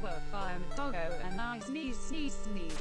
Well, if I'm a doggo and I sneeze, sneeze, sneeze.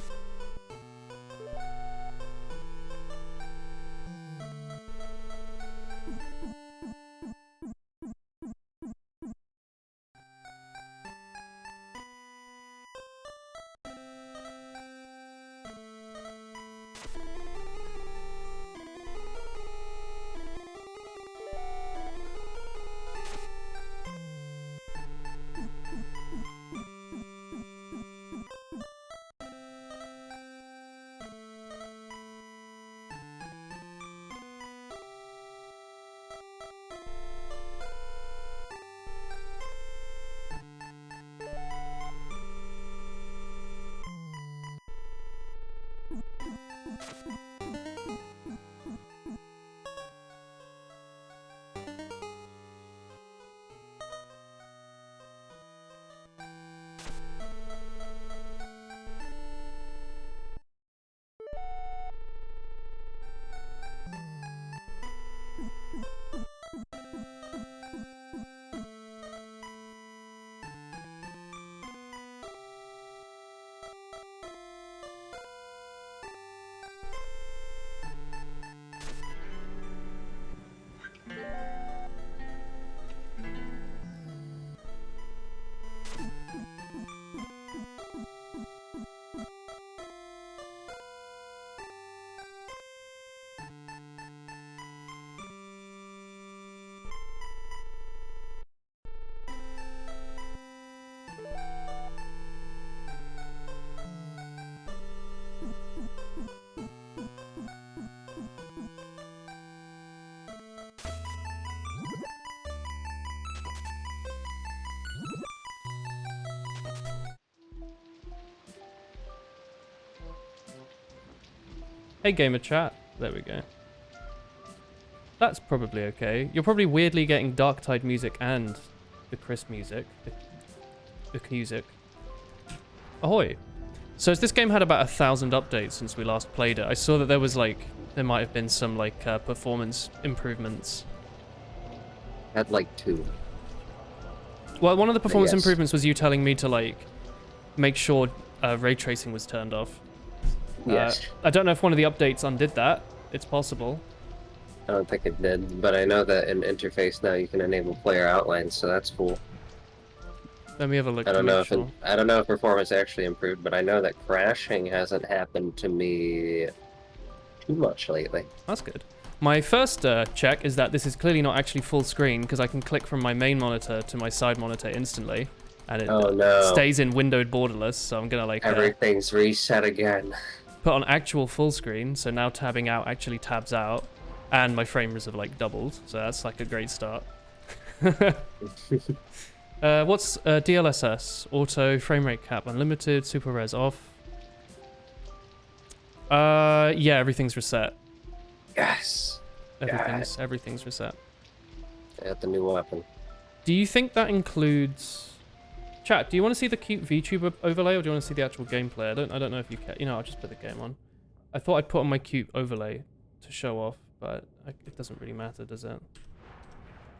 Hey gamer chat. There we go. That's probably okay. You're probably weirdly getting Darktide music and the Chris music. The music. Ahoy. So this game had about 1,000 updates since we last played it. I saw that there was there might have been some performance improvements. Had like 2. Well, one of the performance Yes. improvements was you telling me to make sure ray tracing was turned off. Yes. I don't know if one of the updates undid that. It's possible. I don't think it did, but I know that in interface now you can enable player outlines, so that's cool. Let me have a look. I don't to know make if sure. I don't know if performance actually improved, but I know that crashing hasn't happened to me too much lately. That's good. My first check is that this is clearly not actually full screen because I can click from my main monitor to my side monitor instantly, and it stays in windowed borderless. So I'm gonna everything's reset again. Put on actual full screen, so now tabbing out actually tabs out, and my frame rates have doubled, so that's a great start. What's DLSS? Auto, frame rate cap, unlimited, super res off. Yeah, everything's reset. Yes. Everything's reset. I got the new weapon. Do you think that includes... Chat, do you want to see the cute VTuber overlay, or do you want to see the actual gameplay? I don't know if you care. You know, I'll just put the game on. I thought I'd put on my cute overlay to show off, but it doesn't really matter, does it?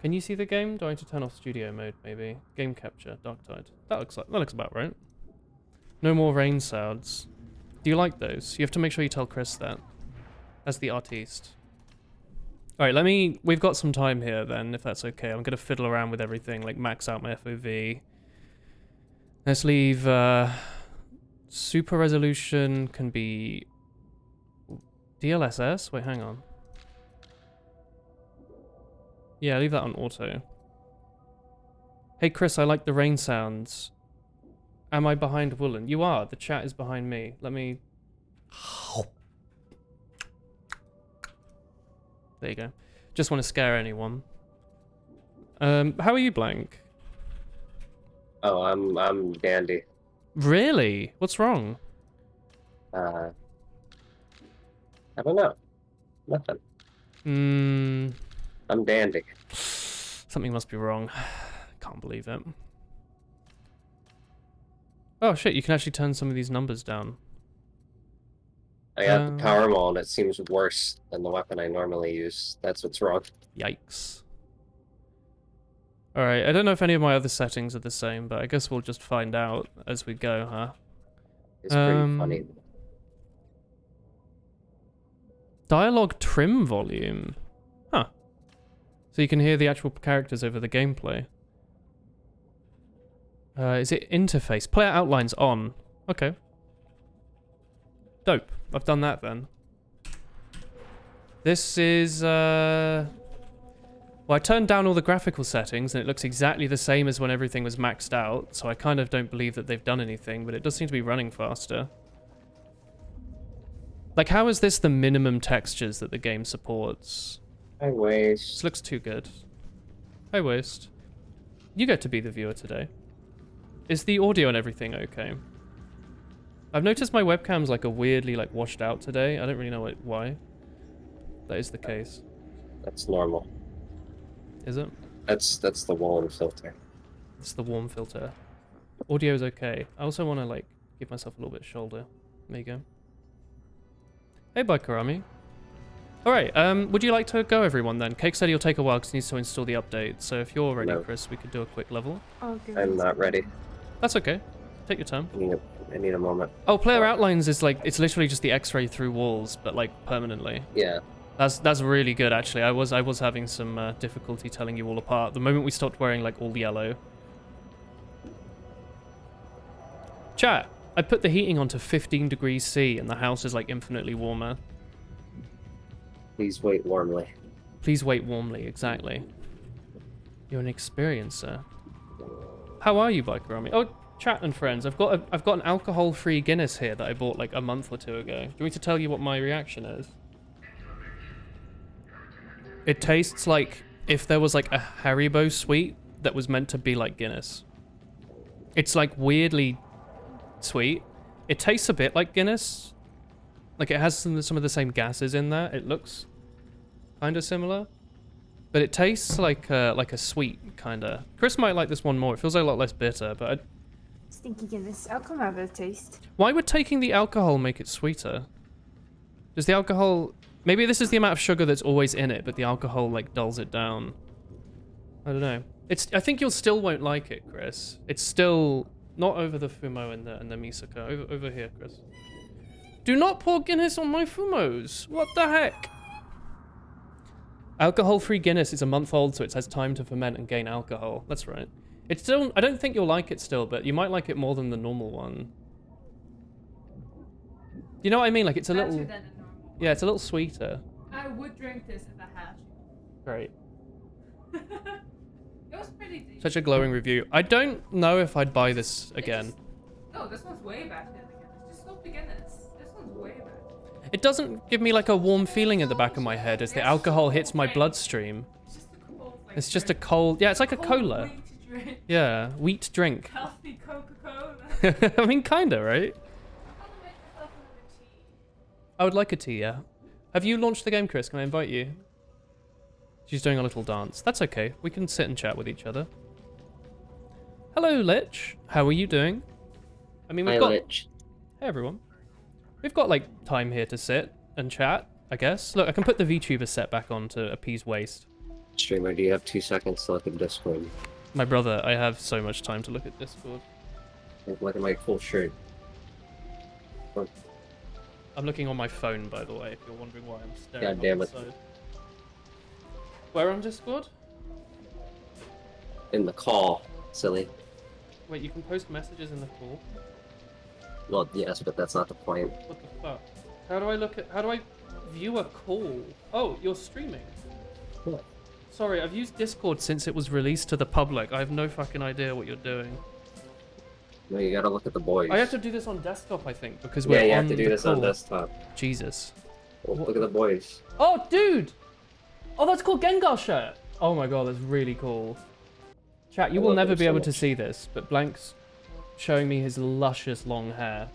Can you see the game? Do I need to turn off studio mode, maybe? Game capture, Darktide. That looks about right. No more rain sounds. Do you like those? You have to make sure you tell Chris that. As the artiste. Alright, we've got some time here then, if that's okay. I'm gonna fiddle around with everything, max out my FOV. Let's leave, super resolution can be DLSS? Wait, hang on. Yeah, leave that on auto. Hey Chris, I like the rain sounds. Am I behind Woolen? You are, the chat is behind me. Let me... There you go. Just want to scare anyone. How are you, Blank? Oh, I'm dandy. Really? What's wrong? I don't know. Nothing. I'm dandy. Something must be wrong. Can't believe it. Oh shit, you can actually turn some of these numbers down. I got the power mole and it seems worse than the weapon I normally use. That's what's wrong. Yikes. Alright, I don't know if any of my other settings are the same, but I guess we'll just find out as we go, huh? It's pretty funny. Dialogue trim volume. Huh. So you can hear the actual characters over the gameplay. Is it interface? Player outlines on. Okay. Dope. I've done that then. This is, well, I turned down all the graphical settings and it looks exactly the same as when everything was maxed out, so I kind of don't believe that they've done anything, but it does seem to be running faster. Like, how is this the minimum textures that the game supports? Hi, Waste. This looks too good. Hi, Waste. You get to be the viewer today. Is the audio and everything okay? I've noticed my webcam's like a weirdly like washed out today. I don't really know why. That is the case. That's normal. Is it? That's the warm filter. It's the warm filter. Audio's okay. I also want to like give myself a little bit of shoulder. There you go. Hey, bye, Karami. Alright, would you like to go, everyone, then? Cake said he'll take a while because he needs to install the update, so if you're ready, No. Chris, we could do a quick level. Okay. I'm not ready. That's okay. Take your time. I need a moment. Oh, player outlines is like, it's literally just the X-ray through walls, but like permanently. Yeah. That's really good, actually. I was having some difficulty telling you all apart. The moment we stopped wearing like all yellow. Chat, I put the heating on to 15 degrees C and the house is like infinitely warmer. Please wait warmly. Please wait warmly, exactly. You're an experiencer. How are you, Bikerami? Oh, chat and friends, I've got an alcohol-free Guinness here that I bought like a month or two ago. Do you want me to tell you what my reaction is? It tastes like if there was like a Haribo sweet that was meant to be like Guinness. It's like weirdly sweet. It tastes a bit like Guinness. Like it has some of the same gases in there. It looks kind of similar, but it tastes like a sweet kind of. Chris might like this one more. It feels like a lot less bitter, but Stinky Guinness. I'll come have a taste. why would taking the alcohol make it sweeter? Does the alcohol? Maybe this is the amount of sugar that's always in it, but the alcohol like dulls it down. I don't know. I think you'll still won't like it, Chris. It's still not over the Fumo and the Misaka. Over here, Chris. Do not pour Guinness on my Fumos. What the heck? Alcohol-free Guinness is a month old, so it has time to ferment and gain alcohol. That's right. It's still. I don't think you'll like it still, but you might like it more than the normal one. You know what I mean? Like it's a little. Better than the normal. Yeah, it's a little sweeter. I would drink this if I had Great. to. It was pretty decent. Such a glowing review. I don't know if I'd buy this again. No, this one's way better than the Guinness. Just stop the Guinness. This one's way better. It doesn't give me like a warm feeling in the back of my head as the alcohol hits my bloodstream. It's just a cold. Like, It's just a cold. Yeah, it's like a cold cola. wheat drink. Yeah, wheat drink. Healthy Coca-Cola. I mean, kinda, right? I want to make myself another tea. I would like a tea, yeah. Have you launched the game, Chris? Can I invite you? She's doing a little dance. That's okay. We can sit and chat with each other. Hello, Lich. How are you doing? I mean, we've got... Lich. Hey, everyone. We've got, like, time here to sit and chat, I guess. Look, I can put the VTuber set back on to appease waste. Streamer, do you have 2 seconds to look at Discord? My brother, I have so much time to look at Discord. Look at my cool shirt. I'm looking on my phone, by the way, if you're wondering why I'm staring God damn off it. the side. Where on Discord? In the call, silly. Wait, you can post messages in the call? Well, yes, but that's not the point. What the fuck? How do I view a call? Oh, you're streaming. What? Sorry, I've used Discord since it was released to the public. I have no fucking idea what you're doing. No, you gotta look at the boys. I have to do this on desktop, I think, because we're Yeah, you on have to do the this on call. desktop. Jesus. Well, look at the boys. Oh, dude! Oh, that's cool Gengar shirt. Oh my god, that's really cool. Chat, you I will love never them be so able to much. see this, but Blank's showing me his luscious long hair.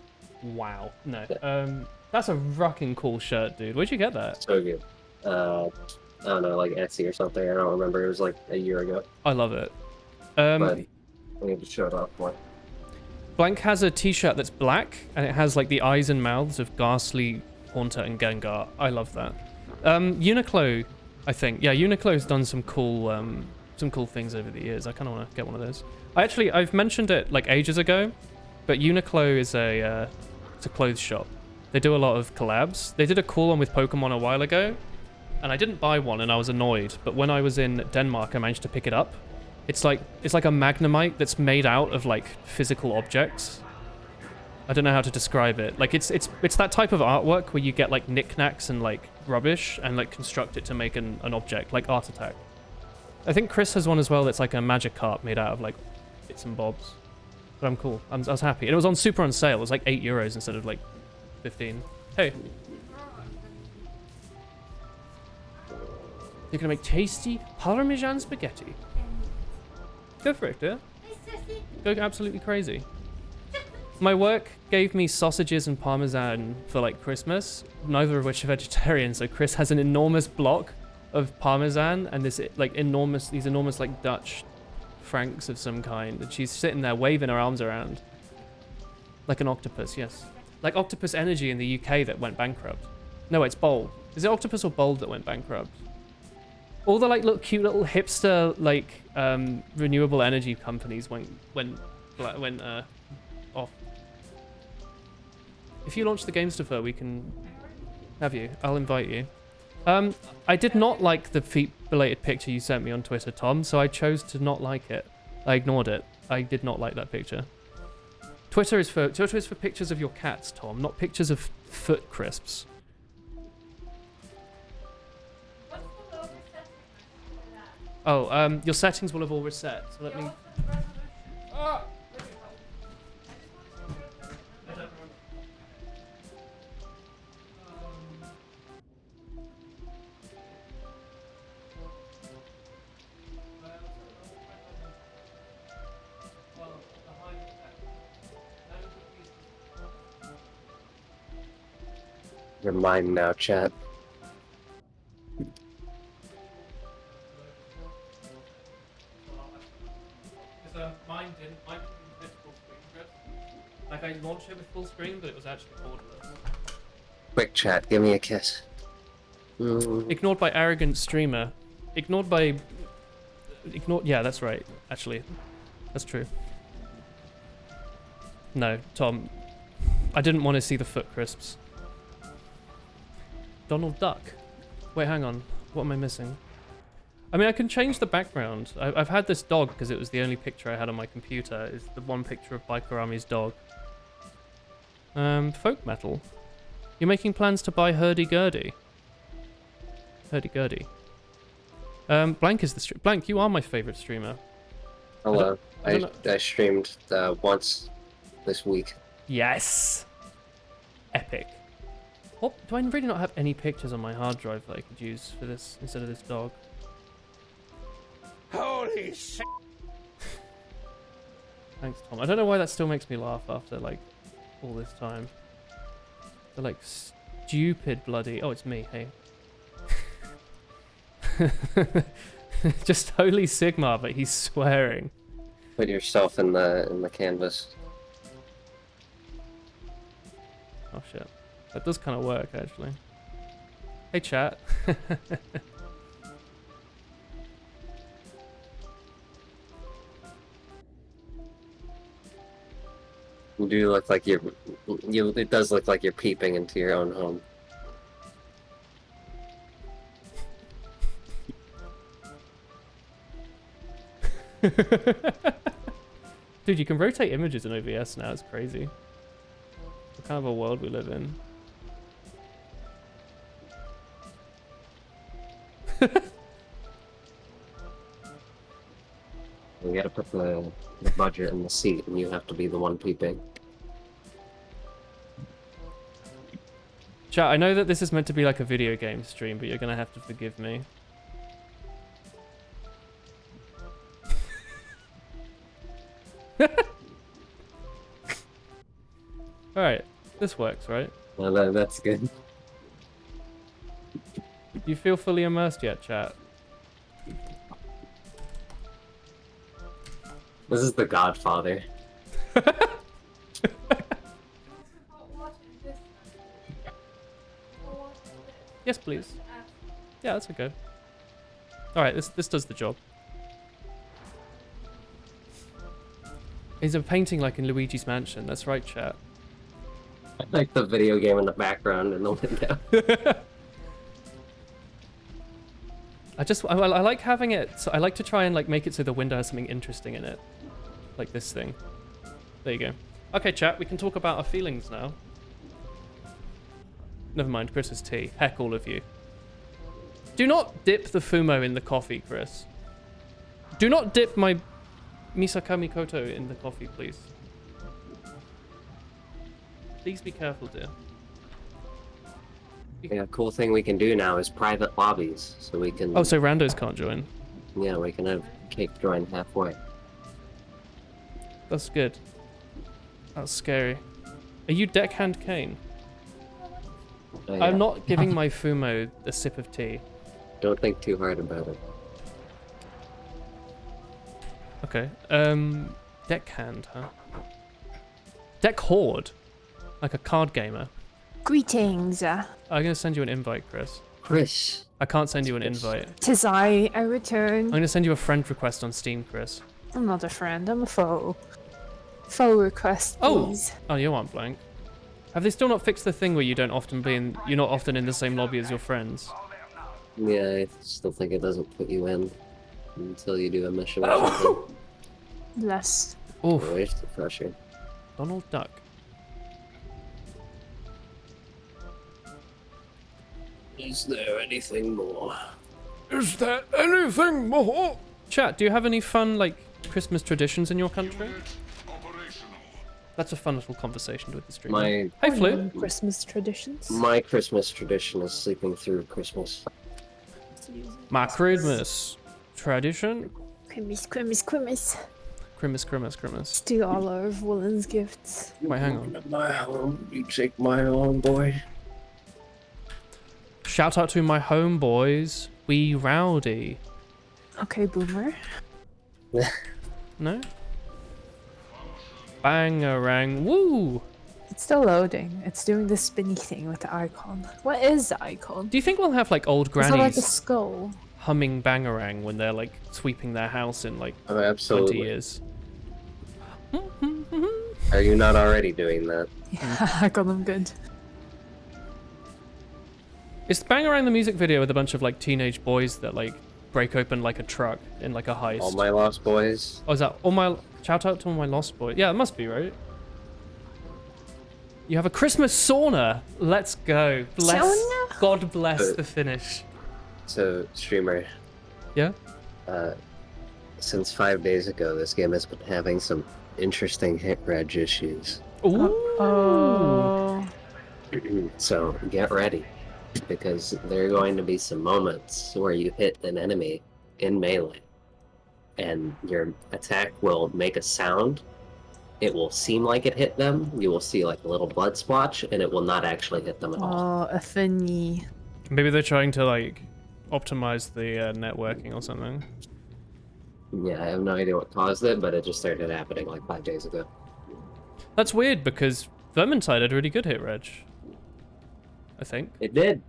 Wow. No. That's a rocking cool shirt, dude. Where'd you get that? So good. I don't know, like Etsy or something. I don't remember. It was like a year ago. I love it. But I need to show it off more. Blank has a t-shirt that's black, and it has like the eyes and mouths of Ghastly, Haunter, and Gengar. I love that. Uniqlo, I think. Yeah, Uniqlo's done some cool things over the years. I kind of want to get one of those. I've mentioned it like ages ago, but Uniqlo is it's a clothes shop. They do a lot of collabs. They did a cool one with Pokemon a while ago, and I didn't buy one, and I was annoyed. But when I was in Denmark, I managed to pick it up. It's like a Magnemite that's made out of like physical objects. I don't know how to describe it. Like it's that type of artwork where you get like knickknacks and like rubbish and like construct it to make an object, like Art Attack. I think Chris has one as well that's like a Magikarp made out of like bits and bobs. But I'm cool. I was happy. And it was on super on sale. It was like €8 instead of like 15. Hey. You're gonna make tasty Parmesan spaghetti. Go for it, dear. Go absolutely crazy. My work gave me sausages and Parmesan for like Christmas, neither of which are vegetarian, so Chris has an enormous block of Parmesan and these enormous like Dutch franks of some kind, and she's sitting there waving her arms around. Like an octopus, yes. Like Octopus Energy in the UK that went bankrupt. No, it's Bold. Is it Octopus or Bold that went bankrupt? All the like cute little hipster like renewable energy companies went off. If you launch the Gamestopher, we can have you. I'll invite you. I did not like the feet-belated picture you sent me on Twitter, Tom, so I chose to not like it. I ignored it. I did not like that picture. Twitter is for pictures of your cats, Tom, not pictures of foot crisps. Oh, your settings will have all reset, so let me... You're mine now, chat. Mine didn't hit full screen, Chris. Like I launched it with full screen, but it was actually borderless. Quick chat, give me a kiss. Ignored by arrogant streamer. Yeah, that's right. Actually, that's true. No, Tom. I didn't want to see the foot crisps. Donald Duck. Wait, hang on. What am I missing? I mean, I can change the background. I've had this dog because it was the only picture I had on my computer. Is the one picture of Baikarami's dog. Folk metal. You're making plans to buy hurdy-gurdy. Hurdy-gurdy. Blank is the Blank, you are my favorite streamer. Hello. I streamed once this week. Yes. Epic. What? Do I really not have any pictures on my hard drive that I could use for this instead of this dog? Holy shit! Thanks, Tom. I don't know why that still makes me laugh after like all this time. The like stupid bloody. Oh, it's me. Hey. Just Holy Sigma, but he's swearing. Put yourself in the canvas. Oh shit. That does kind of work actually. Hey chat. You do look like it does look like you're peeping into your own home. Dude, you can rotate images in OBS now. It's crazy. What kind of a world we live in. We gotta put the budget in the seat, and you have to be the one peeping. Chat, I know that this is meant to be like a video game stream, but you're gonna have to forgive me. This works, right? Well, that's good. You feel fully immersed yet, chat? This is the Godfather. Yes, please. Yeah, that's okay. Alright, this does the job. Is a painting like in Luigi's Mansion. That's right, chat. I like the video game in the background in the window. I like having it. So I like to try and like make it so the window has something interesting in it, like this thing. There you go. Okay, chat. We can talk about our feelings now. Never mind. Chris's tea. Heck, all of you. Do not dip the fumo in the coffee, Chris. Do not dip my Misakami Koto in the coffee, please. Please be careful, dear. Yeah, cool thing we can do now is private lobbies, so we can. Oh, so randos can't join. Yeah, we can have Cake join halfway. That's good. That's scary. Are you Deckhand Kane? Oh, yeah. I'm not giving my fumo a sip of tea. Don't think too hard about it. Okay. Deckhand, huh? Deck Horde. Like a card gamer. Greetings. I'm gonna send you an invite, Chris. Chris. I can't send you an invite. 'Tis I return. I'm gonna send you a friend request on Steam, Chris. I'm not a friend, I'm a foe. Foe request, Oh! please. Oh, you aren't blank. Have they still not fixed the thing where you don't often be in, you're not often in the same lobby as your friends? Yeah, I still think it doesn't put you in until you do a mission or something. Bless. Oof. Where's the pressure? Donald Duck. Is there anything more? Is there anything more? Chat, do you have any fun, like, Christmas traditions in your country? That's a fun little conversation with the streamer. My Hey, Flu. Christmas traditions. my Christmas tradition is sleeping through Christmas. My Christmas tradition? Christmas. Christmas. Steal all of Willen's gifts. Wait, hang on. My home, you take my home, boy. Shout out to my homeboys. We rowdy. Okay, Boomer. No? Bangarang. Woo! It's still loading. It's doing the spinny thing with the icon. What is the icon? Do you think we'll have like old Is it like a grannies skull? humming Bangarang when they're like sweeping their house in like Oh, 20 absolutely. years? Are you not already doing that? Yeah, I got them good. Is Bangarang the music video with a bunch of like teenage boys that like break open like a truck in like a heist? All my lost boys. Oh, is that all my... Shout out to all my lost boys. Yeah, it must be, right? You have a Christmas sauna. Let's go. Bless. Sauna? God bless the finish. So, streamer, Yeah? since 5 days ago, this game has been having some interesting hit reg issues. Ooh. Oh. So, get ready, because there are going to be some moments where you hit an enemy in melee, and your attack will make a sound. It will seem like it hit them. You will see like a little blood splotch, and it will not actually hit them at all. Oh, a thingy. Maybe they're trying to like optimize the networking or something. Yeah, I have no idea what caused it, but it just started happening like 5 days ago. That's weird because Vermintide had a really good hit reg. I think. It did.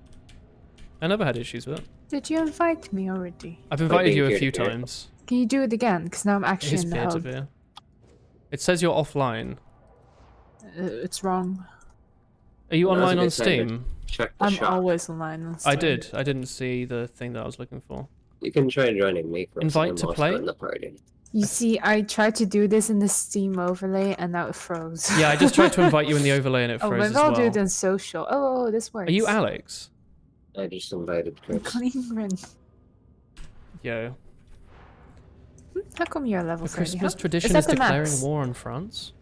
I never had issues with it. Did you invite me already? I've invited you a here, few here. times. Can you do it again? Because now I'm actually It's in the peer to hub. peer. It says you're offline. It's wrong. Are you That was a online on good time to Steam? Check the I'm shop. always online on I Steam. did. I didn't see the thing that I was looking for. You can try joining me for Invite to play? in the party. You see, I tried to do this in the Steam overlay and now it froze. Yeah, I just tried to invite you in the overlay and it Oh, froze maybe as I'll well. do it in social. Oh, this works. Are you Alex? I just invited Chris. Clean run. Yo. How come you're level The 30? Christmas huh? tradition that is the declaring max? war on France.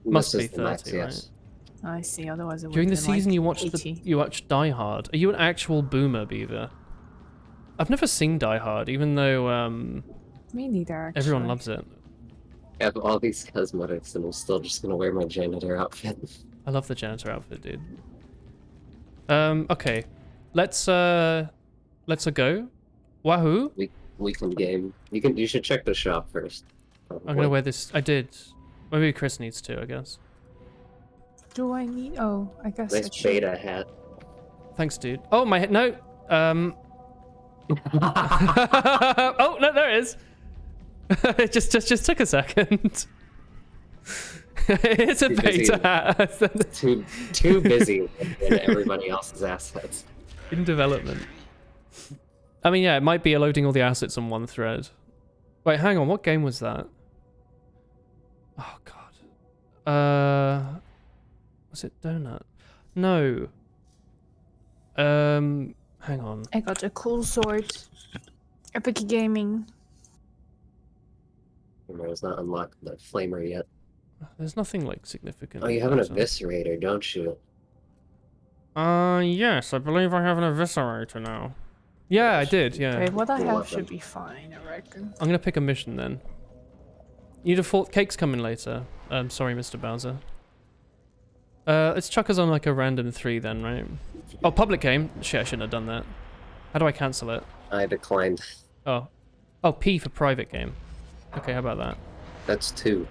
This Must is be the max, 30, yes. I see, otherwise it would During the have been season, like you watched 80. you watched Die Hard. Are you an actual boomer, Beaver? I've never seen Die Hard, even though Me neither, actually. everyone loves it. I have all these cosmetics and I'm still just gonna wear my janitor outfit. I love the janitor outfit, dude. Okay. Let's go. Wahoo! Weekend game. You should check the shop first. I'm gonna wear this. I did. Maybe Chris needs to, I guess. Do I need? Oh, I guess I Nice should. beta hat. Thanks, dude. Oh, my head. No. Oh, no, there it is. It just took a second. It's a Too busy. beta hat. Too busy in everybody else's assets. In development. I mean, yeah, it might be loading all the assets on one thread. Wait, hang on. What game was that? Oh, God. Was it Donut? No. Hang on. I got a cool sword. Epic Gaming. Remember, it's not unlocked the flamer yet. There's nothing, like, significant. Oh, you have an about it. eviscerator, don't you? Yes, I believe I have an eviscerator now. Yeah, I did, yeah. Okay, what I Cool have weapon. should be fine, I reckon. I'm gonna pick a mission then. You default cake's coming later. Sorry, Mr. Bowser. Let's chuck us on like a random 3 then, right? Oh, public game. Shit, I shouldn't have done that. How do I cancel it? I declined. Oh. Oh, P for private game. Okay, how about that? That's 2.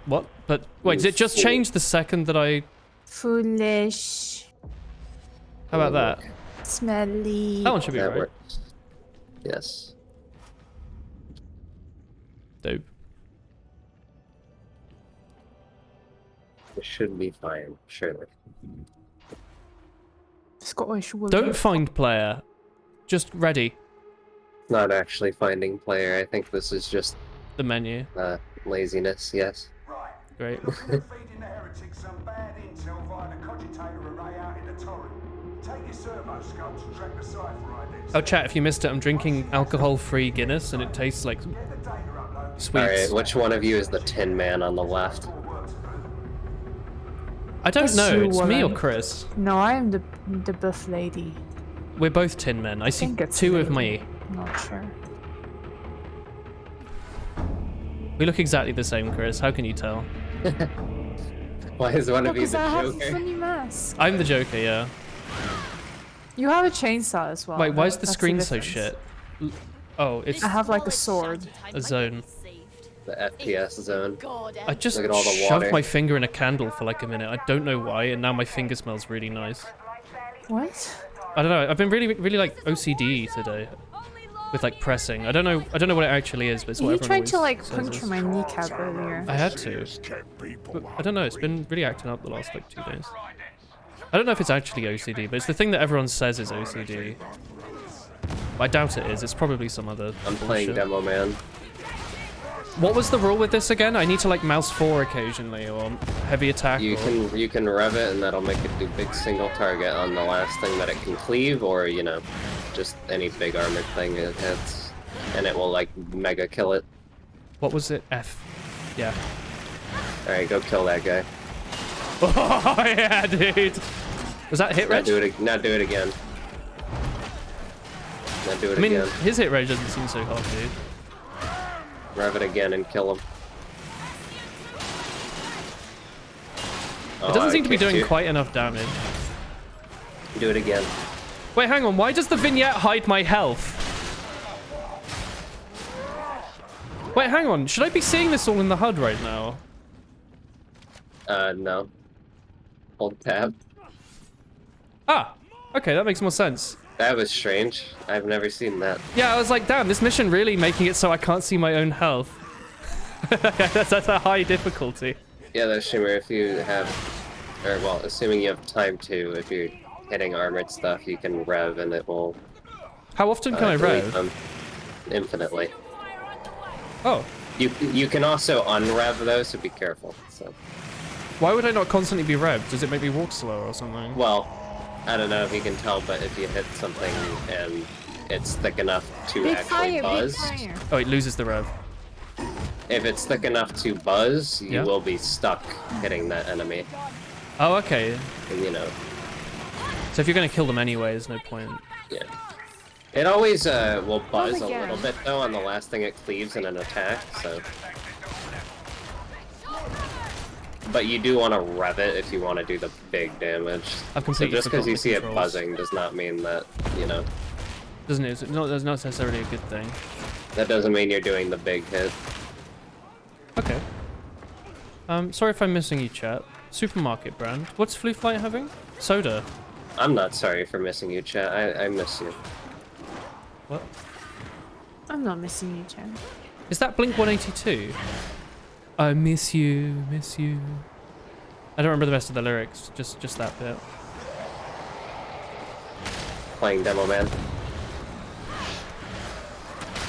What? But wait, did it just Fool. change the second that I... Foolish. How about that? Smelly. That one should be That right. works. Yes. Dope. It should be fine, surely. Scottish wood. Don't find player. Just ready. Not actually finding player. I think this is just The menu. laziness, yes. Great. Feeding the heretics some bad intel via the cogitator array out in the torrent. Take your servo scopes and track the cipher idents. Oh, chat, if you missed it, I'm drinking alcohol-free Guinness, and it tastes like Get the data uploaded. sweets. Alright, which one of you is the Tin Man on the left? I don't That's know. you, It's me or woman. Chris. No, I am the buff lady. We're both tin men. I see think it's 2 of me. me. Not sure. We look exactly the same, Chris. How can you tell? Why is one of you Because the I have a Joker? funny mask. I'm the Joker, yeah. You have a chainsaw as well. Wait, why is the That's screen so difference. shit? Oh, it's I have like a sword. a zone. The FPS zone. I just Look at all the shoved water. my finger in a candle for like a minute. I don't know why, and now my finger smells really nice. What? I don't know. I've been really like OCD today with like pressing. I don't know what it actually is, but it's what You everyone tried to always like says puncture is. my kneecap earlier. I had to. But I don't know. It's been really acting up the last like 2 days. I don't know if it's actually OCD, but it's the thing that everyone says is OCD. I doubt it is. It's probably some other. I'm playing bullshit. Demo Man. What was the rule with this again? I need to like mouse 4 occasionally, or heavy attack. You can rev it and that'll make it do big single target on the last thing that it can cleave, or you know, just any big armored thing it hits, and it will like mega kill it. What was it? F. Yeah. All right, go kill that guy. Oh yeah, dude. Was that hit Now reg? do it. Now do it again. Now do it I mean, again. his hit rate doesn't seem so hard, dude. Rev it again and kill him. It doesn't seem to be doing quite enough damage. Do it again. Wait, hang on. Why does the vignette hide my health? Wait, hang on. Should I be seeing this all in the HUD right now? No. Hold tab. Ah, okay, that makes more sense. That was strange. I've never seen that. Yeah, I was like, damn, this mission really making it so I can't see my own health. that's a high difficulty. Yeah, that's Shimmer. If you have, or well, assuming you have time to, if you're hitting armored stuff, you can rev and it will. How often can I delete rev? them infinitely. Oh, You can also unrev though, so be careful. So, why would I not constantly be revved? Does it make me walk slower or something? well, I don't know if you can tell, but if you hit something and it's thick enough to Big actually fire, big buzz, fire. Oh, it loses the rev. if it's thick enough to buzz, you Yeah. will be stuck hitting that enemy. Oh, okay. And, you know, So if you're gonna kill them anyway, there's no point. yeah. It always will buzz a again. little bit though on the last thing it cleaves in an attack, so But you do want to rev it if you want to do the big damage. I've So completely just because forgotten you the see it controls. buzzing does not mean that, you know, Doesn't it? It's not necessarily a good thing. that doesn't mean you're doing the big hit. Okay. Sorry if I'm missing you, chat. Supermarket brand. What's Flu Flight having? Soda. I'm not sorry for missing you, chat. I miss you. What? I'm not missing you, Chan. Is that Blink 182? I miss you, miss you. I don't remember the rest of the lyrics. Just that bit. Playing Demo Man.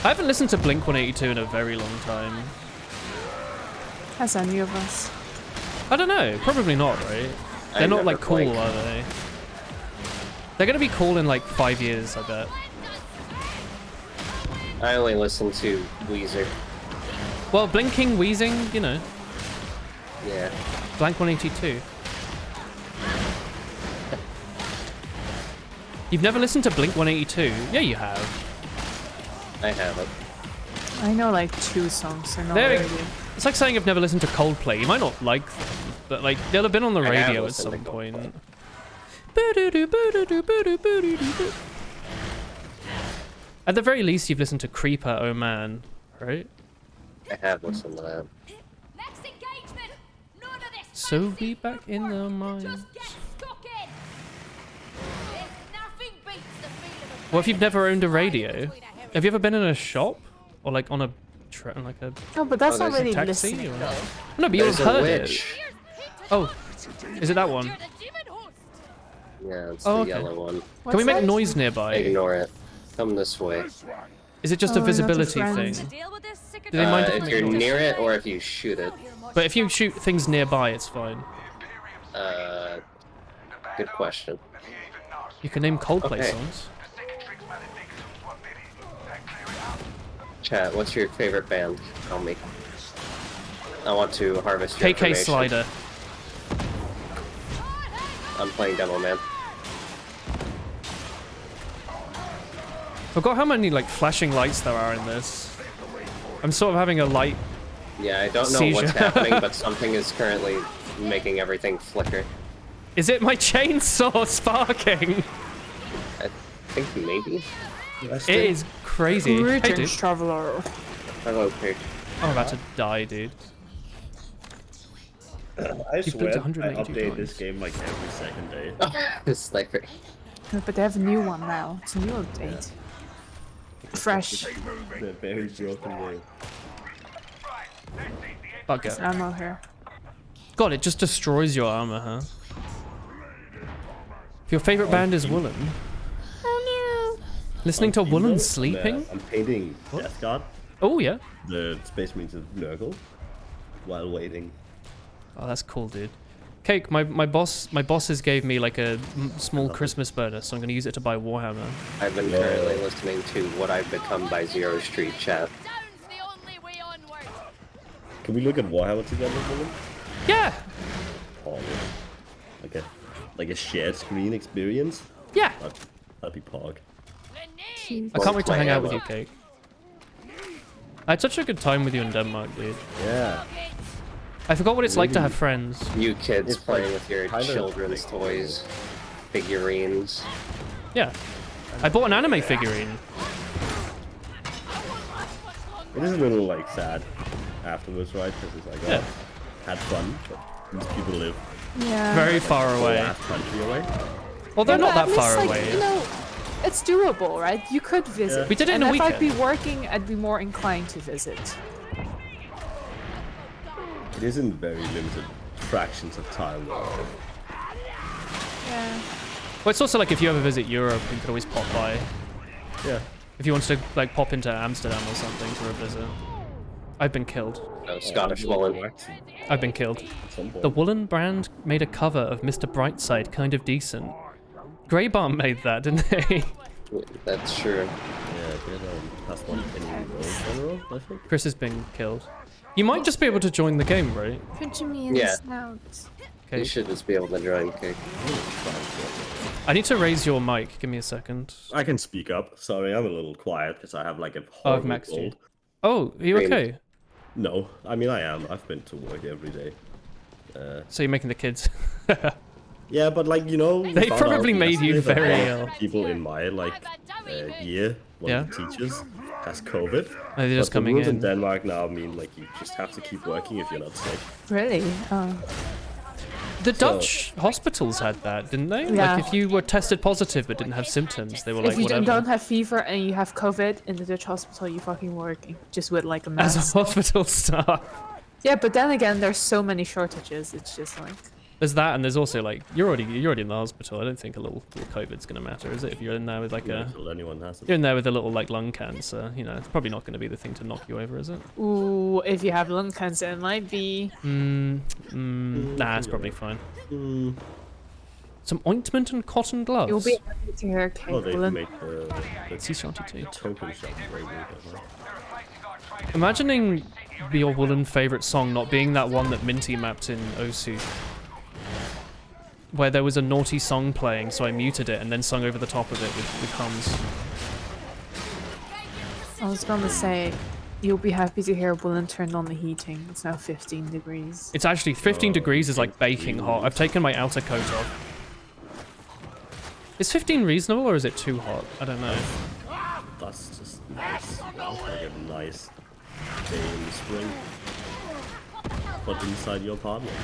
I haven't listened to Blink 182 in a very long time. Has any of us? I don't know. Probably not, right? They're not never like cool, Blink. are they? They're gonna be cool in like 5 years, I bet. I only listen to Weezer. Well, blinking, wheezing, you know. Yeah. Blank 182. You've never listened to Blink 182? Yeah, you have. I haven't. I know like 2 songs, so not There- really. It's like saying I've never listened to Coldplay. You might not like them, but like they'll have been on the I have radio at listened to some point. Coldplay. At the very least, you've listened to Creeper, Oh Man, right? I have listened to that. Next engagement. None of this So fancy we back in the footwork. mines. Just get stuck in. There's nothing beats the feeling of What if you've never owned a radio? between a hairy Have you ever been in a shop or like on a like a No, but that's Oh, not there's a really taxi? listening Or... though. No, but you've There's a heard witch. it. Oh, is it that one? You're the demon host. Yeah, it's Oh, the okay. yellow one. Can we What's make that? noise nearby? Ignore it. Come this way. Is it just Oh, a not a visibility friend. thing? Deal with this sick Do they mind if If we you're make noise? near it or if you shoot it. But if you shoot things nearby, it's fine. Good question. You can name Coldplay Okay. songs. Chat, what's your favorite band? Tell me. I want to harvest your KK information. Slider. I'm playing Demo Man. Forgot how many like flashing lights there are in this. I'm sort of having a light. Yeah, I don't know what's Seizure. happening, but something is currently making everything flicker. Is it my chainsaw sparking? I think maybe. It is crazy. Hey, Greetings, dude. traveler. Hello, Pig. I'm about to die, dude. I You've swear built I 182 update this times. game like every second day. It's like No, but they have a new one now. It's a new update. Fresh. The very broken game. Bugger. Ammo here. God, it just destroys your armor, huh? If your favorite band is Woolen. Oh Listening to On Woolen Kindle, sleeping? I'm painting Death God, Oh, yeah. the Space Marines of Nurgle, while waiting. Oh, that's cool, dude. Cake, my bosses gave me like a small Christmas bonus, so I'm gonna use it to buy Warhammer. I've been currently listening to What I've Become by Zero Street Chat. Down's the only way onward. Can we look at Warhammer together, Dylan? Yeah, Oh, like a shared screen experience? yeah. That'd be pog. Grenade. I can't wait to play hang out with ammo. you, Cake. I had such a good time with you in Denmark, dude. Yeah. I forgot what it's like to have friends. You kids It's playing like with your kinda children's like- toys, figurines. Yeah. I bought an anime figurine. It is a little like sad afterwards, right? Because it's like, oh, Yeah. had fun, but these people live Yeah. Very far a away. half country away. Well, they're Yeah, not but at that far least, away. like, you know, it's doable, right? You could visit. We did it in and a if I'd be weekend. working, I'd be more inclined to visit. It is in very limited fractions of time. Yeah. Well, it's also like if you ever visit Europe, you could always pop by. Yeah. If you want to like pop into Amsterdam or something for a visit. I've been killed. No, Scottish Woolen. At I've been killed. some point. The Woolen brand made a cover of Mr. Brightside, kind of decent. Grey Bomb made that, didn't they? That's true. Yeah, that's one in general, I think. Chris has been killed. You might just be able to join the game, right? Pinch me in Yeah. the snout. You Okay. should just be able to join Cake. I need to raise your mic. Give me a second. I can speak up. Sorry, I'm a little quiet because I have like a Oh, I've horrible maxed you. cold. Oh, are you Green. okay? No, I mean I am. I've been to work every day. So you're making the kids. Yeah, but like, you know, we They found probably out made you yesterday that very one of the people in my like year, one of the teachers, has COVID. Oh, they're just But the coming rules in in. Denmark now mean like you just have to keep working if you're not sick. Really? Oh. The Dutch hospitals had that, didn't they? Yeah. Like if you were tested positive but didn't have symptoms, they were like If you whatever. don't have fever and you have COVID in the Dutch hospital, you fucking working just with like a As mask. a hospital staff. Yeah, but then again, there's so many shortages. It's just like There's that, and there's also like you're already in the hospital. I don't think a little COVID's gonna matter, is it? If you're in there with like Yeah, until anyone has it. you're in there with a little like lung cancer, you know, it's probably not gonna be the thing to knock you over, is it? ooh, if you have lung cancer, it might be. Nah, it's probably fine. Some ointment and cotton gloves. You'll be happy to hear Oh, they Caitlin. make the Sea shanty tea. token shop very weird. Imagining your woolen favorite song not being that one that Minty mapped in Osu, where there was a naughty song playing, so I muted it and then sung over the top of it with hums. I was gonna say, you'll be happy to hear Willen turned on the heating. It's now 15 degrees. It's actually 15 degrees is like baking hot. I've taken my outer coat off. Is 15 reasonable or is it too hot? I don't know. That's just nice. Like a nice day in the spring. But inside your apartment.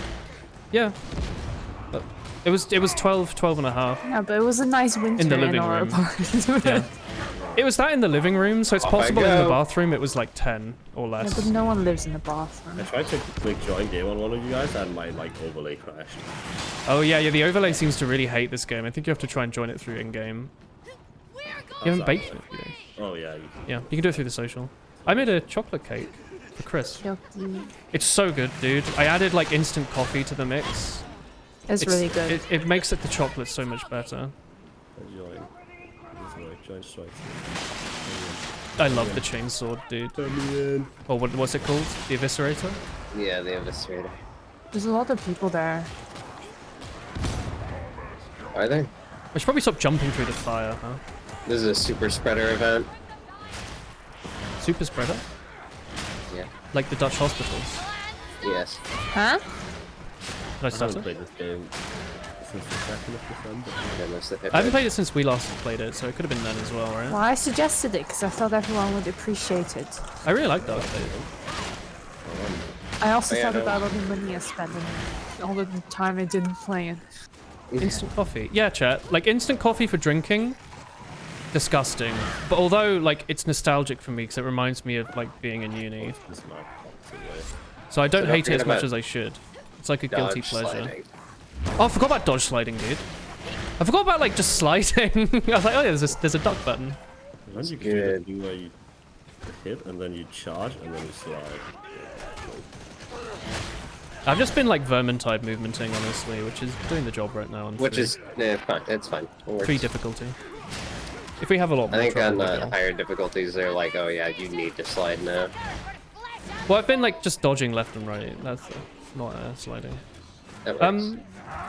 Yeah. But it was 12 and a half. Yeah, but it was a nice winter In the living our room. apartment. Yeah. It was that in the living room, so it's Off I possible in the go. bathroom it was like 10 or Yeah, less. but no one lives in the bathroom. I tried to click join game on one of you guys and my like overlay crashed. Oh yeah, the overlay seems to really hate this game. I think you have to try and join it through in-game. You haven't baked it, you know. Oh yeah. Yeah, you can do it through the social. I made a chocolate cake for Chris. Guilty. It's so good, dude. I added like instant coffee to the mix. It's really good. It makes the chocolate so much better. Join. Join strikes. I love the chainsaw, dude. Let me in. Or what's it called? The Eviscerator? Yeah, the Eviscerator. There's a lot of people there. Are there? I should probably stop jumping through the fire, huh? This is a super spreader event. Super spreader? Yeah. Like the Dutch hospitals. Yes. Huh? Did I I start haven't it? played this game since the 2nd of December. Goodness, if it I haven't did. played it since we last played it, so it could have been then as well, right? Well, I suggested it because I thought everyone would appreciate it. I really like Darktide. I also Oh, yeah, thought no. about all the money I spent and all the time I didn't play it. Instant coffee. Yeah, chat. Like instant coffee for drinking. Disgusting. But although like it's nostalgic for me because it reminds me of like being in uni. This map pops away. So I don't So don't hate it as forget much about as I should. It's like a guilty Dodge pleasure. sliding. Oh, I forgot about dodge sliding, dude. I forgot about like just sliding. I was like, oh yeah, there's a duck button. And then you can do that thing where you hit and then you charge and then you slide. I've just been like Vermintide movementing, honestly, which is doing the job right now on Which three. is, fine. It's fine. It works. 3 difficulty. If we have a lot more I think trouble, on we the will. higher difficulties, they're like, oh yeah, you need to slide now. Well, I've been like just dodging left and right. That's not sliding. That works.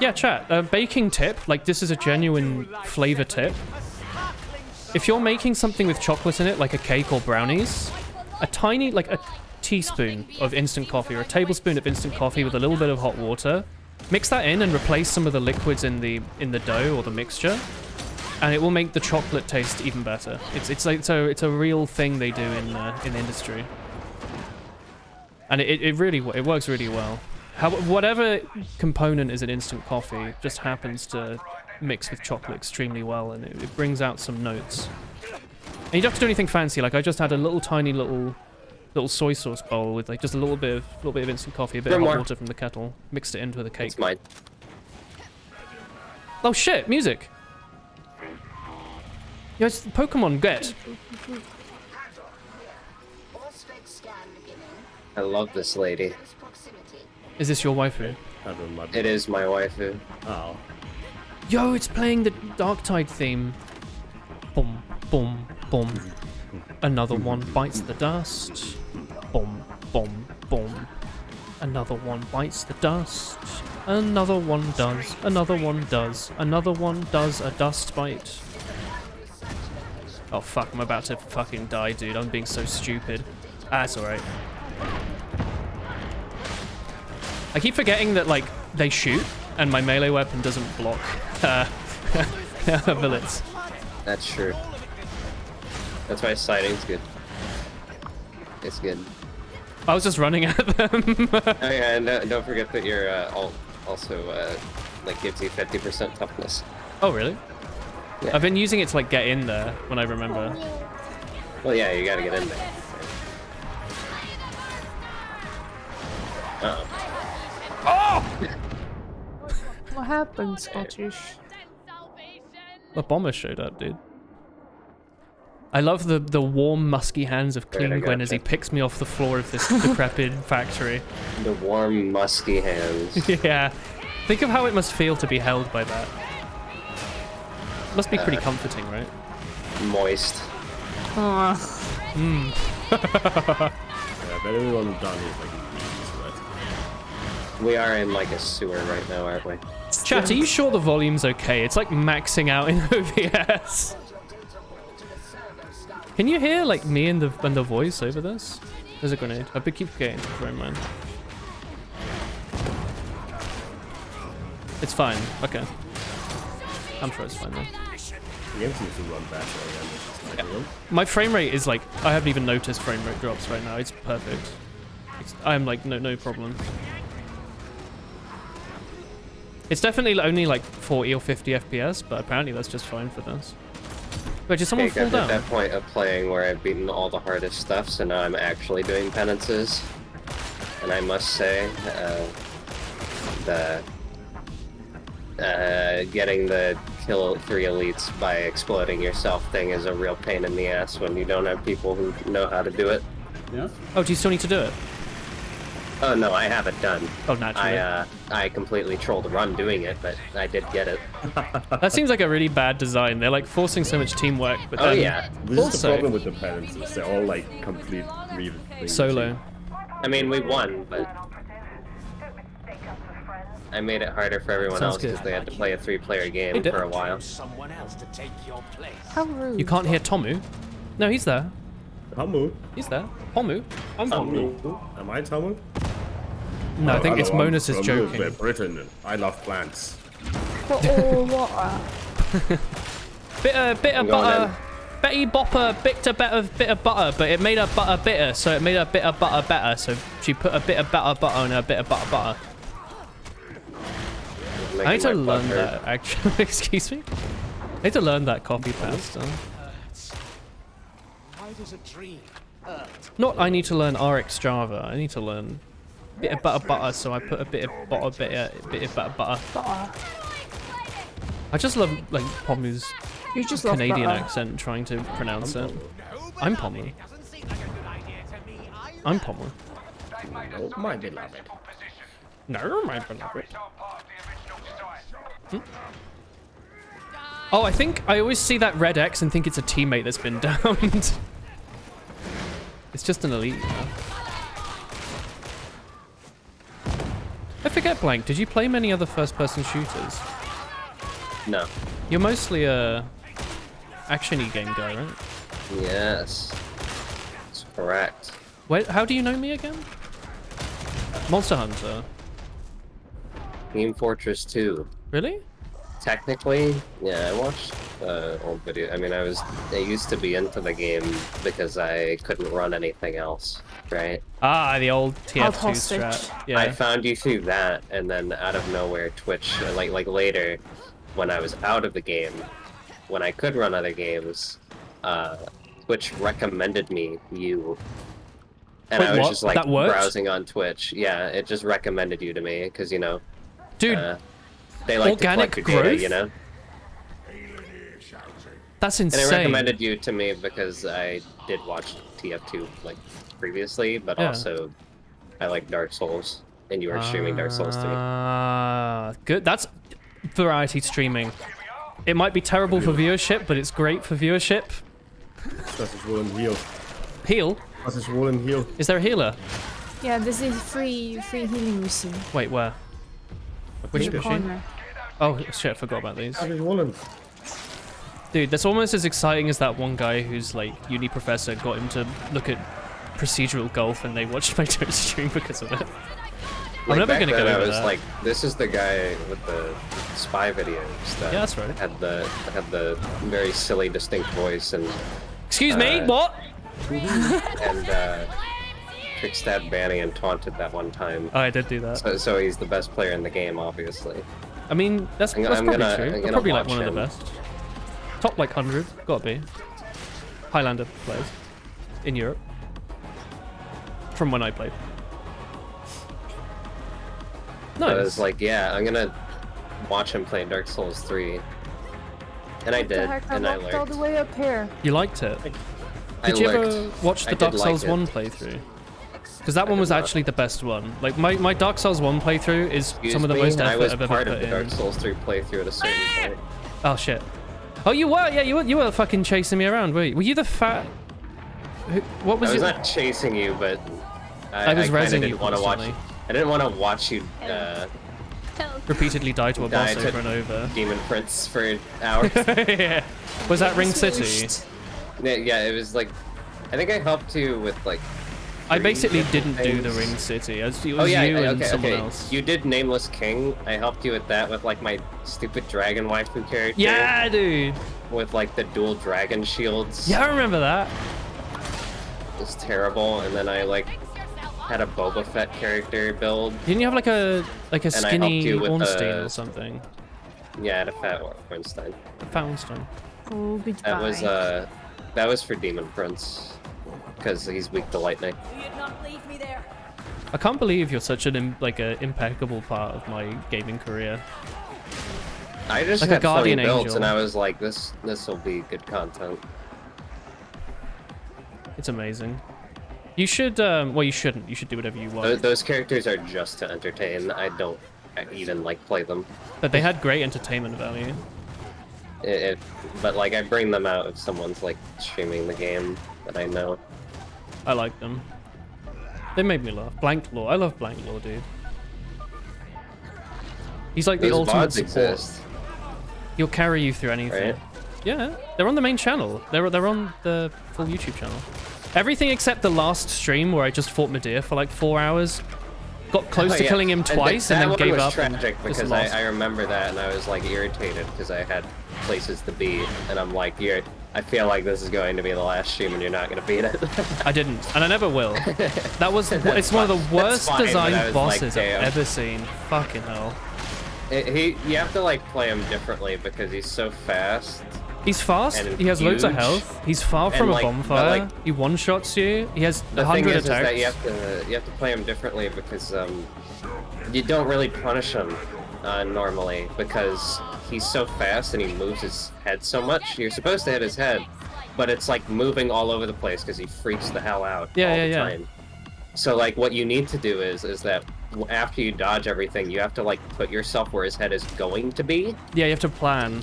Yeah, chat. Baking tip. Like this is a genuine flavor tip. If you're making something with chocolate in it, like a cake or brownies, a tiny, like a teaspoon of instant coffee or a tablespoon of instant coffee with a little bit of hot water, mix that in and replace some of the liquids in the dough or the mixture, and it will make the chocolate taste even better. It's a real thing they do in the industry, and it works really well. Whatever component is in instant coffee just happens to mix with chocolate extremely well, and it brings out some notes. And you don't have to do anything fancy. Like I just had a little tiny little soy sauce bowl with like just a little bit of instant coffee, a bit of hot water from the kettle, mixed it into the cake. It's mine. Oh shit! Music. Yeah, it's Pokemon Get. I love this lady. Is this your waifu? I don't know. It is my waifu. Oh. Yo, it's playing the Darktide theme. Boom, boom, boom. Another one bites the dust. Boom, boom, boom. Another one bites the dust. Another one does. Another one does. Another one does a dust bite. Oh fuck, I'm about to fucking die, dude. I'm being so stupid. Ah, it's alright. I keep forgetting that, like, they shoot, and my melee weapon doesn't block bullets. That's true. That's why sighting's good. It's good. I was just running at them. Oh yeah, and don't forget that your ult also like gives you 50% toughness. Oh really? Yeah. I've been using it to like get in there when I remember. Well, yeah, you gotta get in there. What happened, Scottish? The bomber showed up, dude. I love the warm, musky hands of Clean Right, I Gwen as he gotcha. picks me off the floor of this decrepit factory. The warm, musky hands. Yeah. Think of how it must feel to be held by that. Must be pretty comforting, right? Moist. Mm. Yeah, but everyone done is like really sweat. We are in like a sewer right now, aren't we? Chat, are you sure the volume's okay? It's like maxing out in OBS. Can you hear like me and the voice over this? There's a grenade. I keep getting to throw mine. It's fine. Okay. I'm sure it's fine though. The game seems to run better again, which is like one. My frame rate is like, I haven't even noticed frame rate drops right now. It's perfect. I'm like, no problem. It's definitely only like 40 or 50 FPS, but apparently that's just fine for this. Wait, did someone fall I'm at down? that point of playing where I've beaten all the hardest stuff, so now I'm actually doing penances. And I must say, getting the kill 3 elites by exploding yourself thing is a real pain in the ass when you don't have people who know how to do it. Yeah. Oh, do you still need to do it? Oh no, I have it done. Oh, naturally. I completely trolled a run doing it, but I did get it. That seems like a really bad design. They're like forcing so much teamwork, but Oh then yeah. This is the Also- problem with the penances. They're all like complete real things. solo. I mean, we won, but I made it harder for everyone Sounds else because good. they had to play a 3-player game Hey, for a while. Someone else to take your place. How rude. You can't hear Tomu? No, he's there. Tamu? He's there. Tomu? I'm Tomu. Tamu? Am I Tamu? No, I think Hello, it's I'm Monus is from joking. Britain. I love plants. But all water. Bit of I'm going butter. Betty Bopper bit of butter, but it made her butter bitter, so it made her bit of butter better. So she put a bit of butter on her bit of butter. I need to learn that, actually. Excuse me? I need to learn that copy pasta. Why does a tree hurt? Not I need to learn RX Java. I need to learn bit of butter, so I put a bit of butter. Butter. I just love like Pomu's You just love Canadian butter. accent trying to pronounce it. I'm Pomu. I'm Pomu. Oh, my beloved. No, my beloved. Oh, I think I always see that red X and think it's a teammate that's been downed. It's just an elite. You know? I forget, Blank, did you play many other first-person shooters? No. You're mostly a action-y game guy, right? Yes. That's correct. Wait, how do you know me again? Monster Hunter. Team Fortress 2. Really? Technically, yeah, I watched old video. I mean, I used to be into the game because I couldn't run anything else, right? Ah, the old TF2 hostage. strat. I Yeah. found you through that, and then out of nowhere, Twitch, like later, when I was out of the game, when I could run other games, Twitch recommended me you. And Wait, I was what? just like That worked? browsing on Twitch. Yeah, it just recommended you to me because you know, Dude, they like organic to collect your data, growth? you know. that's And insane. it recommended you to me because I did watch TF2 like previously, but Yeah. also I like Dark Souls, and you were streaming Dark Souls to me. Ah, good. That's variety streaming. It might be terrible for viewership, but it's great for viewership. Das ist wohl ein Heal. Heal? Das ist wohl ein Heal. Is there a healer? Yeah, there's a free healing machine. Wait, where? Which in the machine? corner. Oh shit, I forgot about these. Das ist wohl ein... Dude, that's almost as exciting as that one guy who's like uni professor got him to look at procedural golf and they watched my Twitch stream because of it. I'm never back gonna then, go I over was that. like, this is the guy with the spy videos that Yeah, that's right. had the very silly, distinct voice and Excuse me, what? trick-stabbed Banny and taunted that one time. Oh, I did do that. So he's the best player in the game, obviously. I mean, that's I'm probably gonna- true. I'm They're gonna probably like watch one of the him. best. Top like 100, gotta be. Highlander players in Europe. From when I played. I was Nice. like, yeah, I'm gonna watch him play Dark Souls 3. And I What the did, heck? and I walked all learned. the way up here. You liked it? I Did you lurked. ever watch I the did Dark like Souls it. 1 playthrough? Because that one was did not. actually the best one. Like, my Dark Souls 1 playthrough is Excuse some of the me, most I effort was I've ever part put of the in. Dark Souls 3 playthrough at a certain point. Oh, shit. Oh, you were? Yeah, you were fucking chasing me around, were you? Were you the fat... What was I was your... not chasing you, but I was kinda rezzing you didn't want to watch. constantly. I didn't want to watch you Repeatedly die to a die boss to over and over. Demon Prince for hours. Yeah. Was that Ring City? Yeah, it was like, I think I helped you with like. I 3 basically different didn't do the things. Ring City. It was Oh yeah, you and okay, someone okay. else. You did Nameless King. I helped you with that with like my stupid dragon waifu character. Yeah, dude. With like the dual dragon shields. Yeah, I remember that. It was terrible, and then I like had a Boba Fett character build. Didn't you have like a I helped skinny you with Ornstein the- or something? Yeah, I had a fat Ornstein. A Fountain. Oh, That was goodbye. that was for Demon Prince, because he's weak to lightning. You'd not leave me there. I can't believe you're such an impeccable part of my gaming career. I just Like a had funny guardian builds, angel. and I was like, this will be good content. It's amazing. You should, well, you shouldn't. You should do whatever you want. Those characters are just to entertain. I don't even like play them. But they had great entertainment value. But like I bring them out if someone's like streaming the game that I know. I like them. They made me laugh. Blank Law. I love Blank Law, dude. He's like the Those ultimate VODs support. exist, He'll carry you through anything. right? Yeah, they're on the main channel. They're on the full YouTube channel. Everything except the last stream where I just fought Medea for like 4 hours. Got close to yeah. killing him And twice that and then one gave was up. tragic and just because lost. I remember that and I was like irritated because I had places to be and I'm like, I feel like this is going to be the last stream and you're not going to beat it. I didn't, and I never will. That was it's one of the worst fine, but I designed was like, bosses damn. I've ever seen. Fucking hell. You have to like play him differently because he's so fast. He's fast. And He has loads of huge. health. He's far And, from like, a but, bonfire. like, He one-shots you. He has The thing 100 is attacks. that you have to play him differently because you don't really punish him normally because he's so fast and he moves his head so much. You're supposed to hit his head, but it's like moving all over the place because he freaks the hell out Yeah, all yeah, the yeah. time. So like what you need to do is that after you dodge everything, you have to like put yourself where his head is going to be. Yeah, you have to plan.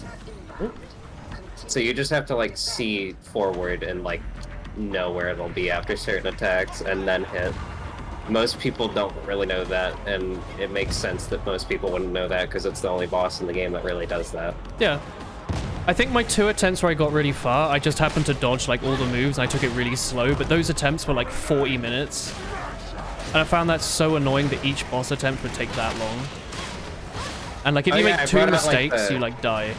So you just have to like see forward and like know where it'll be after certain attacks and then hit. Most people don't really know that, and it makes sense that most people wouldn't know that because it's the only boss in the game that really does that. Yeah. I think my 2 attempts where I got really far, I just happened to dodge like all the moves and I took it really slow, but those attempts were like 40 minutes. And I found that so annoying that each boss attempt would take that long. And like if Oh, you yeah, I make 2 brought out, like, mistakes, the- you like die.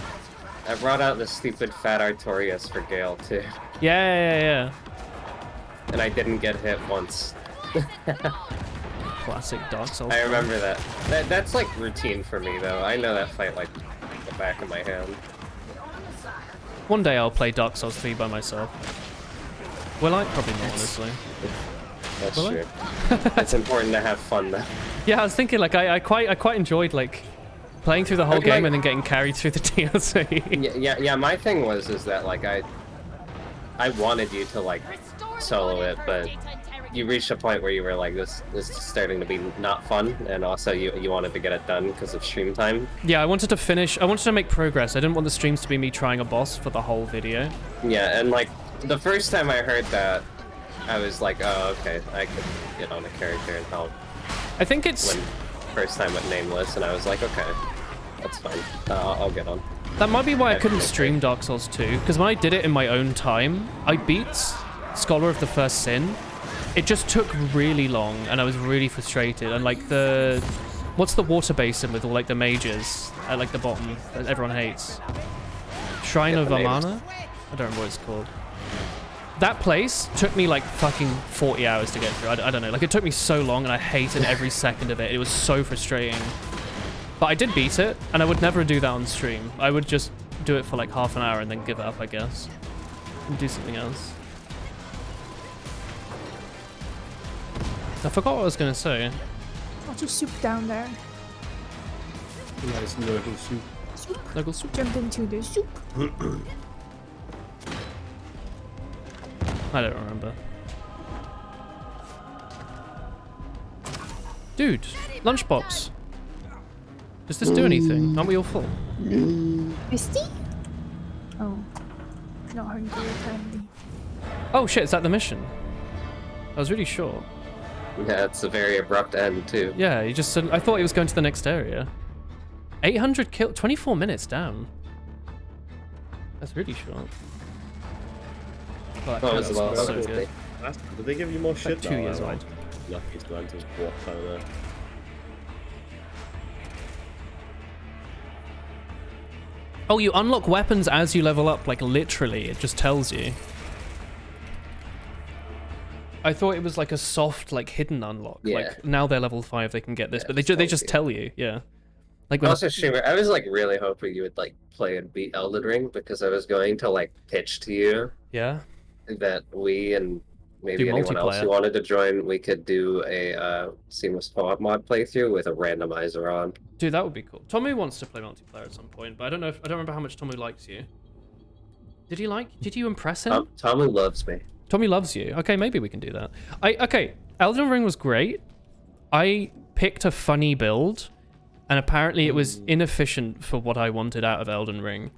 I brought out the stupid fat Artorias for Gale too, Yeah. and I didn't get hit once. Classic Dark Souls. I remember that. That's like routine for me though. I know that fight like the back of my hand. One day I'll play Dark Souls 3 by myself. Will I? Probably not, honestly. That's Will I? true. It's important to have fun though. Yeah, I was thinking like I quite enjoyed like playing through the whole Okay, game like- and then getting carried through the DLC. Yeah. My thing was that like I wanted you to like solo it, but you reached a point where you were like, this is starting to be not fun, and also you wanted to get it done because of stream time. Yeah, I wanted to make progress. I didn't want the streams to be me trying a boss for the whole video. Yeah, and like the first time I heard that, I was like, oh okay, I could get on a character and help. I think it's When first time with Nameless, and I was like, okay, that's fine. I'll get on. that might be why I couldn't Okay. stream Dark Souls 2, because when I did it in my own time, I beat Scholar of the First Sin it just took really long, and I was really frustrated. And like the, what's the water basin with all like the mages at like the bottom that everyone hates? Shrine of Amana? I don't remember what it's called. That place took me like fucking 40 hours to get through. I don't know. Like it took me so long, and I hated every second of it. It was so frustrating. But I did beat it, and I would never do that on stream. I would just do it for like half an hour and then give up, I guess, and do something else. I forgot what I was gonna say. Lots of soup down there. Nice Nurgle soup. Nurgle soup. Jump into the soup. I don't remember. Dude, lunchbox. Does this do anything? Aren't we all full? Misty? Oh. Not hungry apparently. Oh shit, is that the mission? I was really short. Yeah, it's a very abrupt end too. Yeah, you just said, I thought he was going to the next area. 800 kill, 24 minutes down. That's really short. Well, that Oh, it's was well, so obviously. good. Did they give you more shit Like 2 now? years I'm old. lucky to land to walk out of there. Oh, you unlock weapons as you level up, like literally, it just tells you. I thought it was like a soft, like hidden unlock. Yeah. Like now they're level 5, they can get this, Yeah, but they it they tells just you. tell you, yeah. Like when Also, Shimmer, I was like really hoping you would like play and beat Elden Ring because I was going to like pitch to you yeah. that we and maybe Do anyone else multiplayer. who wanted to join, we could do a seamless co-op mod playthrough with a randomizer on. Dude, that would be cool. Tommy wants to play multiplayer at some point, but I don't know if I don't remember how much Tommy likes you. Did you impress him? Tommy loves me. Tommy loves you. Okay, maybe we can do that. Okay, Elden Ring was great. I picked a funny build, and apparently it was inefficient for what I wanted out of Elden Ring.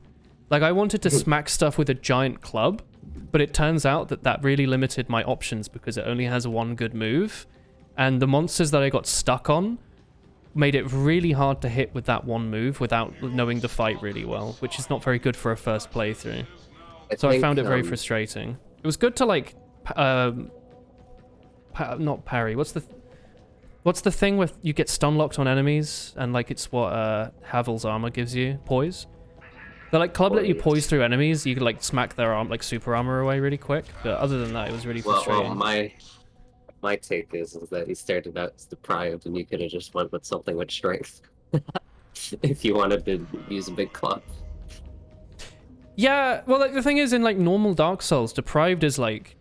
Like, I wanted to smack stuff with a giant club, but it turns out that that really limited my options because it only has one good move, and the monsters that I got stuck on made it really hard to hit with that one move without knowing the fight really well, which is not very good for a first playthrough. So I found it very frustrating. It was good to like, not parry. What's the thing with you get stun locked on enemies and like it's what Havel's armor gives you? Poise. The like club let you poise through enemies. You could like smack their arm like super armor away really quick. But other than that, it was really frustrating. Well, my take is that he started out as deprived, and you could have just went with something with strength if you wanted to use a big club. Yeah, well, like the thing is, in like normal Dark Souls, deprived is like,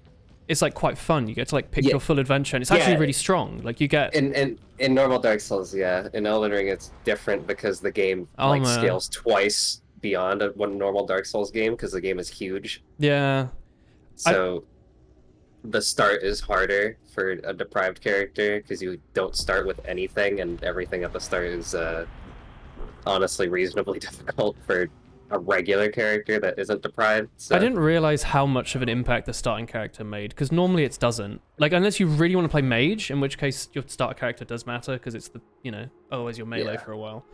it's like quite fun. You get to like pick your full adventure, and it's actually really strong. Like you get in normal Dark Souls, yeah. In Elden Ring, it's different because the game scales twice beyond one normal Dark Souls game because the game is huge. Yeah. So the start is harder for a deprived character because you don't start with anything, and everything at the start is honestly reasonably difficult for a regular character that isn't deprived. So. I didn't realize how much of an impact the starting character made, because normally it doesn't. Like, unless you really want to play mage, in which case your starter character does matter, because it's the, otherwise you're melee for a while.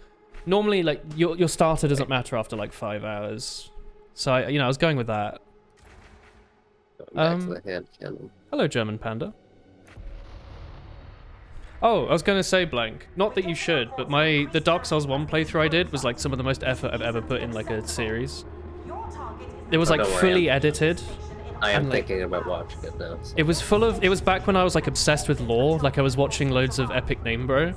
Normally, like, your starter doesn't matter after, like, 5 hours. So, I was going with that. Back to the hand cannon. Hello, German Panda. Oh, I was going to say, Blank, not that you should, but the Dark Souls 1 playthrough I did was like some of the most effort I've ever put in like a series. It was like fully edited. I am thinking about watching it now. So. It was back when I was like obsessed with lore, like I was watching loads of Epic Name Bro.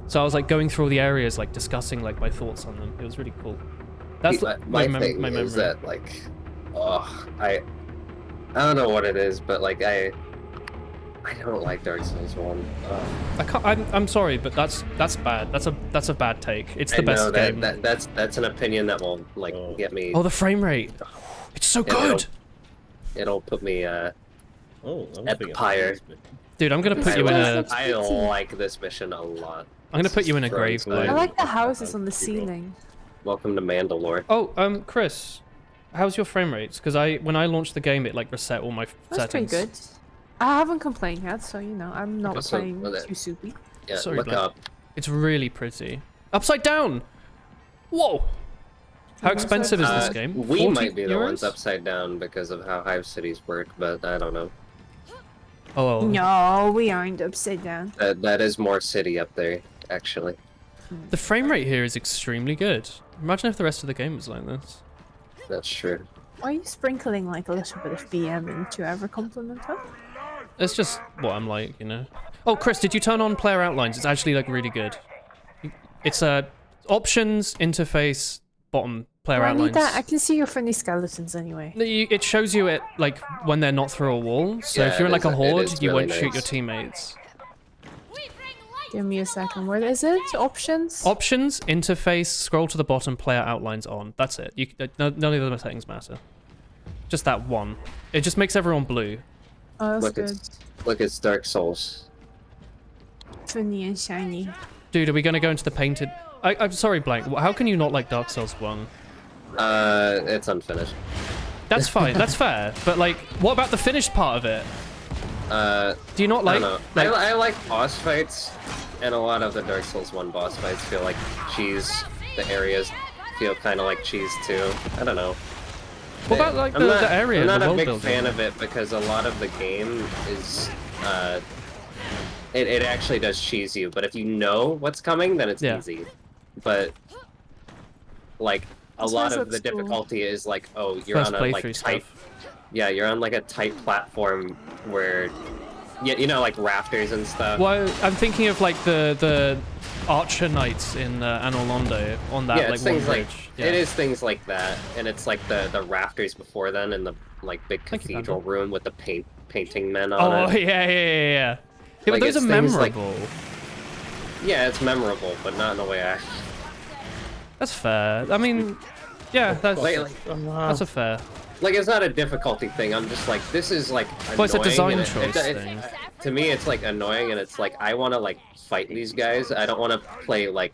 So I was like going through all the areas, like discussing like my thoughts on them. It was really cool. That's my thing is that like, I don't know what it is, but like I don't like Dark Souls 1. I'm sorry, but that's bad. That's a bad take. It's the best game. That's an opinion that will like get me. Oh, the frame rate. It's so good. It'll put me at the pyre. Dude, I'm gonna put you in a. I like this mission a lot. I'm gonna put you in a grave. I like the houses on the ceiling. Welcome to Mandalore. Oh, Chris, how's your frame rates? Because when I launched the game, it like reset all my settings. That's pretty good. I haven't complained yet, so I'm not playing too soupy. Yeah, sorry, look up. It's really pretty. Upside down. Whoa. How expensive is this game? We might be the euros? ones upside down because of how Hive Cities work, but I don't know. Oh, No, we aren't upside down. That is more city up there, actually. the frame rate here is extremely good. Imagine if the rest of the game was like this. That's true. Why are you sprinkling like a little bit of BM into every compliment? Huh? It's just what I'm like, you know. Oh, Chris, did you turn on player outlines? It's actually like really good. It's options, interface, bottom, player Well, I need outlines. that. I can see your funny skeletons anyway. It shows you it like when they're not through a wall. So Yeah, if you're in it like a is- it horde, is you really won't shoot nice. your teammates. We bring light. Give me a second. Where is it? Options? Options, interface, scroll to the bottom, player outlines on. That's it. None of the other settings matter. Just that one. It just makes everyone blue. Oh, that's Look, good. Look, it's Dark Souls. Funny and shiny. Dude, are we going to go into the painted... I'm sorry, Blank. How can you not like Dark Souls 1? It's unfinished. That's fine. That's fair. But, like, what about the finished part of it? Do you not I like... don't know. I like boss fights, and a lot of the Dark Souls 1 boss fights feel like cheese. The areas feel kind of like cheese, too. I don't know. What about, like, I'm not, the area, I'm not the a world big building? fan of it because a lot of the game is, it actually does cheese you, but if you know what's coming, then it's Yeah. easy. But, like, a This lot one of the looks cool. difficulty is like, oh, you're First on a, like, playthrough tight... stuff. Yeah, you're on, like, a tight platform where... You know, like, rafters and stuff. Well, I'm thinking of, like, the Archer Knights in Anor Londo on that, Yeah, like, it's one things like... bridge. It is things like that, and it's like the rafters before then in the, like, big Thank you, cathedral Panda. room with the painting men on Oh, it. yeah. Yeah, Like, but those it's are things like- memorable. Yeah, it's memorable, but not in a way I... That's fair. I mean, yeah, that's Like, a fair. like, it's not a difficulty thing. I'm just like, this is like annoying. Well, it's a design and choice thing. To me, it's like annoying, and it's like I want to like fight these guys. I don't want to play like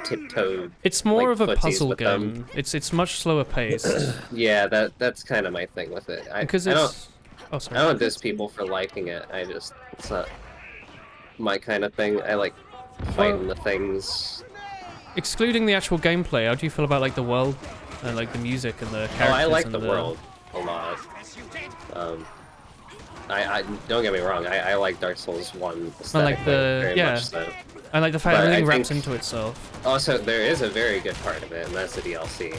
tiptoe. It's more like, of a footsies puzzle with game. them. It's much slower paced Yeah, that's kind of my thing with it. because I don't it's. Oh, I sorry. don't diss people for liking it. It's not my kind of thing. I like fighting the things. Excluding the actual gameplay, how do you feel about like the world and like the music and the characters? Oh, I like and the world a lot. I don't get me wrong. I like Dark Souls 1 aesthetically very yeah. much so. And like the fact But everything I wraps think- into itself. Also, there is a very good part of it, and that's the DLC,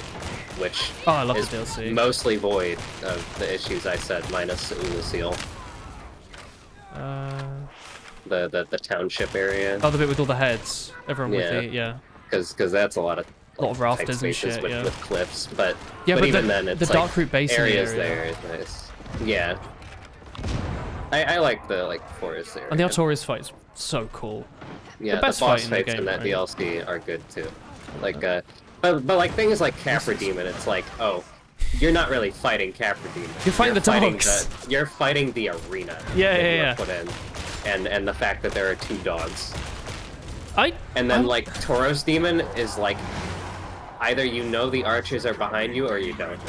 which Oh, I love is the DLC. mostly void of the issues I said, minus Lucille, the township area, Oh, the bit with all the heads. Everyone Yeah. with the yeah. because that's a lot of Lot of tight rafters and spaces shit, with, yeah. with cliffs, but Yeah, but even the- then, it's the like Darkroot Basin areas area. there is nice. Yeah, I like the like forest area. And the Artorias fight is so cool. Yeah, best the boss fight in the fights game, in that right? DLC are good too. Like, but like things like Capra Demon, it's like, oh, you're not really fighting Capra Demon. You're fighting the dogs. You're fighting the arena. Yeah, that yeah, you yeah. are Put in, and the fact that there are 2 dogs. I And then like Tauros Demon is like, either you know the archers are behind you or you don't.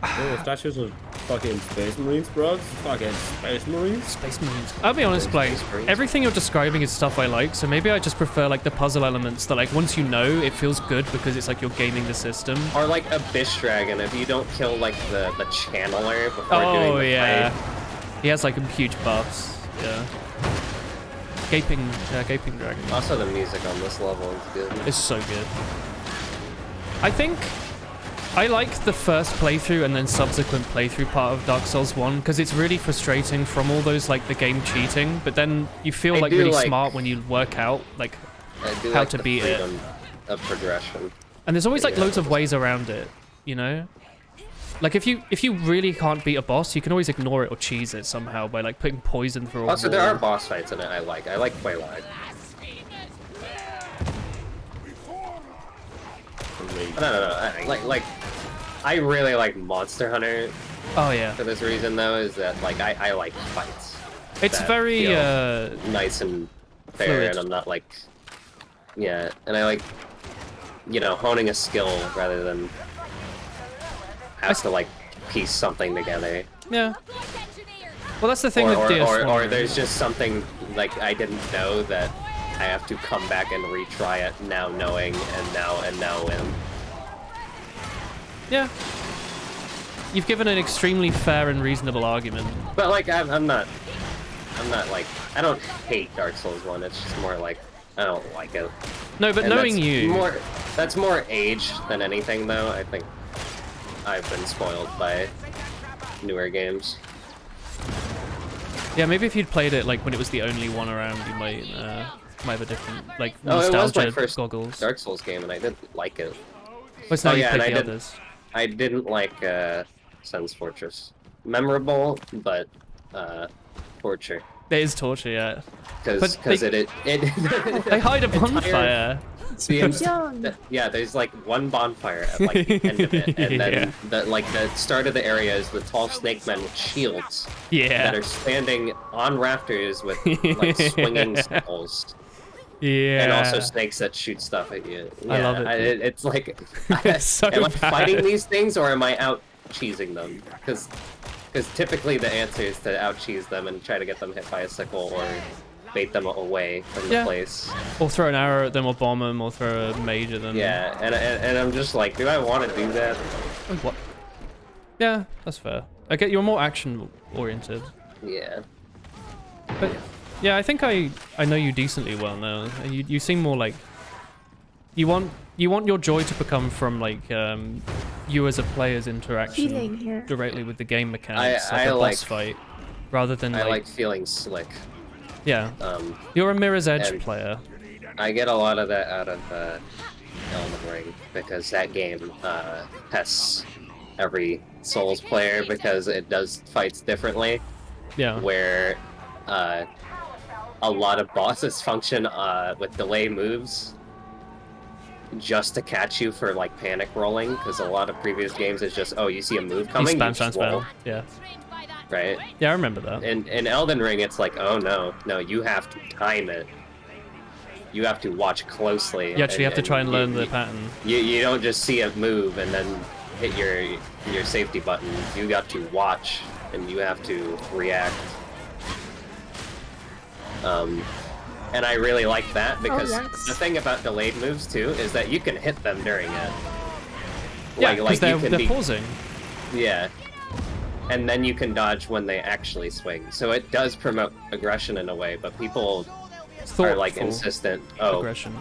Oh, statues of fucking space marines, bro. Fucking space marines. Space Marines. I'll be honest, like Space Marines. everything you're describing is stuff I like. So maybe I just prefer like the puzzle elements that like once you know it feels good because it's like you're gaming the system. Or like Abyss Dragon, if you don't kill like the channeler before doing Oh the yeah, fight. he has like huge buffs. Yeah. Gaping dragon. Also, the music on this level is good. It's so good. I think I like the first playthrough and then subsequent playthrough part of Dark Souls 1 because it's really frustrating from all those like the game cheating, but then you feel I like do really like- smart when you work out like I do how like to the beat it. freedom of progression. And there's always like Yeah. loads of ways around it, you know? Like if you really can't beat a boss, you can always ignore it or cheese it somehow by like putting poison through a Also, there wall. are boss fights in it I like. I like Quelaag. I don't know. Like, I really like Monster Hunter Oh yeah. for this reason, though, is that, like, I like fights. It's that very feel nice and fair, fluid. and I'm not, like... Yeah, and I like, you know, honing a skill rather than have to, like, piece something together. yeah. Like engineers. Well, that's the thing Or, with or, DS1. or there's just something, like, I didn't know that I have to come back and retry it now knowing and now win. Yeah. You've given an extremely fair and reasonable argument. But, like, I'm not I'm not like I don't hate Dark Souls 1. It's just more like I don't like it. No, but And knowing that's you, that's more age than anything, though. I think I've been spoiled by newer games. yeah, maybe if you'd played it like when it was the only one around, you might have a different like Oh, it was nostalgia my first goggles. Dark Souls game, and I didn't like it. But now Oh, you yeah, and played I the did- others. I didn't like Sen's Fortress. Memorable, but torture. It is torture, yeah. Because But it They hide a entire- bonfire. Yeah, there's like one bonfire at like the end of it, and then Yeah. the start of the area is the tall snake men with shields that Yeah. are standing on rafters with like swinging sickles, Yeah. and also snakes that shoot stuff at you. Yeah, I love it, dude. It's like, It's so am I bad. fighting these things or am I out cheesing them? Because typically the answer is to out cheese them and try to get them hit by a sickle or bait them away from the Yeah. place. Or throw an arrow at them, or bomb them, or throw a mage at them. Yeah, and I'm just like, do I want to do that? Oh, what? Yeah, that's fair. I get you're more action oriented. Yeah. But yeah, I think I know you decently well now. You seem more like you want your joy to become from like you as a player's interaction Healing here. directly with the game mechanics, I like a like- boss fight, rather than I like, like feeling slick. yeah. Um, You're a Mirror's Edge and- player. I get a lot of that out of Elden Ring because that game tests every Souls player because it does fights differently. Yeah. Where a lot of bosses function with delay moves just to catch you for like panic rolling, because a lot of previous games is just, oh, you see a move You coming, spam, you just spam, roll, spam. Yeah. right? Yeah, I remember that. In Elden Ring, it's like, oh no, you have to time it. You have to watch closely. You actually have to try and learn the you, pattern. you don't just see a move and then hit your safety button. You got to watch and you have to react. And I really like that because yes. the thing about delayed moves too is that you can hit them during it. Yeah, because they're pausing. Yeah. And then you can dodge when they actually swing. So it does promote aggression in a way, but people are like Thoughtful insistent. Oh, aggression.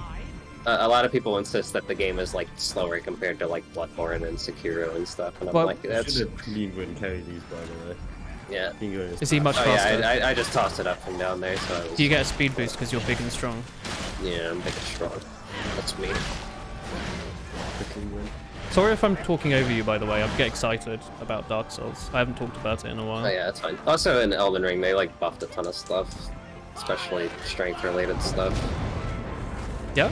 a lot of people insist that the game is like slower compared to like Bloodborne and Sekiro and stuff, and I'm Well, like, that's Should have Lean Gwyn carry these, by the way. yeah. Lean Gwyn Is he much Oh faster? yeah, I just tossed it up from down there, so I was, Do you get a speed boost because you're big and strong? yeah, I'm big and strong. That's me. Lean Gwyn. Sorry if I'm talking over you, by the way. I get excited about Dark Souls. I haven't talked about it in a while. Oh yeah, that's fine. Also in Elden Ring, they like buffed a ton of stuff, especially strength-related stuff. Yeah?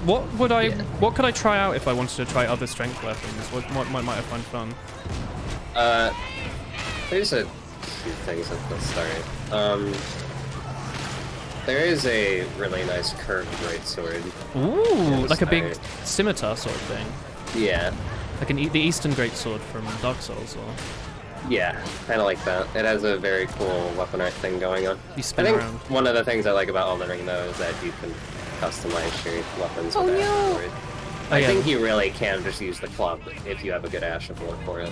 What would I? Yeah. What could I try out if I wanted to try other strength weapons? What might I find fun? There's a few things at the start. There is a really nice curved greatsword. Ooh, like a big start. scimitar sort of thing, Yeah, like the Eastern greatsword from Dark Souls, or yeah, kind of like that. It has a very cool weapon art thing going on. you I spin think around. one of the things I like about Elden Ring, though, is that you can customize your weapons Oh, with no. Ashen Sword. Oh, I yeah. think you really can just use the club if you have a good Ashen Sword for it.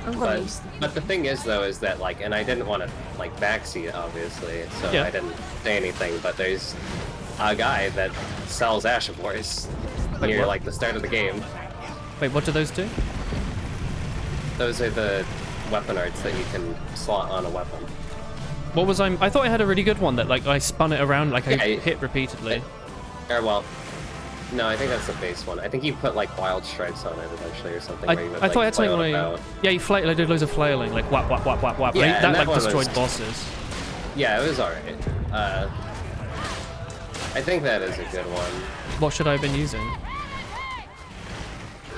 I'm gonna But, use them. but the thing is, though, is that, like, and I didn't want to, like, backseat, obviously, so Yeah. I didn't say anything, but there's a guy that sells Ashen Wars Wait, near, what? like, the start of the game. Wait, what do those do? Those are the weapon arts that you can slot on a weapon. What was I thought I had a really good one that like I spun it around like I Yeah, hit repeatedly. Or, well, no, I think that's the base one. I think you put, like, wild strikes on it eventually or something. I where you would, thought I like, had something flail it like out. yeah, you flail. I did loads of flailing, like whap whap whap whap whap. Yeah, that and that like one destroyed was- bosses. Yeah, it was alright. I think that is a good one. What should I have been using?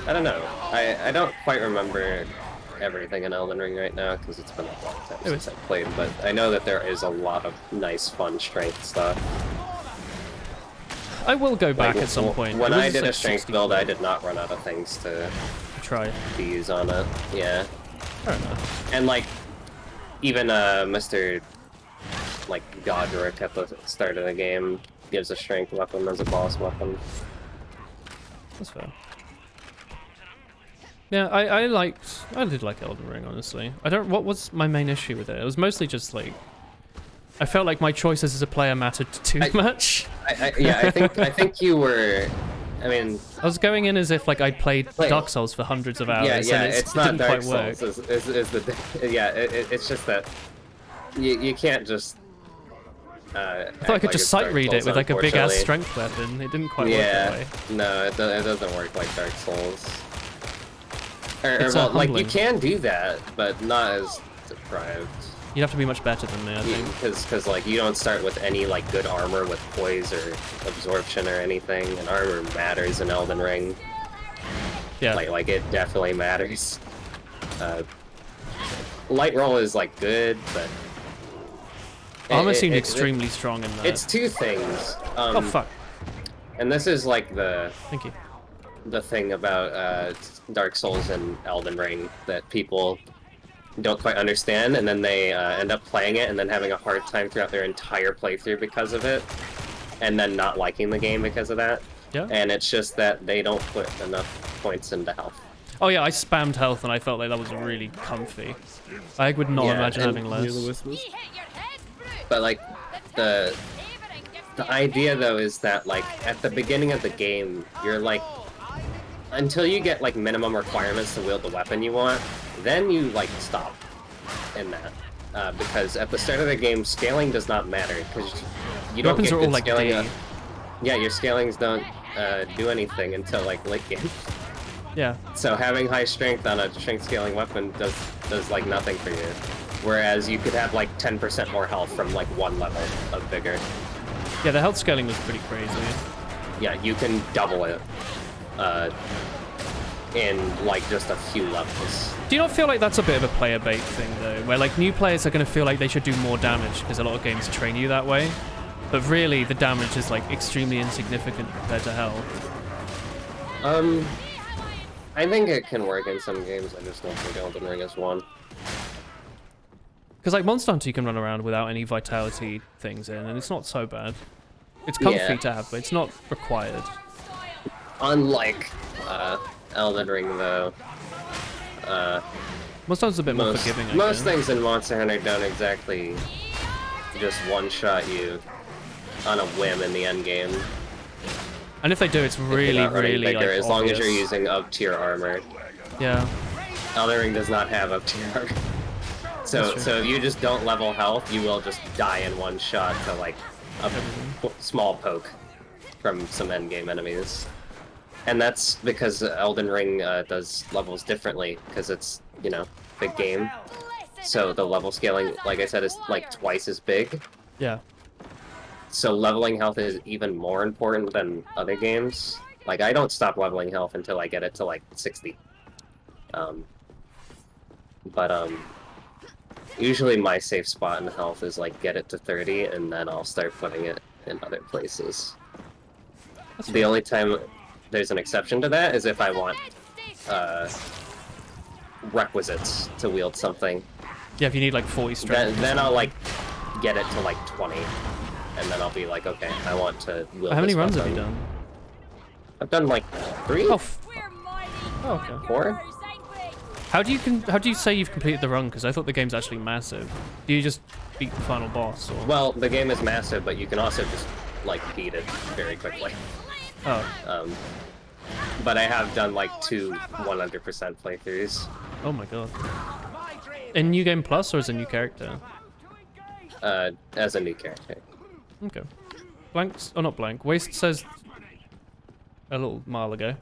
I don't know. I don't quite remember everything in Elden Ring right now because it's been a long time since I played, but I know that there is a lot of nice, fun strength stuff. I will go back Like, at some point. When It was I did like a strength 60 build, I did not run out of things to try. use on it. Yeah. Fair enough. And, like, even Mr. like Godric at the start of the game gives a strength weapon as a boss weapon. That's fair. Yeah, I did like Elden Ring, honestly. What was my main issue with it? It was mostly just like, I felt like my choices as a player mattered too much. I think you were. I mean, I was going in as if like I'd played Dark Souls for hundreds of hours. yeah, and it's not didn't Dark quite Souls. work. It's just that you can't just. I thought I could just sight read it with like a big ass strength weapon. It didn't quite work that way. No, it doesn't work like Dark Souls. It's well, like you humbling. can do that, but not as deprived. You'd have to be much better than me, I think. Because like you don't start with any like good armor with poise or absorption or anything, and armor matters in Elden Ring. Yeah. Like it definitely matters. Light roll is like good, but Armor seemed extremely strong in that. it's two things. Oh fuck! And this is like Thank you. the thing about Dark Souls and Elden Ring that people don't quite understand, and then they end up playing it and then having a hard time throughout their entire playthrough because of it, and then not liking the game because of that. Yeah. And it's just that they don't put enough points into health. Oh yeah, I spammed health and I felt like that was really comfy. I would not Yeah, imagine and having Hear the less. whispers? He hit your head, brute. But like the Everything gives the me idea though is that like at the beginning of the game, you're like until you get like minimum requirements to wield the weapon you want, then you like stop in that. Because at the start of the game, scaling does not matter because you don't Weapons get are all good like scaling. D. Yeah, your scalings don't do anything until like late game. Yeah. So having high strength on a strength scaling weapon does like nothing for you. Whereas you could have like 10% more health from like one level of vigor. Yeah, the health scaling was pretty crazy. Yeah, you can double it in like just a few levels. Do you not feel like that's a bit of a player bait thing though, where like new players are going to feel like they should do more damage because a lot of games train you that way, but really the damage is like extremely insignificant compared to health. I think it can work in some games. I just don't think Elden Ring is one. Because like Monster Hunter you can run around without any vitality things in, and it's not so bad. It's comfy Yeah. to have, but it's not required. Unlike Elden Ring, though, Monster Hunter's a bit more most forgiving, I most guess. things in Monster Hunter don't exactly just one-shot you on a whim in the end game. And if they do, it's If you're really, not running really vigor, like as long as you're obvious. using up-tier armor. Yeah. Elden Ring does not have up-tier armor. So, That's true. so if you just don't level health, you will just die in one shot to like a small poke from some endgame enemies. And that's because Elden Ring does levels differently, because it's, you know, big game. So the level scaling, like I said, is like twice as big. Yeah. So leveling health is even more important than other games. Like, I don't stop leveling health until I get it to like 60. Usually my safe spot in health is like get it to 30, and then I'll start putting it in other places. The only time there's an exception to that is if I want requisites to wield something. Yeah, if you need like 40 strength. Then I'll like get it to like 20, and then I'll be like, okay, I want to wield How many this runs have weapon. you done? I've done like 3? Oh, We're mighty. oh, okay. 4? How do you say you've completed the run? Because I thought the game's actually massive. Do you just beat the final boss? Or... Well, the game is massive, but you can also just like beat it very quickly. Oh. But I have done like 2 100% playthroughs. Oh my god. In New Game Plus or as a new character? As a new character. Okay. Blanks, oh not blank. Waste says a little while ago.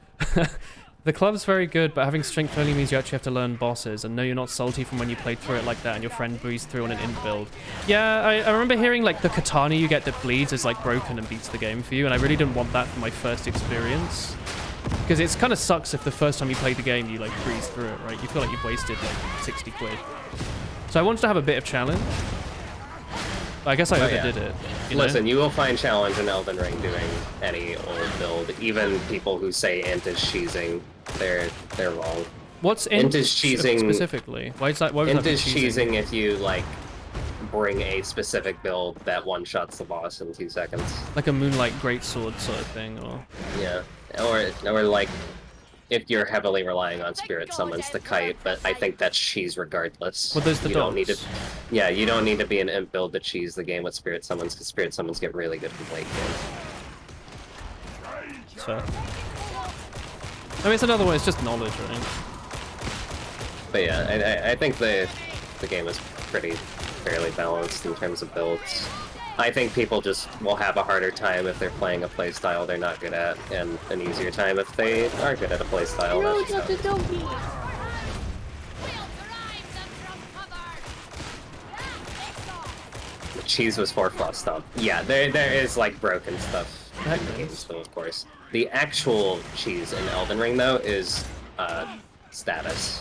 The club's very good, but having strength only means you actually have to learn bosses, and no, you're not salty from when you played through it like that and your friend breezed through on an int build. Yeah, I remember hearing like the katana you get that bleeds is like broken and beats the game for you, and I really didn't want that for my first experience. Because it kind of sucks if the first time you played the game you like breeze through it, right? You feel like you've wasted like 60 quid. So I wanted to have a bit of challenge. But I guess I overdid it. You know? Listen, you will find challenge in Elden Ring doing any old build. Even people who say int is cheesing, they're wrong. What's int is cheesing specifically? Why is that? Why would int that be is cheesing if you like bring a specific build that one-shots the boss in 2 seconds. Like a Moonlight Greatsword sort of thing, or Yeah, or like if you're heavily relying on spirit summons to kite, but I think that's cheese regardless. Well, there's the you don't need to. dogs. Yeah, you don't need to be an imp build to cheese the game with spirit summons, because spirit summons get really good in late game. So, I mean, it's another way. It's just knowledge, right? But yeah, I think the game is pretty fairly balanced in terms of builds. I think people just will have a harder time if they're playing a playstyle they're not good at, and an easier time if they are good at a playstyle. No, That's not the just doggy. the cheese was for fluff stuff. Yeah, there is like broken stuff in the game still, of course. The actual cheese in Elden Ring though is status.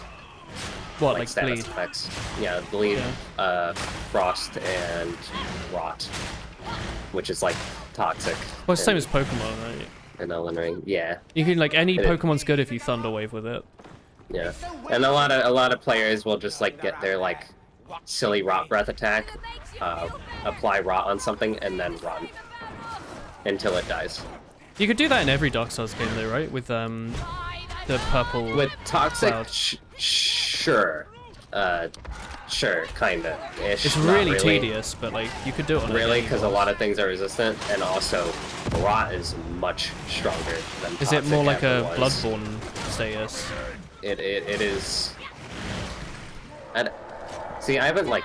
What, like status bleed? effects. Yeah, bleed, frost, and rot, which is like toxic. Well, it's the same as Pokemon, right? In Elden Ring, yeah, You can like any It is. Pokemon's good if you Thunder Wave with it. yeah. And a lot of players will just like get their like silly rot breath attack, apply rot on something, and then run until it dies. You could do that in every Dark Souls game, though, right? With the purple. With toxic, cloud. sure, sure, kinda. It's really tedious, but like you could do it on Really, any because a boss. lot of things are resistant, and also rot is much stronger than Is it more like toxic a ever was. Bloodborne status? It is. See, I haven't like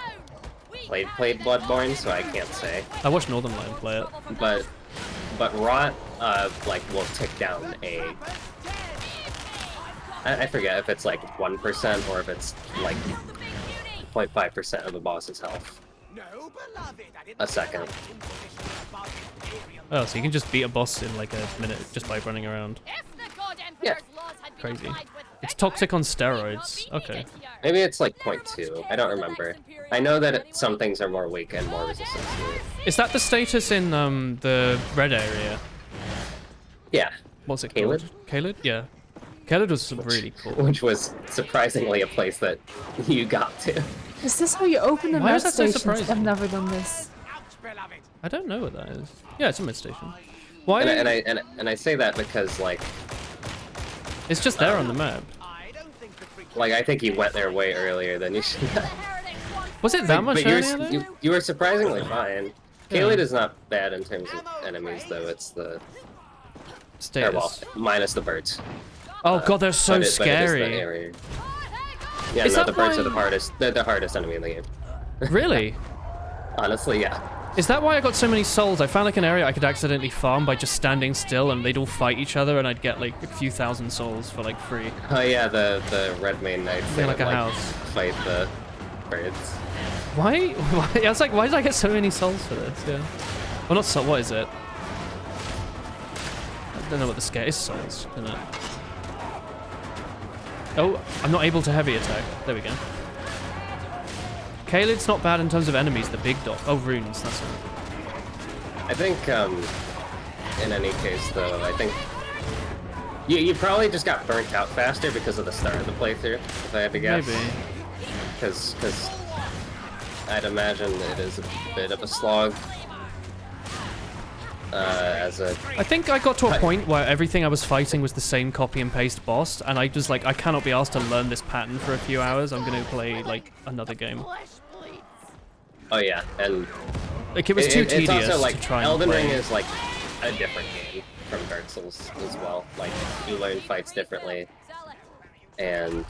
played Bloodborne, so I can't say. I watched Northern Lion play it. But rot like will tick down a. I forget if it's like 1% or if it's like 0.5% of the boss's health. A second. Oh, so you can just beat a boss in like a minute just by running around. Yeah. Crazy. It's toxic on steroids. Okay. Maybe it's like 0.2. I don't remember. I know that some things are more weak and more resistant to it. Is that the status in the red area? Yeah. What's it Caelid? called? Caelid? Yeah. Caelid was really cool. Which was surprisingly a place that you got to. Is this how you open the Why med is that so stations? surprising? I've never done this. I don't know what that is. Yeah, it's a mid station. Why? And I say that because like It's just there on the map. I think you went there way earlier than you should have. Was it that much But earlier? Though? you were surprisingly fine. Yeah. Caelid is not bad in terms of enemies though. It's the Status. well, minus the birds. Oh god, they're so But it is scary. the area. Yeah, Is no, that the birds why- are the hardest. They're the hardest enemy in the game. Really? Honestly, yeah. Is that why I got so many souls? I found like an area I could accidentally farm by just standing still and they'd all fight each other and I'd get like a few thousand souls for like free. Oh yeah, the red main knights. Yeah, they like would, a house. Fight the birds. Why? I was like, why did I get so many souls for this? Yeah. Well, not soul. What is it? I don't know what the scale is. Souls, isn't it? Oh, I'm not able to heavy attack. There we go. Caelid's not bad in terms of enemies. The big dot. Oh, runes. That's all. I think in any case though, I think you probably just got burnt out faster because of the start of the playthrough. If I had to guess. Maybe. Because I'd imagine it is a bit of a slog. As a I think I got to a point where everything I was fighting was the same copy and paste boss, and I just like I cannot be asked to learn this pattern for a few hours. I'm gonna play like another game. oh yeah, and Like it was too it's tedious also like to try and Elden play. Ring is like a different game from Dark Souls as well. Like you learn fights differently, and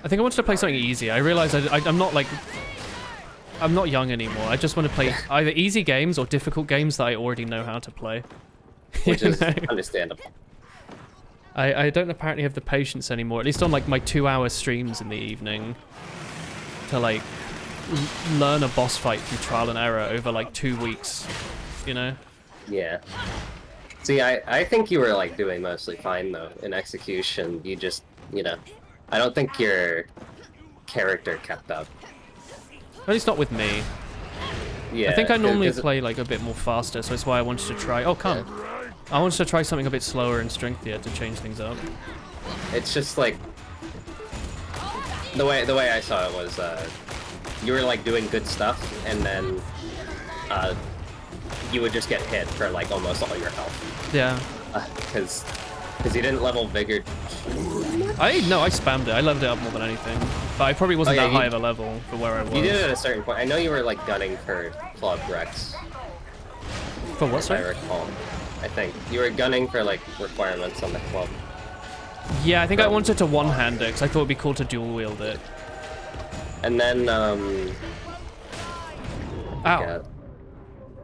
I think I wanted to play something easy. I realized I'm not like I'm not young anymore. I just want to play either easy games or difficult games that I already know how to play. which You is know? understandable. I don't apparently have the patience anymore, at least on like my 2-hour streams in the evening, to like learn a boss fight through trial and error over like 2 weeks, you know? Yeah. See, I think you were like doing mostly fine though in execution. You just, I don't think your character kept up. At least not with me. Yeah. I think I normally 'cause- play like a bit more faster, so that's why I wanted to try. Oh, come. I wanted to try something a bit slower and strengthier to change things up. It's just like the way I saw it was you were like doing good stuff and then you would just get hit for like almost all your health Yeah. because you didn't level vigor I spammed it. I leveled it up more than anything. But I probably wasn't that high of a level for where I was. You did it at a certain point. I know you were like gunning for Club Rex. For what, If I sorry? recall. I think. You were gunning for like requirements on the club. Yeah, I think I wanted to one-hand it because I thought it'd be cool to dual wield it. And then, Ow. yeah.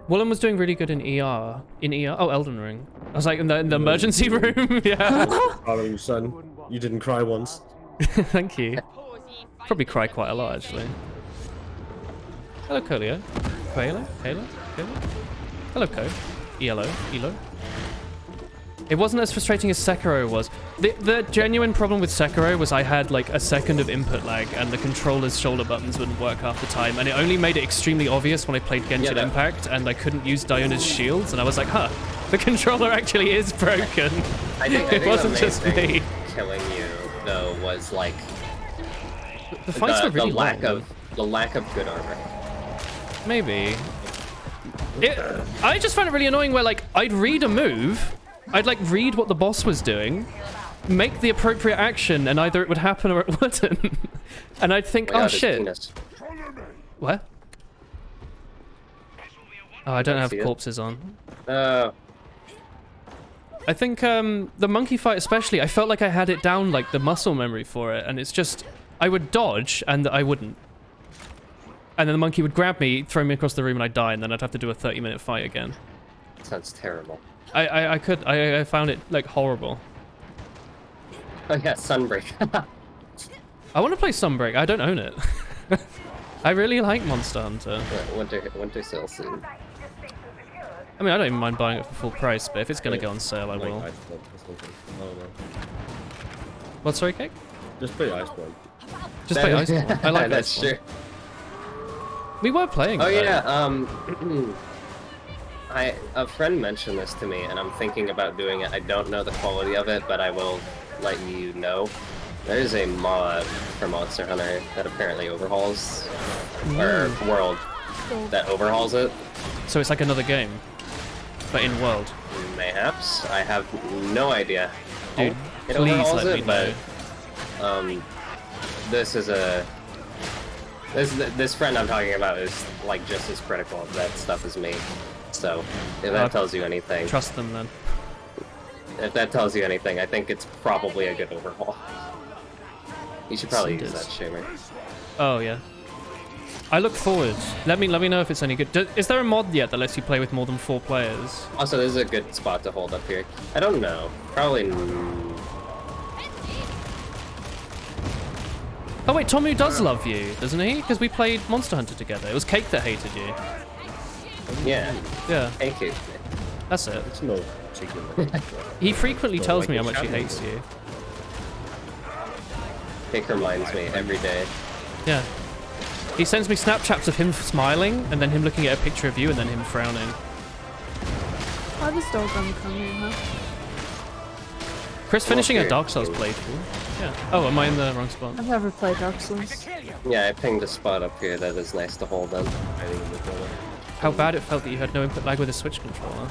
Willem was doing really good in ER. In ER? Oh, Elden Ring. I was like, in the emergency room? Yeah. Proud of you, son. You didn't cry once. Thank you. Probably cry quite a lot, actually. Hello, Colio. Halo? Halo? Halo? Hello, Co. ELO? Elo? It wasn't as frustrating as Sekiro was. The genuine problem with Sekiro was I had like a second of input lag and the controller's shoulder buttons wouldn't work half the time, and it only made it extremely obvious when I played Genshin Impact and I couldn't use Diona's shields, and I was like, huh, the controller actually is broken. I think It wasn't the main just thing me. killing you though was like The fights were really the lack long. of good armor. Maybe. I just found it really annoying where like I'd read a move, I'd like read what the boss was doing, make the appropriate action, and either it would happen or it wouldn't. And I'd think, Oh my oh God, his shit. penis. What? Oh, I don't have see it? corpses on. I think the monkey fight especially, I felt like I had it down, like the muscle memory for it, and it's just, I would dodge and I wouldn't. And then the monkey would grab me, throw me across the room, and I'd die, and then I'd have to do a 30-minute fight again. Sounds terrible. I found it, like, horrible. Oh yeah, Sunbreak. I want to play Sunbreak. I don't own it. I really like Monster Hunter. Winter sale soon. I mean, I don't even mind buying it for full price, but if it's going to go on sale, I will. Like Iceborne or something. I don't know. What, sorry, Cake? Just play Iceborne. Just play Iceborne. I like That's Iceborne. true. We were playing Oh it, yeah, a friend mentioned this to me, and I'm thinking about doing it. I don't know the quality of it, but I will let you know. There's a mod for Monster Hunter that apparently overhauls, or world that overhauls it. So it's like another game, but in world. Mayhaps. I have no idea. Dude, It please overhauls let me it, know. but this is a this friend I'm talking about is like just as critical of that stuff as me. So if that tells you anything, Trust them then. if that tells you anything, I think it's probably a good overhaul. You should probably use that, Shimmer. Oh yeah. I look forward. Let me know if it's any good. Is there a mod yet that lets you play with more than 4 players? Also, this is a good spot to hold up here. I don't know. Probably. Oh wait, Tomu does love you, doesn't he? Because we played Monster Hunter together. It was Cake that hated you. Yeah. Yeah, Thank you. that's it. It's no particular. He frequently Don't tells like Oh, me how the much he shadow. hates you. Cake reminds me every day. Yeah. He sends me Snapchats of him smiling, and then him looking at a picture of you, and then him frowning. Why does dog coming, huh? Chris finishing a Okay. Dark Souls playthrough. Yeah. Oh, am I in the wrong spot? I've never played Dark Souls. Yeah, I pinged a spot up here that is nice to hold on. How bad it felt that you had no input lag with a Switch controller.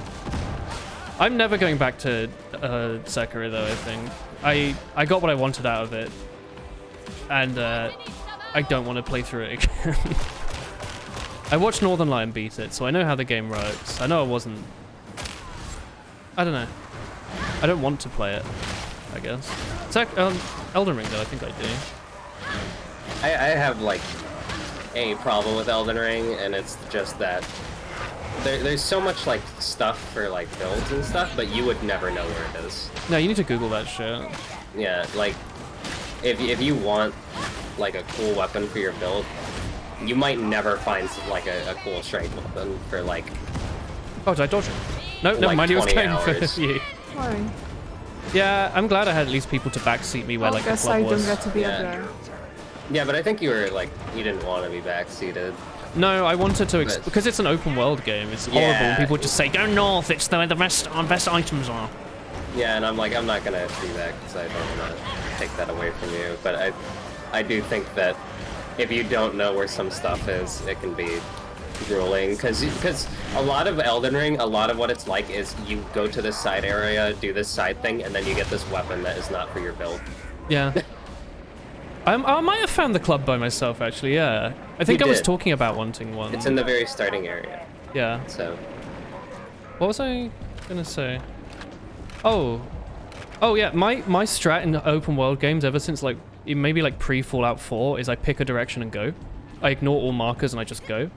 I'm never going back to Sekiro though, I think. I got what I wanted out of it. And I don't want to play through it again. I watched Northern Lion beat it, so I know how the game works. I know I wasn't... I don't know. I don't want to play it, I guess. Elden Ring though, I think I do. I have like a problem with Elden Ring, and it's just that there's so much like stuff for like builds and stuff, but you would never know where it is. No, you need to Google that shit. Yeah, like if you want like a cool weapon for your build, you might never find like a cool strength weapon for like. Oh, did I dodge it? No, never Like mind, he was 20 going hours. for you. Why? Yeah, I'm glad I had at least people to backseat me where I like the guess club I don't was. get to be Yeah. up there. Yeah, but I think you were like you didn't want to be backseated. No, I wanted to But- because it's an open world game. It's horrible. Yeah. And people just say go north. It's where the best items are. Yeah, and I'm like I'm not gonna do that because I don't want to take that away from you. But I do think that if you don't know where some stuff is, it can be grueling because a lot of Elden Ring, a lot of what it's like is you go to this side area, do this side thing, and then you get this weapon that is not for your build. Yeah. I might have found the club by myself, actually, yeah. I think You I was did. talking about wanting one. It's in the very starting area. Yeah. So What was I gonna say? Oh. Oh, yeah, my strat in open world games ever since, like, maybe, like, pre-Fallout 4 is I pick a direction and go. I ignore all markers and I just go.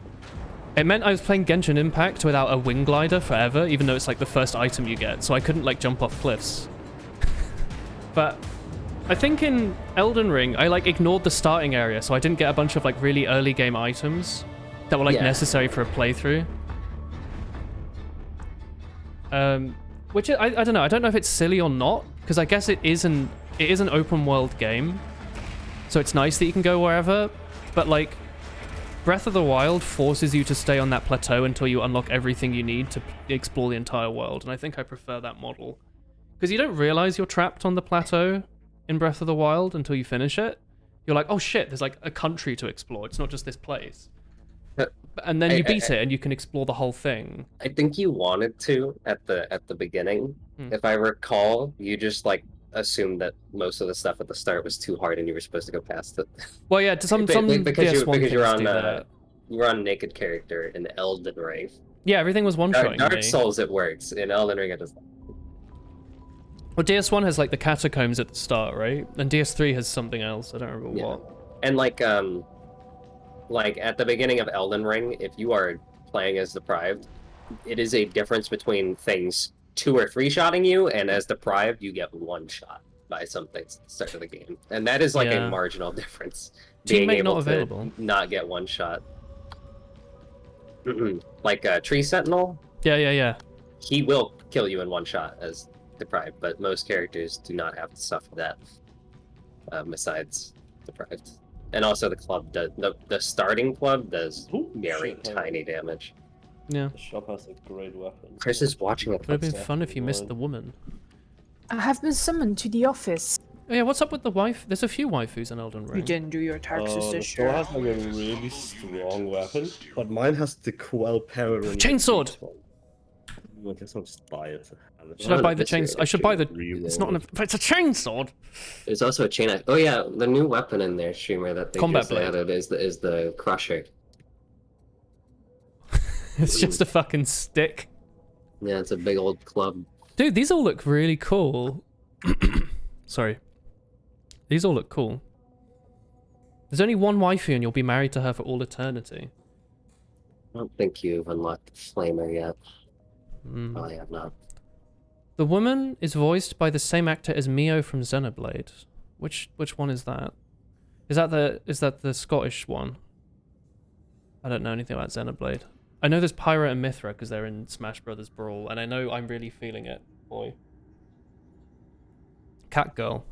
It meant I was playing Genshin Impact without a wing glider forever, even though it's, like, the first item you get, so I couldn't, like, jump off cliffs. But I think in Elden Ring, I, like, ignored the starting area, so I didn't get a bunch of, like, really early game items that were, like, Yeah. necessary for a playthrough. Which I don't know. I don't know if it's silly or not, because I guess it is an open world game, so it's nice that you can go wherever. But like, Breath of the Wild forces you to stay on that plateau until you unlock everything you need to explore the entire world, and I think I prefer that model because you don't realize you're trapped on the plateau in Breath of the Wild until you finish it. You're like, oh shit, there's like a country to explore. It's not just this place. And then you beat it and you can explore the whole thing. I think you wanted to at the beginning. If I recall, you just like assumed that most of the stuff at the start was too hard and you were supposed to go past it. Well, yeah, some because DS1 you're things on do that. you're on naked character in Elden Ring. Yeah, everything was one-shotting Dark me. Souls it works. In Elden Ring it doesn't. Well, DS1 has like the catacombs at the start, right? And DS3 has something else. I don't remember what. And like at the beginning of Elden Ring, if you are playing as deprived, it is a difference between things 2 or 3 shotting you, and as deprived, you get 1 shot by some things at the start of the game, and that is like a marginal difference. Being Teammate able not to available. not get 1 shot. Like Tree Sentinel, Yeah. he will kill you in 1 shot as deprived, but most characters do not have to suffer that. Besides deprived. And also the club does the starting club does very tiny damage. Yeah. The shop has a great weapon. Chris is watching it. Would have been fun if you missed the woman. I have been summoned to the office. Oh, yeah, what's up with the wife? There's a few waifus in Elden Ring. You didn't do your taxes The this store year. has like a really strong weapon, but mine has the Quell Power. Chainsword! I guess I'll just buy it. Should I buy the chains? I should buy the. It's not. It's a chainsword. There's also a chain. Oh yeah, the new weapon in there, streamer that they Combat just blade. added is the crusher. It's just a fucking stick. Yeah, it's a big old club. Dude, these all look really cool. Sorry. These all look cool. There's only one waifu and you'll be married to her for all eternity. I don't think you've unlocked the flamer yet. I have not. The woman is voiced by the same actor as Mio from Xenoblade. Which one is that? Is that the Scottish one? I don't know anything about Xenoblade. I know there's Pyra and Mithra because they're in Smash Brothers Brawl, and I know I'm really feeling it, boy. Cat Girl.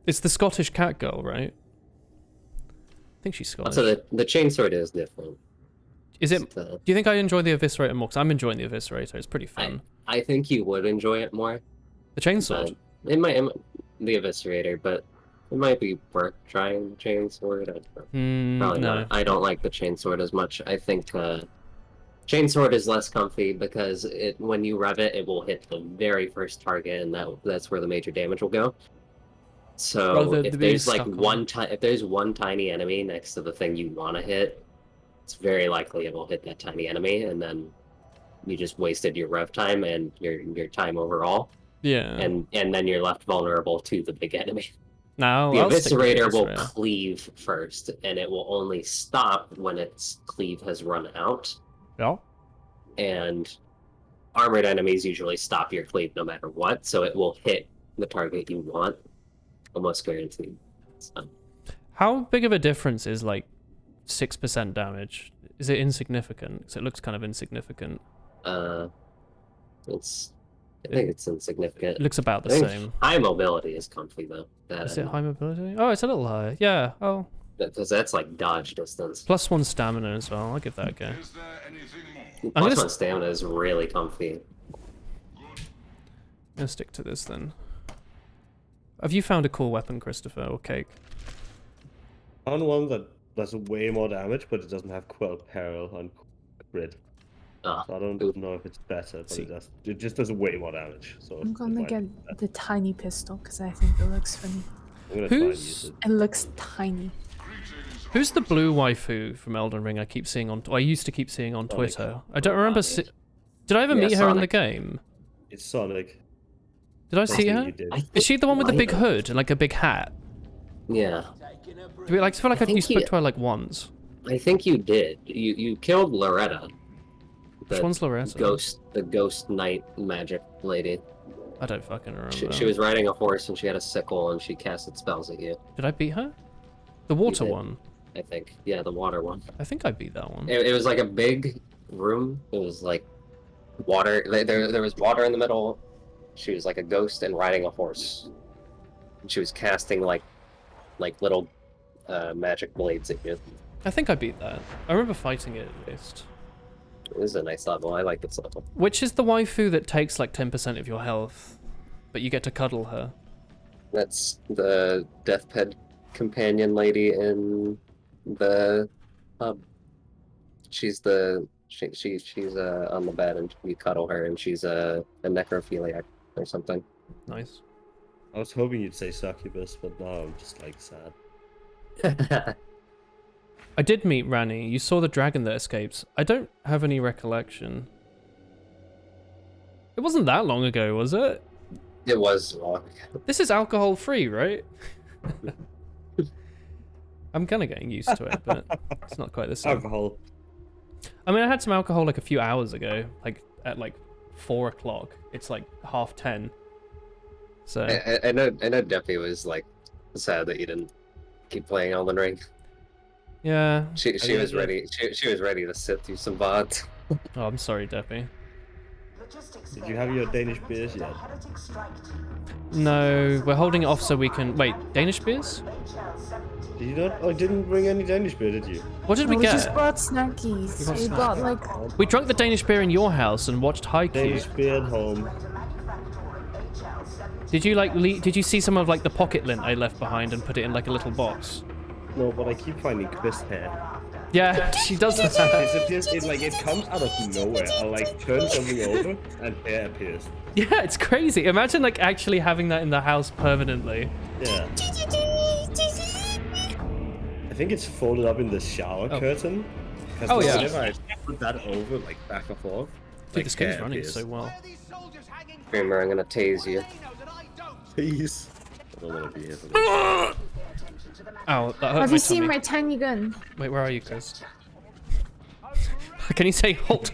It's the Scottish Cat Girl, right? I think she's Scottish. So the chainsword is different. Is it? Do you think I enjoy the Eviscerator more? Because I'm enjoying the Eviscerator. It's pretty fun. I think you would enjoy it more. The chainsword. It might the Eviscerator, but it might be worth trying the chainsword. I don't know. Probably no. not. I don't like the chainsword as much. I think chainsword is less comfy because when you rev it, it will hit the very first target, and that's where the major damage will go. So if there's like if there's one tiny enemy next to the thing you want to hit, it's very likely it will hit that tiny enemy, and then you just wasted your rev time and your time overall. Yeah. And then you're left vulnerable to the big enemy. No, the Eviscerator will cleave first, and it will only stop when its cleave has run out. Yeah. And armored enemies usually stop your cleave no matter what, so it will hit the target you want, almost guaranteed. So. How big of a difference is like 6% damage? Is it insignificant? Because it looks kind of insignificant. I think it's insignificant. It looks about the same. High mobility is comfy though. Is it high mobility? Oh, it's a little higher. Yeah. Oh. Because that's like dodge distance. +1 stamina as well. I'll give that a go. +1 stamina is really comfy. I'm gonna stick to this then. Have you found a cool weapon, Christopher, or Cake? I found one that does way more damage, but it doesn't have Quell Peril on crit. So I don't know if it's better, but it just does way more damage. So I'm gonna get the tiny pistol because I think it looks funny. I'm gonna try and use Who's it. It looks tiny. who's the blue waifu from Elden Ring? I keep seeing on. I used to keep seeing on Sonic. Twitter. I don't remember. Did I ever Yeah, meet her in the Sonic. game? It's Sonic. Did I I see think her? you did. Is she the one with the big Might- hood and like a big hat? Yeah, Do we, like, I feel like I you think spoke he- to her like once. I think you did. You killed Loretta. Which The one's Loretta? the ghost knight magic lady. I don't fucking remember. She was riding a horse and she had a sickle and she casted spells at you. Did I beat her? The water did. one. I think. Yeah, the water one. I think I beat that one. It was like a big room. It was like water. There was water in the middle. She was like a ghost and riding a horse. And she was casting like little magic blades at you. I think I beat that. I remember fighting it at least. It was a nice level. I like this level. Which is the waifu that takes like 10% of your health, but you get to cuddle her? That's the deathbed companion lady in the hub. She's she's on the bed and we cuddle her and she's a necrophiliac or something. Nice. I was hoping you'd say succubus, but no, I'm just like sad. I did meet Rani. You saw the dragon that escapes. I don't have any recollection. It wasn't that long ago, was it? It was long. This is alcohol free, right? I'm kind of getting used to it, but it's not quite the same. Alcohol. I mean, I had some alcohol like a few hours ago, like at like 4 o'clock. It's like 10:30. So I know Deppy was like sad that you didn't keep playing Elden Ring. yeah. She mean, was yeah. ready. She was ready to sit through some VODs. Oh, I'm sorry, Deppy. Did you have your Danish beers yet? No, we're holding it off so we can wait. Danish beers? Did you not? Oh, didn't bring any Danish beer, did you? What did we We get? just bought snackies. bought We bought like We drank the Danish beer in your house and watched Haikyuu. Danish beer at home. Did you like? Did you see some of like the pocket lint I left behind and put it in like a little box? No, but I keep finding Chris hair. Yeah, she does that. It appears, it comes out of nowhere. I'll like turn something over and hair appears. Yeah, it's crazy. Imagine like actually having that in the house permanently. Yeah. I think it's folded up in the shower Oh. curtain. 'Cause Oh, yeah. whenever I put that over, like back and forth. Dude, like, this game's hair running appears. so well. Dreamer, I'm gonna tase you. Please. I don't want to be here for this. Ow, that hurt have my you seen tummy. my tiny gun? Wait, where are you, Chris? Can you say halt?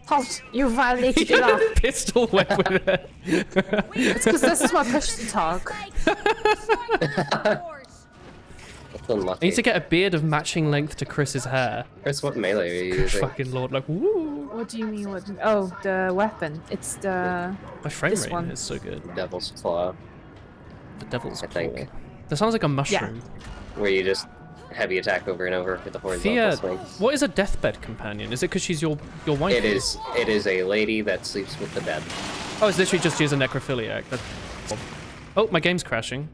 Halt! You violated You the law. had a pistol whip with it. It's because this is my push to talk. That's I unlucky. need to get a beard of matching length to Chris's hair. Chris, what melee are you using? Fucking lord, like woo! What do you mean? What? Oh, the weapon. It's the. My frame This rate one. is so good. Devil's Claw, The devil's I claw. think. That sounds like a mushroom. where you just heavy attack over and over with the horizontal Thea, swing. what is a deathbed companion? Is it because she's your wife? It is a lady that sleeps with the dead. Oh, it's literally just she's a necrophiliac. Oh, my game's crashing.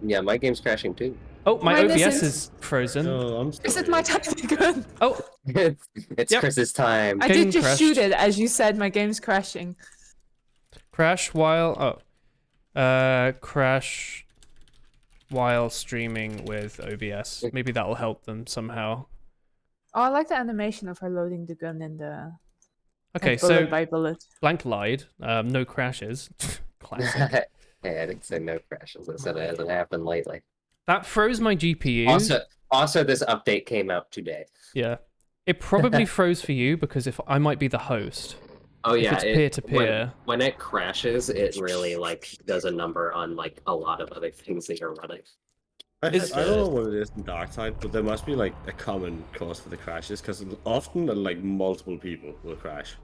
Yeah, my game's crashing too. Oh, my Mine OBS isn't. is frozen. No, I'm still Is it here. my tiny gun? Oh, It's Yep. Chris's time. I Game did just crashed. shoot it as you said. My game's crashing. crash while crash while streaming with OBS. Maybe that'll help them somehow. Oh, I like the animation of her loading the gun in the. Okay, like, bullet so by bullet. Blank lied. No crashes. Classic. Hey, I didn't say no crashes. I said it hasn't happened lately. That froze my GPU. Also, this update came out today. Yeah. It probably froze for you because if I might be the host. Oh yeah, it's peer-to-peer. When it crashes, it really like does a number on like a lot of other things that you're running. I Is- don't know what it is in Darktide, but there must be like a common cause for the crashes, because often like multiple people will crash.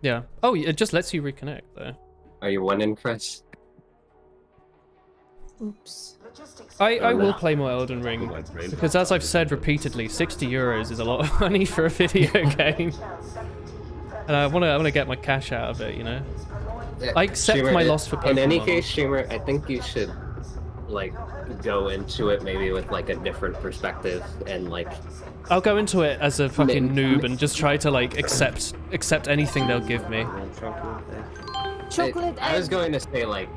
Yeah. Oh, it just lets you reconnect though. Are you winning, Chris? Oops. I will play more Elden Ring My brain. because, as I've said repeatedly, 60 euros is a lot of money for a video game, and I want to get my cash out of it. You know. I accept Streamer, my loss for Pokemon. In any case, streamer, I think you should like go into it maybe with like a different perspective and like I'll go into it as a fucking noob and just try to like accept anything they'll give me. Chocolate I was egg. going to say like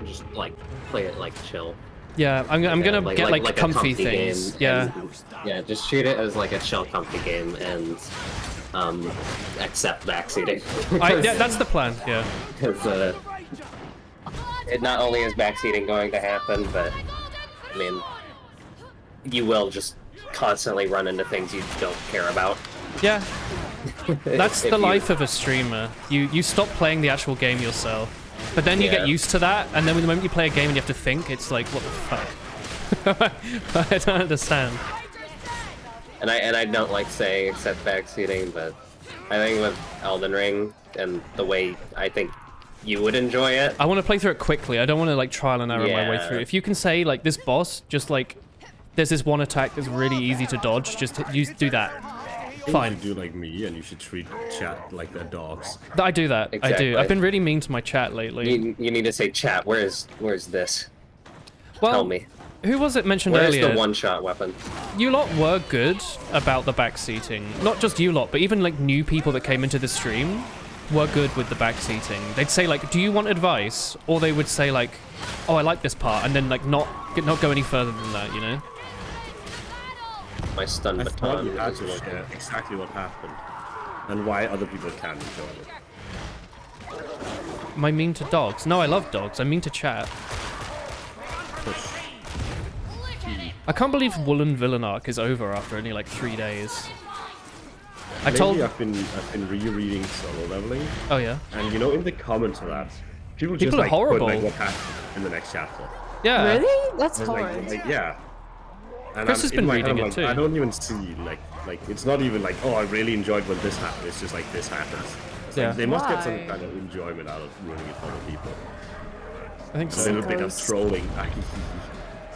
just like play it like chill. Yeah, I'm gonna get like a comfy things. game, Yeah. and- yeah, just treat it as like a chill, comfy game, and accept backseating. Yeah, that's the plan. Yeah. Because it not only is backseating going to happen, but I mean, you will just constantly run into things you don't care about. Yeah. That's If the you- life of a streamer. You stop playing the actual game yourself, but then you Yeah. get used to that, and then the moment you play a game and you have to think, it's like, what the fuck? I don't understand. And I don't like saying accept backseating, but I think with Elden Ring and the way I think you would enjoy it. I want to play through it quickly. I don't want to like trial and error my way Yeah. through. If you can say like this boss, just like there's this one attack that's really easy to dodge, just do that. Fine. You should do like me, and you should treat chat like they're dogs. I do that. I do. Exactly. I've been really mean to my chat lately. You need to say, chat, where's this? Well, Tell me. who was it mentioned Where's earlier? the one-shot weapon? You lot were good about the backseating. Not just you lot, but even like new people that came into the stream were good with the backseating. They'd say like, "Do you want advice?" Or they would say like, "Oh, I like this part," and then like not go any further than that, you know? My stun I thought baton. you had is to what- share exactly what happened and why other people can enjoy it. Am I mean to dogs? No, I love dogs. I'm mean to chat. Push. I can't believe Woolen Villain Arc is over after only like 3 days. I Lately, told. I've been rereading Solo Leveling, Oh yeah. and you know, in the comments of that, people People just are like horrible. put like what happened in the next chapter. Yeah. Really? That's It's horrid. like yeah. And Chris I'm- has in been my head, reading I'm it too. I don't even see like it's not even like, oh, I really enjoyed when this happened. It's just like this happens. It's Yeah. like, they must get some Why? kind of enjoyment out of ruining it for other people. I think A so. little bit of Suppose. trolling.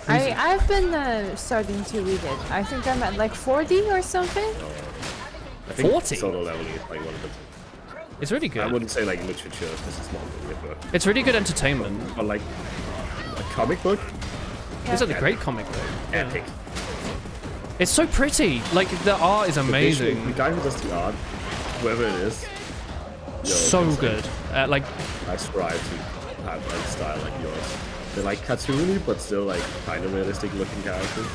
I've been starting to read it. I think I'm at like 40 or something. I think 40? Solo Leveling is like one of the. It's really I good. wouldn't say like literature because it's not really a book, It's really good entertainment. but like a comic book, It's like a great comic book. epic. It's so pretty. Like the art is The visual- amazing. The guy who does the art, whoever it is, yo, So it's like, good. Like I strive to have a style like yours. They're like cartoony, but still like kind of realistic looking characters.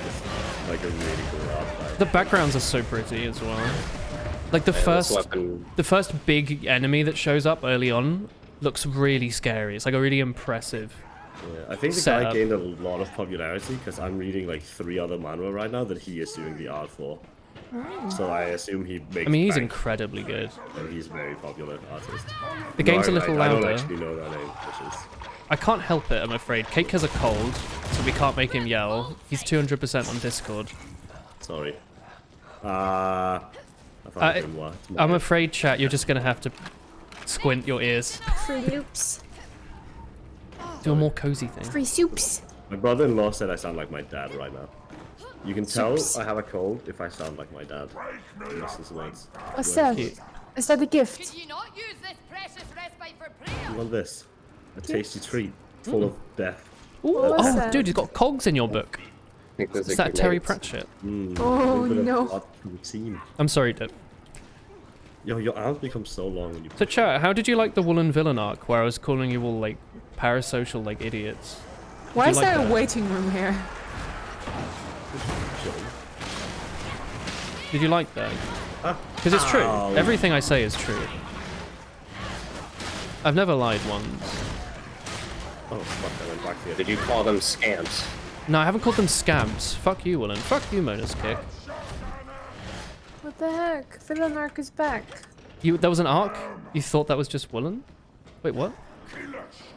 It's like a really cool art style. the backgrounds are so pretty as well. Like the Yeah, this first weapon. the first big enemy that shows up early on looks really scary. It's like a really impressive. Yeah, I think the Setup. guy gained a lot of popularity because I'm reading like 3 other manhwa right now that he is doing the art for. So I assume he makes. I mean, he's bank, incredibly good. and he's a very popular artist. The game's a No, little I don't louder. actually know that name, which is. I can't help it, I'm afraid. Cake has a cold, so we can't make him yell. He's 200% on Discord. Sorry. I found it more. It's my I'm bad. afraid, chat, you're just gonna have to squint your ears. Free loops. Do a more cozy thing. Free soups. My brother-in-law said I sound like my dad right now. You can tell Soups. I have a cold if I sound like my dad. Listen to words. What's that? Cute. Is that a gift? Could you not use this precious respite for You prayer? want this? A tasty treat full of death. Ooh, What was oh, that? dude, you've got cogs in your book. I think those Is are that Terry grenades. Pratchett? Oh, A little bit of no. hot poutine. I'm sorry, Dip. Yo, your arms become so long when you. So, chat, how did you like the Woolen Villain arc where I was calling you all, like, parasocial, like, idiots? Why you is like there that? a waiting room here? Did you like that? Because it's true. Ow. Everything I say is true. I've never lied once. Oh fuck! I went back here. Did you call them scams? No, I haven't called them scams. Fuck you, Woolen. Fuck you, Mona's Kick. What the heck? Villain arc is back. That was an arc? You thought that was just Woolen? Wait, what?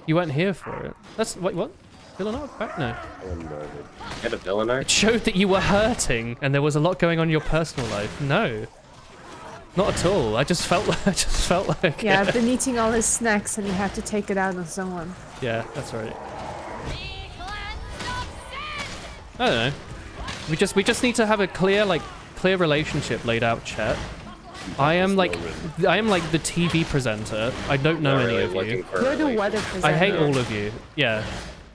You weren't here for it. Wait, what? Villain arc back? No. Oh, no, dude. Get a villain arc? It showed that you were hurting and there was a lot going on in your personal life. No. Not at all. I just felt like Yeah, I've been eating all his snacks and he had to take it out on someone. Yeah, that's right. Be cleansed of sin! I don't know. We just need to have a clear relationship laid out, chat. I am like the TV presenter. I don't know Not any really of looking you. for a You're the relationship. weather presenter. I hate all of you. Yeah.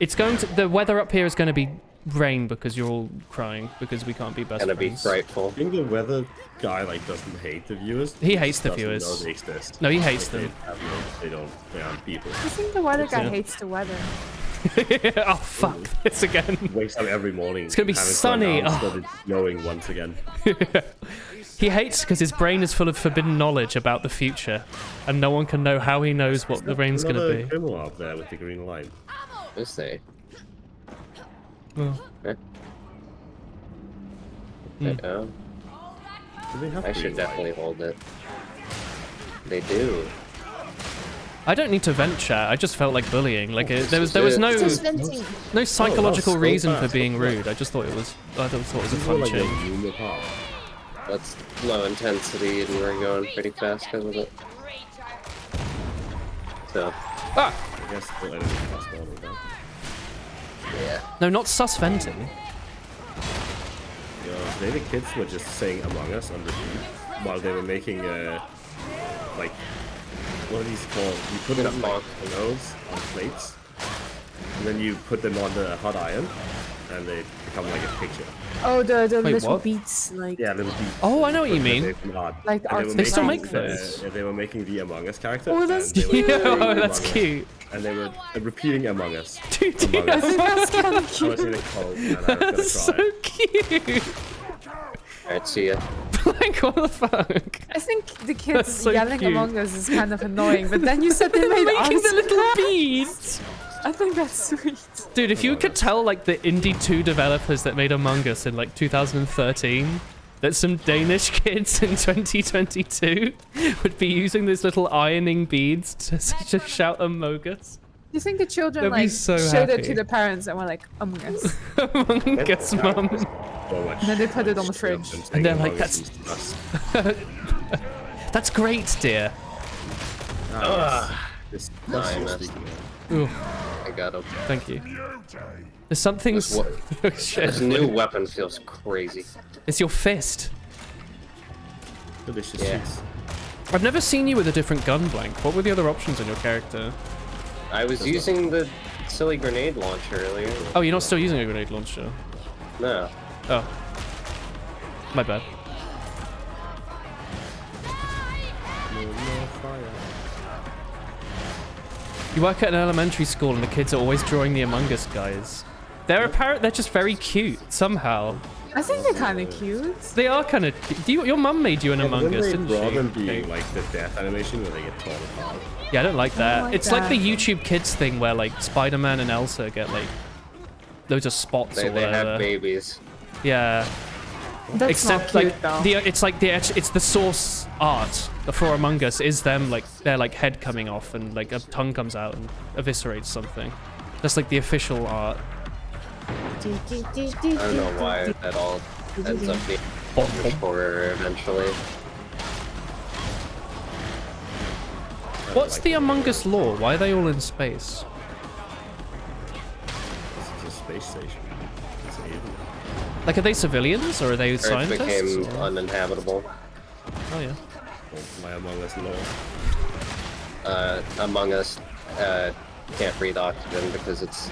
It's going to the weather up here is going to be rain because you're all crying because we can't be best Gonna be friends. frightful. I think the weather guy like doesn't hate the viewers. He hates the doesn't viewers. Know they exist. No, he hates Like, them. They aren't people. I think the weather guy Yeah. hates the weather. Oh fuck this again. Wakes up every morning. It's gonna be having sunny. fun, Oh. started snowing once again. He hates because his brain is full of forbidden knowledge about the future, and no one can know how he knows what the rain's gonna Another be. criminal up there with the green line. Let's say. Well, Okay. Hmm. Oh, Do they have I green should line? definitely hold it. They do. I don't need to vent chat. I just felt like bullying. Like this there was is it. no Just venting. no psychological so reason for fast. being rude. I just thought it was I thought it was a These fun were like a change. zoom apart. That's low intensity, and we're going pretty fast because of it. So, Ah! I guess the enemy fast forward then. yeah. No, not sus venting. Today the kids were just saying Among Us on the beat while they were making like what are these called? You put In a them like box. pillows on plates, and then you put them on the hot iron, and they become like a picture. Oh, the Wait, little what? beats, like Yeah, little beats. Oh, I know what you But mean. they've been hard. Like the And arts They still and make crafts. those. They were making the Among Us character. Oh, that's and they were cute. doing Oh, Among that's Us, cute. And they were repeating Among Us. Dude, Among I Us. think that's kind of I was cute. in a cold and I was gonna That's so cry. cute. Alright, see ya. Like what the fuck? I think the That's kids so yelling cute. Among Us is kind of annoying, but then you said they made Making arts the and little crafts. beads. I think that's sweet. Dude, if you could tell like the Indie 2 developers that made Among Us in like 2013 that some Danish kids in 2022 would be using those little ironing beads to shout Among Us. Do you think the children They'd be like so showed it happy. to the parents and were like, Among Us? Among Us, mum. So much. And then they put it on the fridge. And they're like, Among Us is us. That's great, dear. This No, I that's missed. Ooh, I got him. thank you. There's something. This, wa- Oh, shit. this new weapon feels crazy. It's your fist. delicious Yeah. cheese. I've never seen you with a different gun blank. What were the other options on your character? I was using the silly grenade launcher earlier. Oh, you're not still using a grenade launcher. No. Oh. My bad. You work at an elementary school and the kids are always drawing the Among Us guys. They're just very cute somehow. I think they're kind of cute. They are kind of. Your mum made you an Among Us, They didn't draw she? them being Okay. like the death animation where they get torn apart. Yeah, I don't like that. like It's like the that. YouTube Kids thing where like Spider-Man and Elsa get like loads of spots They or whatever. have babies. Yeah. That's Except not cute like though. it's the source art for Among Us is them like their like head coming off and like a tongue comes out and eviscerates something. That's like the official art. I don't know why that all ends up being horror eventually. What's the Among Us lore? Why are they all in space? It's a space station. It's alien. Like, are they civilians or are they Earth scientists? became or- uninhabitable. Oh yeah. Oh, my Among Us lore. Among Us can't breathe oxygen because it's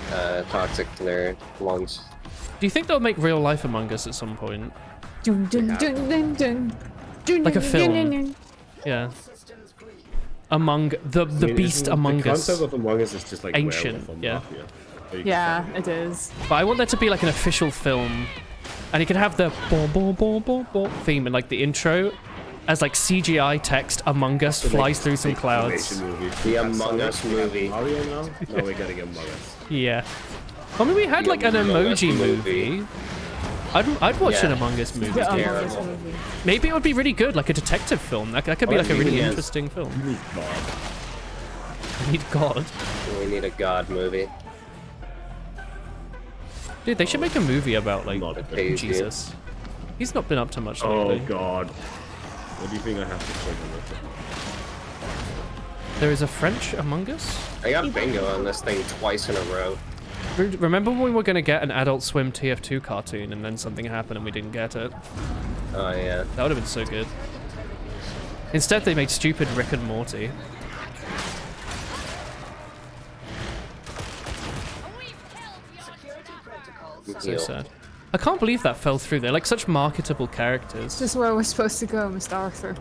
toxic to their lungs. Do you think they'll make real life Among Us at some point? Dun, dun, dun, dun, dun. Dun, Like a dun, film. dun, dun, dun. Yeah. Among the I mean, beast isn't Among the Us. concept of Among Us is just like Ancient, werewolf or yeah. mafia. Where you can Yeah, find it is. But I want there to be like an official film, and you can have the bo bo bo bo bo theme in like the intro, as like CGI text Among Us the flies next through some big clouds. animation movie. The We got Among Sonic, Us we got movie. Mario now? Now we're getting Among Us. Yeah. I mean, we had like an Among Us emoji movie. movie. I'd watch an Yeah. Among Us movie. The Among Us terrible. movie. Maybe it would be really good, like a detective film. That could be Or like a really yes. interesting film. You need God. We need God. We need a god movie. Dude, they should make a movie about like Not a Pays you. Jesus. He's not been up to much Oh lately. God. What do you think I have to click on this? There is a French Among Us? I got bingo on this thing twice in a row. Remember when we were going to get an Adult Swim TF2 cartoon and then something happened and we didn't get it? Oh yeah. That would have been so good. Instead, they made stupid Rick and Morty. So Heal. sad. I can't believe that fell through. They're like such marketable characters. This is where we're supposed to go, Mr. Arthur.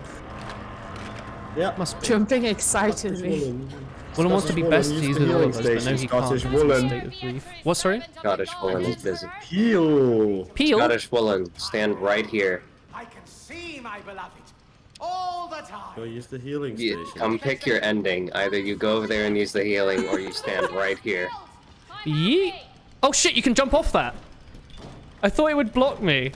Yeah. Must be. Jumping excitedly. Woolen wants to be best Use he's the with all healing of us, but no, station, he can't. Scottish He's in a Woolen. state of grief. What? Sorry. Scottish Woolen is busy. Heal. Peel. Scottish Woolen, stand right here. I can see my beloved all the time. Go use the healing You, station. come pick your ending. Either you go over there and use the healing, or you stand right here. Yeet. Oh shit! You can jump off that. I thought it would block me.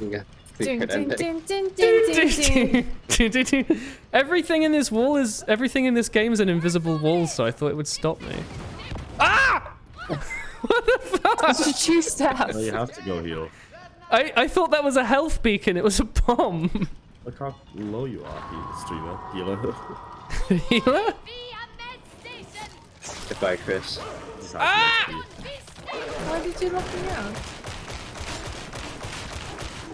You got to pick Ding, your ding, ending. ding, ding, ding, ding, ding. Everything in this wall is everything in this game is an invisible wall, so I thought it would stop me. Ah! What the fuck? Did you choose that? No, you have to go heal. I thought that was a health beacon. It was a bomb. Look how low you are, streamer. Healer. Healer? Goodbye, Chris. Ah! Why did you lock me out?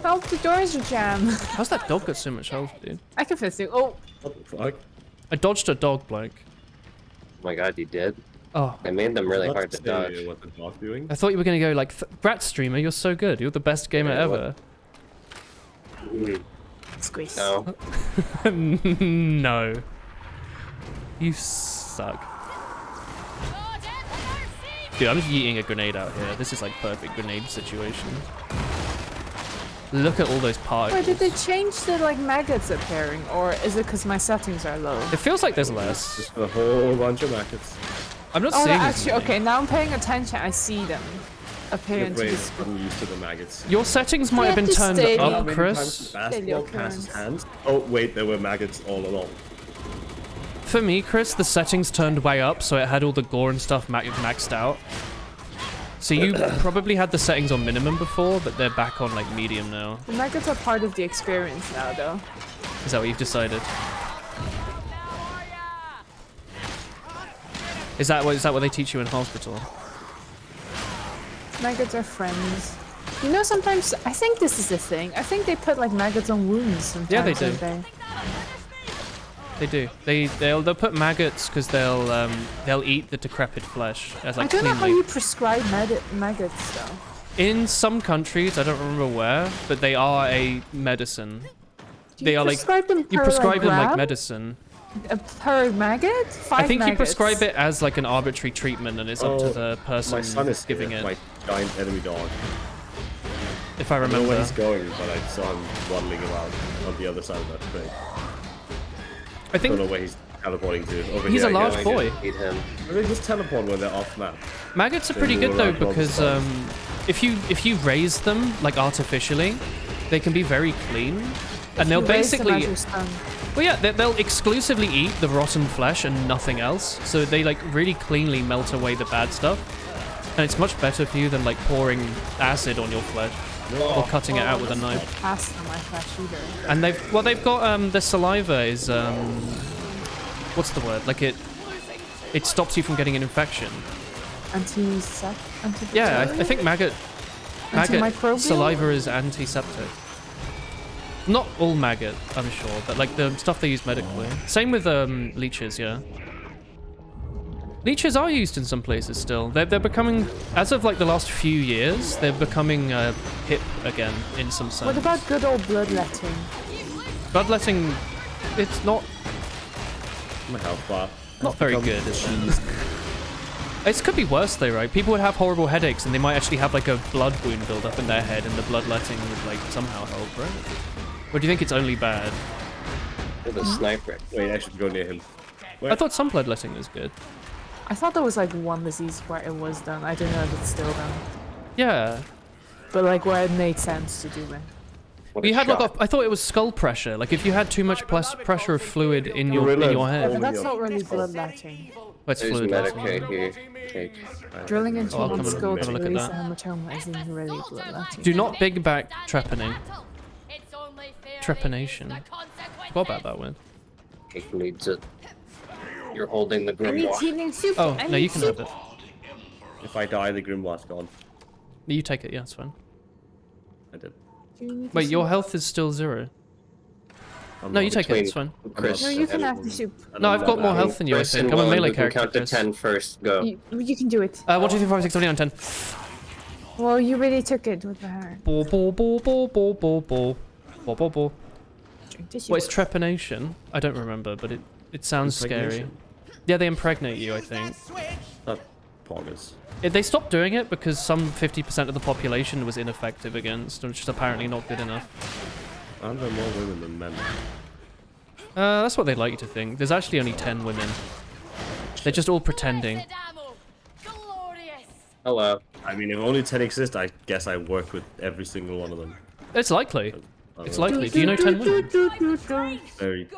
Help, the doors are jammed. How's that dog got so much health, dude? I can fix it. Oh, What the fuck? I dodged a dog, Blank. Oh my god, you did? Oh, I made them really Not hard to say dodge. What the dog doing? I thought you were gonna go like, Brat streamer, you're so good. You're the best gamer Yeah, ever. squeeze. No. No. You suck. Dude, I'm just eating a grenade out here. This is like perfect grenade situation. Look at all those Wait, particles. did they change the like maggots appearing, or is it because my settings are low? It feels like there's less. Just a whole bunch of maggots. I'm not Oh, seeing they're as actually many. okay. Now I'm paying attention. I see them appear Your into brain this. is getting used to the maggots. Your settings might have been Just turned stay How up, many Chris. times basketball Daily passes occurrence. hands? Oh wait, there were maggots all along. For me, Chris, the settings turned way up, so it had all the gore and stuff maxed out. So you probably had the settings on minimum before, but they're back on like medium now. The maggots are part of the experience now, though. Is that what you've decided? Is that what they teach you in hospital? Maggots are friends. You know, sometimes I think this is the thing. I think they put like maggots on wounds sometimes. Yeah, they do. don't they? They do. They'll put maggots because they'll eat the decrepit flesh as I like don't know how cleanly. you prescribe maggots though. In some countries, I don't remember where, but they are a medicine. Do They you are like prescribe them you per, prescribe them like gram? medicine. Per maggot? I think you maggots. prescribe it as like an arbitrary treatment, and it's up to Oh, the person My son is giving here, it. my giant enemy dog. If I I don't know remember. where he's going, but I saw him waddling around on the other side of that crate. I Don't know think where he's teleporting to. Over He's here, a I large guess. boy. Eat him. They just teleport when they're off map. maggots are They pretty move good though around all the because time. if you raise them like artificially, they can be very clean, and they'll You raise them as basically your son. well yeah they'll exclusively eat the rotten flesh and nothing else. So they like really cleanly melt away the bad stuff, and it's much better for you than like pouring acid on your flesh or cutting it out with a knife. Pass on my flesh either. And they've got their saliva is what's the word? Like it stops you from getting an infection. Antiseptic. Yeah, I think maggot Antimicrobial? saliva is antiseptic. Not all maggot, I'm sure, but like the stuff they use medically. Same with leeches, yeah. Leeches are used in some places still. They're becoming, as of like the last few years, they're becoming hip again in some sense. What about good old bloodletting? Bloodletting? It's not My health bar. not very Become good. Is it? cheese. It could be worse though, right? People would have horrible headaches and they might actually have like a blood wound build up in their head, and the bloodletting would like somehow help, right? Or do you think it's only bad? With a sniper. Wait, I should go near him. I thought some bloodletting was good. I thought there was like one disease where it was done. I don't know if it's still done. Yeah. But like where it made sense to do it. What a You had like shot. I thought it was skull pressure. Like if you had too much pressure of fluid in your Gorilla. head. Yeah, Oh, but that's yeah. not really bloodletting. What's There's fluid? Medicaid here. Take. Drilling into Oh, I'll one's come and skull have to a look at release a that. hematoma isn't really bloodletting. Do not big back trepanning. Trepanation. Forgot about that one. Cake needs it. You're holding the I need grimoire. healing soup. Oh, I no, need you can soup. have it. If I die, the grimoire's gone. You take it, yeah, it's fine. I did. Do you need the Wait, your soup? health is still 0. I'm No, not- you take it, it's fine. Chris. No, you can have the soup. and No, I'm I've got not more dying. health than you, I Chris think. and I'm a Willen, melee who can character, count to Chris. 10 first. Go. You can do it. 1, 2, 3, 4, 5, 6, 7, 8, 9, 10. Well, you really took it with the heart. Ball, ball, ball, ball, ball, ball, ball. Ball, ball, ball. drink tissue. What is trepanation? I don't remember, but it sounds scary. Impregnation. Yeah, they impregnate you, I think. Poggers. They stopped doing it because some 50% of the population was ineffective against, which is apparently not good enough. Aren't there more women than men? That's what they'd like you to think. There's actually only 10 women. They're just all pretending. Glorious. Hello. I mean, if only 10 exist, I guess I work with every single one of them. It's likely. It's know. likely. Do you know 10 women? Very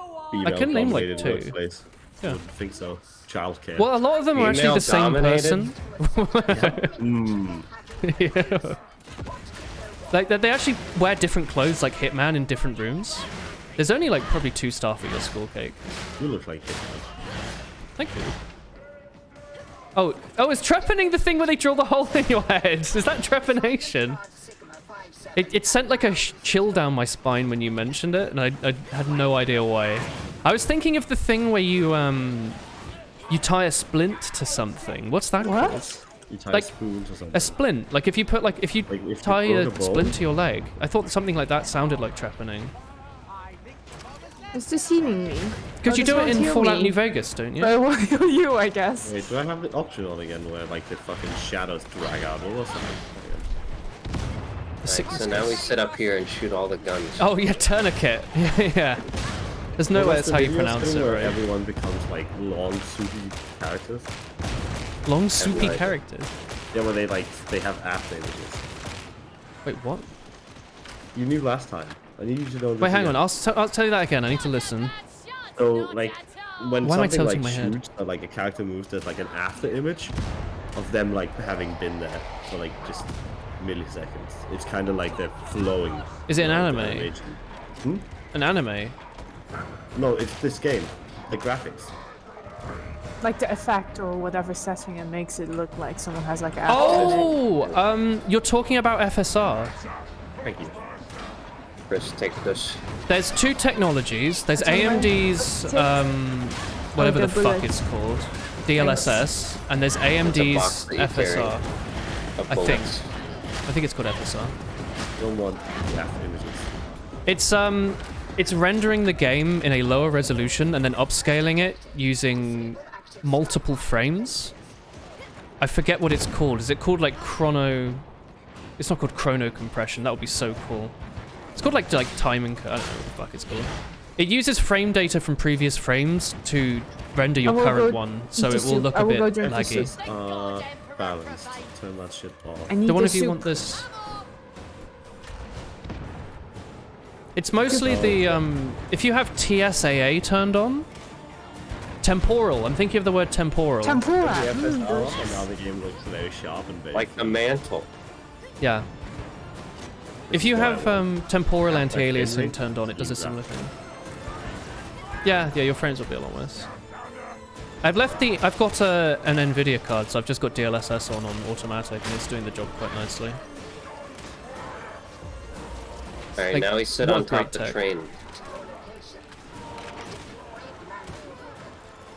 I can name, like, female-dominated 2. workplace. Yeah. I wouldn't think so. Childcare. Well, a lot of them are actually the same person. Yeah. Like, they actually wear different clothes, like Hitman, in different rooms. There's only, like, probably 2 staff at your school, Cake. You look like Hitman. Thank you. Oh, is trepanning the thing where they drill the hole in your head? Is that trepanation? It sent like a chill down my spine when you mentioned it, and I had no idea why. I was thinking of the thing where you tie a splint to something. What's that called? You tie Like, spoons or something. A splint. Like if you put if you Like, if you tie broke a a bone? splint to your leg. I thought something like that sounded like trepanning. It's deceiving me. Because you do it in Fallout New Vegas, don't you? But why are you, I guess? Wait, do I have the option on again where like the fucking shadows drag out or something? Right, so now we sit up here and shoot all the guns. Oh yeah, tourniquet. Yeah. There's no way that's how you pronounce it, where right? everyone becomes like long, soupy characters. Long soupy right. characters. Yeah, where they have after images. Wait, what? You knew last time. I need you to know this. Wait, hang again. on. I'll tell you that again. I need to listen. So like when Why am I something tilting like my head? shoots or like a character moves, there's like an after image of them like having been there for like just milliseconds. It's kind of like they're flowing. Is it an around anime? the animation. Hmm? An anime? No, it's this game. The graphics. Like the effect or whatever setting it makes it look like someone has like after in it. Oh, you're talking about FSR. Thank you. Chris, take this. There's 2 technologies. There's What's on AMD's, whatever the the fuck bullet. it's called, DLSS, and there's box AMD's that you carry. FSR. Of I think. bullets. I think it's called FSR. Don't want the after images. It's rendering the game in a lower resolution and then upscaling it using multiple frames. I forget what it's called. Is it called like chrono? It's not called chrono compression. That would be so cool. It's called like timing. I don't know what the fuck it's called. It uses frame data from previous frames to render your current one, so it will look a bit laggy. Balanced. Turn that shit off. I need Do one the of you soup. want this? It's mostly the if you have TSAA turned on. Temporal. I'm thinking of the word temporal. Tempura. The FSR and delicious. now the game looks very sharp and big. Like a mantle. Yeah. If you have temporal anti-aliasing inmate turned on, it does a use that. similar thing. Yeah, your frames will be a lot worse. I've got an Nvidia card, so I've just got DLSS on automatic, and it's doing the job quite nicely. Alright, Like, now we sit what on top great of the tech. train.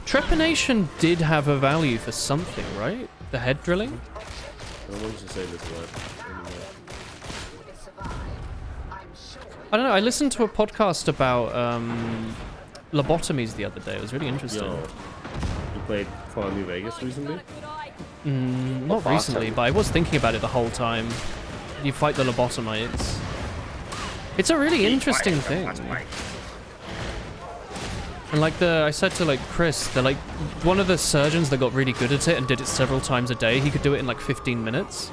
Trepanation did have a value for something, right? The head drilling? No one should say this word anymore. I don't know, I listened to a podcast about lobotomies the other day. It was really interesting. Yo, you played Fallout New Vegas recently? Not recently, but I was thinking about it the whole time. You fight the lobotomites. It's a really interesting thing. And like I said to like Chris, they're like one of the surgeons that got really good at it and did it several times a day. He could do it in like 15 minutes.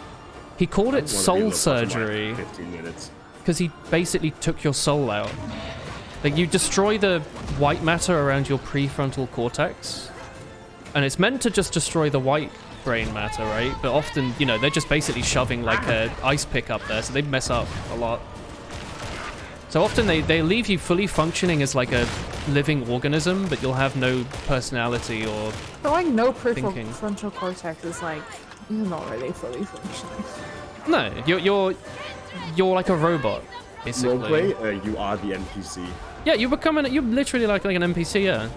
He called it soul surgery 15 minutes. because he basically took your soul out. Like you destroy the white matter around your prefrontal cortex, and it's meant to just destroy the white brain matter, right? But often, you know, they're just basically shoving like a ice pick up there, so they mess up a lot. So often they leave you fully functioning as like a living organism, but you'll have no personality or But like no peripheral thinking. frontal cortex is like not really fully functioning. no. You're like a robot, basically. Roleplay, you are the NPC. Yeah, you're literally like an NPC, yeah.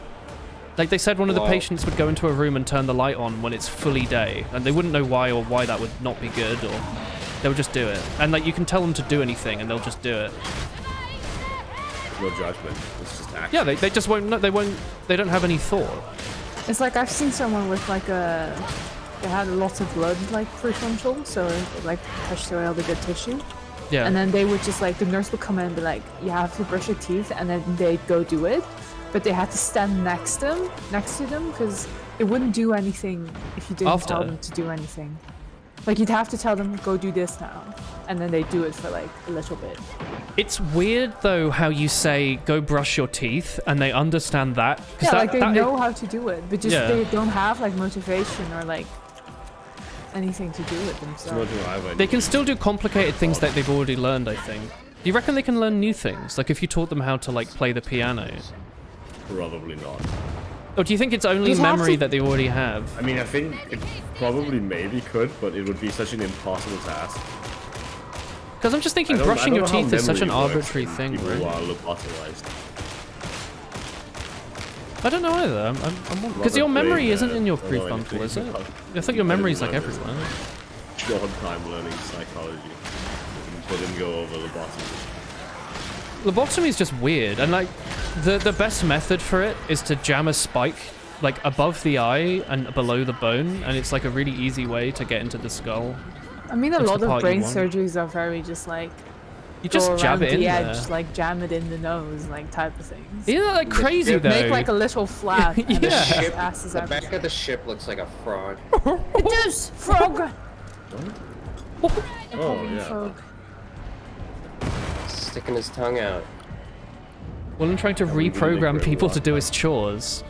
Like they said one of the Wow. patients would go into a room and turn the light on when it's fully day, and they wouldn't know why or why that would not be good, or they would just do it. And like you can tell them to do anything and they'll just do it. no judgment. It's just action. Yeah, they just won't. They don't have any thought. It's like I've seen someone with like they had lots of blood like prefrontal, so it like touched away all the good tissue. Yeah. And then they would just like, the nurse would come in and be like, you have to brush your teeth, and then they'd go do it. But they had to stand next to them, because it wouldn't do anything if you didn't tell them to do anything. Like, you'd have to tell them, go do this now. And then they do it for like a little bit. It's weird though how you say go brush your teeth and they understand that. Yeah, like they know how to do it, but just they don't have like motivation or like anything to do it themselves. They can still do complicated things that they've already learned, I think. Do you reckon they can learn new things? Like if you taught them how to like play the piano? Probably not. Or do you think it's only memory that they already have? I mean, I think it probably maybe could, but it would be such an impossible task. Because I'm just thinking brushing your teeth is such an arbitrary thing, people right? who are lobotomized. I don't know either. Because your memory isn't in your prefrontal, is it? I thought your memory's like everywhere. Short time learning psychology. They didn't go over lobotomy. Lobotomy is just weird, and like the best method for it is to jam a spike like above the eye and below the bone, and it's like a really easy way to get into the skull. I mean, a lot of brain surgeries are very just like you just jab it in the edge, there. Like jam it in the nose, like type of things. Isn't that like crazy though? Make like a little flap. And Yeah. The back of the ship looks like a frog. It does, frog. Oh yeah. Frog. Sticking his tongue out. Well, I'm trying to reprogram people to do his chores.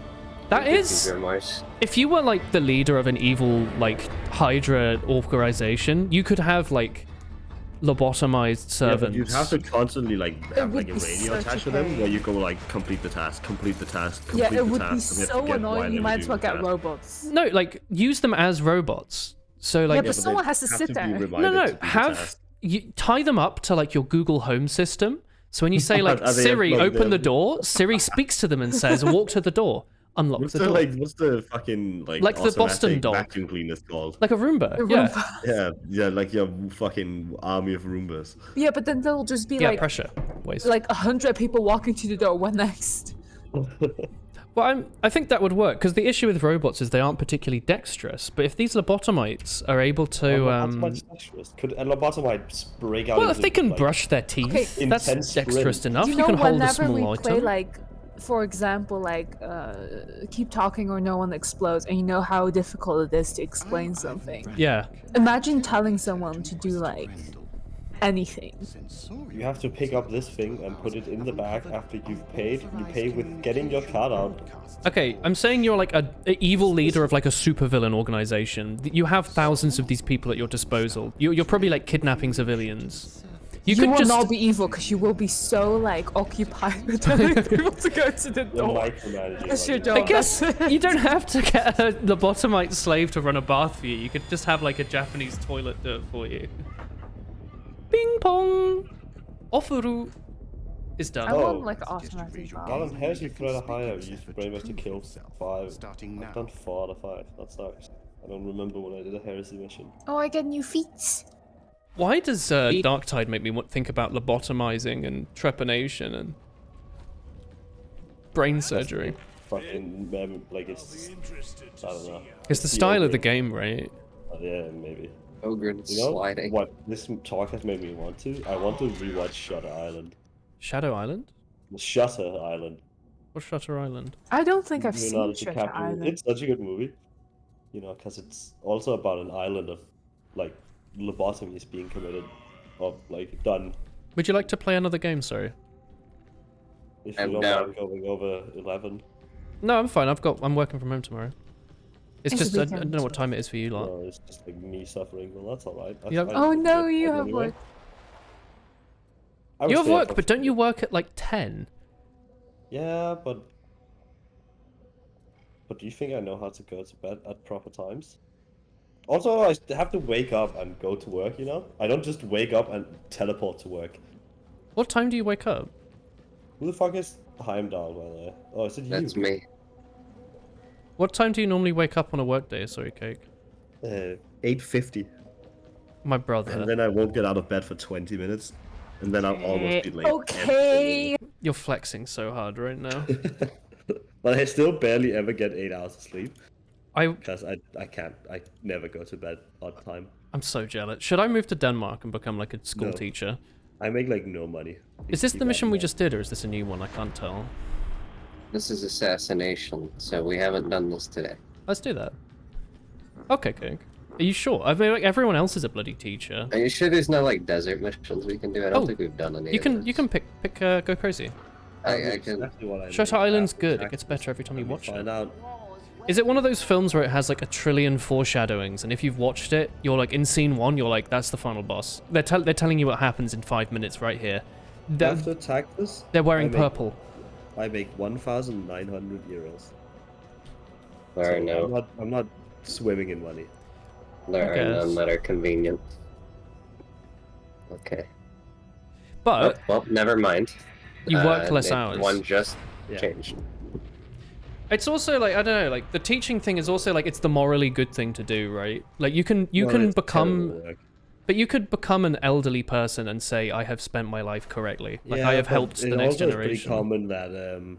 That is, if you were like the leader of an evil like Hydra organization, you could have like lobotomized servants. Yeah, but you'd have to constantly like have like a radio attached to them where you go like complete the task, complete the task, complete the task. Yeah, it would be so annoying. You might as well get robots. No, like use them as robots. So like, yeah, but someone has to sit there. No, you tie them up to like your Google Home system. So when you say like Siri, open the door, Siri speaks to them and says, walk to the door. Unlock the door. What's the fucking like the Boston dog vacuum cleaner called? Like a Roomba. Yeah, like your fucking army of Roombas. Yeah, but then there'll just be like pressure waste. Like 100 people walking to the door. What next? Well, I think that would work because the issue with robots is they aren't particularly dexterous. But if these lobotomites are able to, could a lobotomite break out? Well, if they can brush their teeth, that's dexterous enough. You can hold a small item. Play, like, for example, like keep talking or no one explodes, and you know how difficult it is to explain something. Yeah. Imagine telling someone to do like anything. You have to pick up this thing and put it in the bag after you've paid. You pay with getting your card out. Okay, I'm saying you're like an evil leader of like a supervillain organization. You have thousands of these people at your disposal. You're probably like kidnapping civilians. You will just not be evil because you will be so like occupied with telling people to go to the door. That's your job. I guess you don't have to get a lobotomite slave to run a bath for you. You could just have like a Japanese toilet do it for you. Bing pong! Ofuru is done. I want like an automatic bath. Alan, how's your threat of higher? You brainwash to kill 5. I've done 4 out of 5. That sucks. I don't remember when I did a heresy mission. Oh, I get new feet. Why does Darktide make me think about lobotomizing and trepanation and brain surgery? Fucking, like it's, I don't know. It's the style of the game, right? Yeah, maybe. Ogren sliding. What this talk has made me want to? I want to rewatch Shutter Island. Shadow Island? Shutter Island. What's Shutter Island? I don't think I've seen Shutter Island. It's such a good movie. You know, because it's also about an island of, like, lobotomies being committed, or, like, done. Would you like to play another game, sorry? If you don't mind going over 11. No, I'm fine. I'm working from home tomorrow. It's just, I don't know what time it is for you lot. No, it's just like me suffering. Well, that's alright. Oh no, you have work. You have work, but don't you work at like 10? Yeah, but do you think I know how to go to bed at proper times? Also, I have to wake up and go to work, you know? I don't just wake up and teleport to work. What time do you wake up? Who the fuck is Heimdall, by the way? Oh, is it you? That's me. What time do you normally wake up on a work day? Sorry, Cake. 8:50. My brother. And then I won't get out of bed for 20 minutes. And then I'll almost be late. Okay. You're flexing so hard right now. But I still barely ever get 8 hours of sleep I because I can't. I never go to bed on time. I'm so jealous. Should I move to Denmark and become like a school No. teacher? I make like no money. Is this Keep the mission adding we up. just did, or is this a new one? I can't tell. This is assassination, so we haven't done this today. Let's do that. Okay, okay. Are you sure? I mean, like everyone else is a bloody teacher. Are you sure there's no like desert missions we can do? I don't think we've done any. You of can those. you can pick go crazy. I can. Exactly what I Shutter make Island's after good. It taxes. gets better every time you Let me watch find it. out. Is it one of those films where it has like a trillion foreshadowings, and if you've watched it, you're like in scene 1, you're like, that's the final boss. They're telling you what happens in 5 minutes right here. After taxes, They're wearing I make- purple. I make 1,900 euros. There are So no. I'm not swimming in money. There I are none guess. that are convenient. Okay. But Well, never mind. you work less it- hours. One just Yeah. changed. It's also like, I don't know, like the teaching thing is also like it's the morally good thing to do, right? Like you can Well, it's become, terrible work. but you could become an elderly person and say, I have spent my life correctly. Like I have but helped the it next also is generation. pretty common that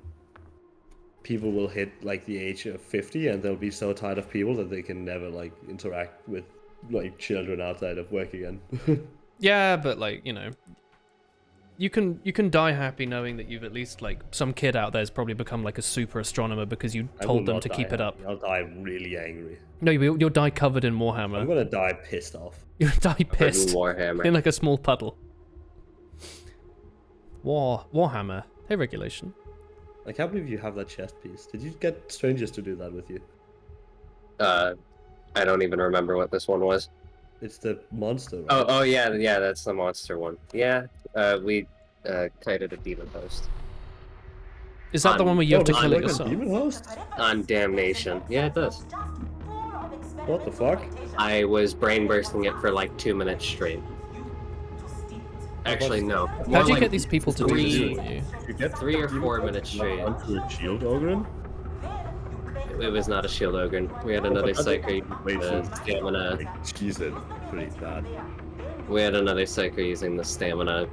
people will hit like the age of 50 and they'll be so tired of people that they can never like interact with like children outside of work again. Yeah, but like, you know, you can die happy knowing that you've at least like some kid out there's probably become like a super astronomer because you I will told them not to die keep it up. happy. I'll die really angry. No, you'll die covered in I'm Warhammer. gonna die pissed off. You'll die pissed Warhammer. in like a small puddle. Warhammer. Hey, regulation. I can't believe you have that chest piece. Did you get strangers to do that with you? I don't even remember what this one was. It's the monster, right? Oh yeah, that's the monster one. Yeah, we kited a demon host Is that the one where you have to does kill it it look like yourself? a demon host? on Damnation. Yeah, it does. What the fuck? I was brain bursting it for like 2 minutes straight. Actually, no. How More do you like get these people to do this three- for you? You get 3 or demon 4 host minutes straight. onto a shield ogre? It was not a shield ogre. We had another but that's- psyker wait, so- stamina. She's in pretty bad. We had another psyker using the stamina.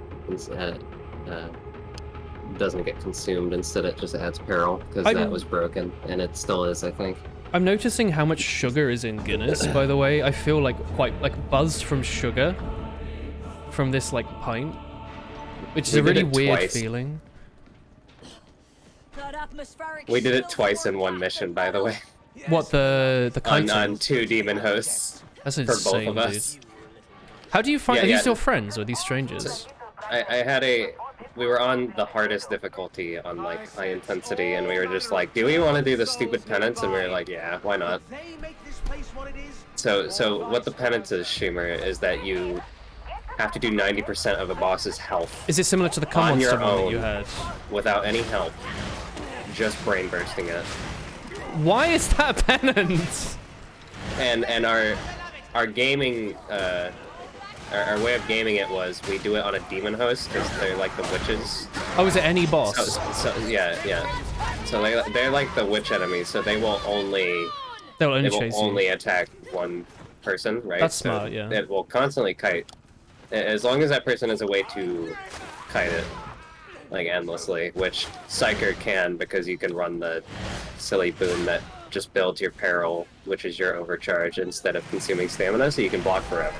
Doesn't get consumed. Instead, it just adds peril because I'm- that was broken, and it still is, I think. I'm noticing how much sugar is in Guinness, by the way. I feel like quite like buzzed from sugar from this like pint, which is We a did really it weird twice. feeling. We did it twice in one mission, by the way, What the on kiting? 2 demon hosts. That's both insane, of us. dude. How do you find? Yeah, Are these yeah. your friends or are these strangers? I had we were on the hardest difficulty on like high intensity, and we were just like, do we want to do the stupid penance? And we were like, yeah, why not? So what the penance is, Schumer, is that you have to do 90% of a boss's health Is it similar to the on Come your Monster one that you own. had? without any help, just brain bursting it. Why is that a penance? And our gaming our way of gaming it was we do it on a demon host because they're like the witches. Oh, is it any boss? So yeah. So they're like the witch enemies, so they will only They'll only it will chase only you. attack one person, right? That's So smart, yeah. It will constantly kite. As long as that person has a way to kite it, like endlessly, which Psyker can because you can run the silly boon that just builds your peril, which is your overcharge, instead of consuming stamina, so you can block forever.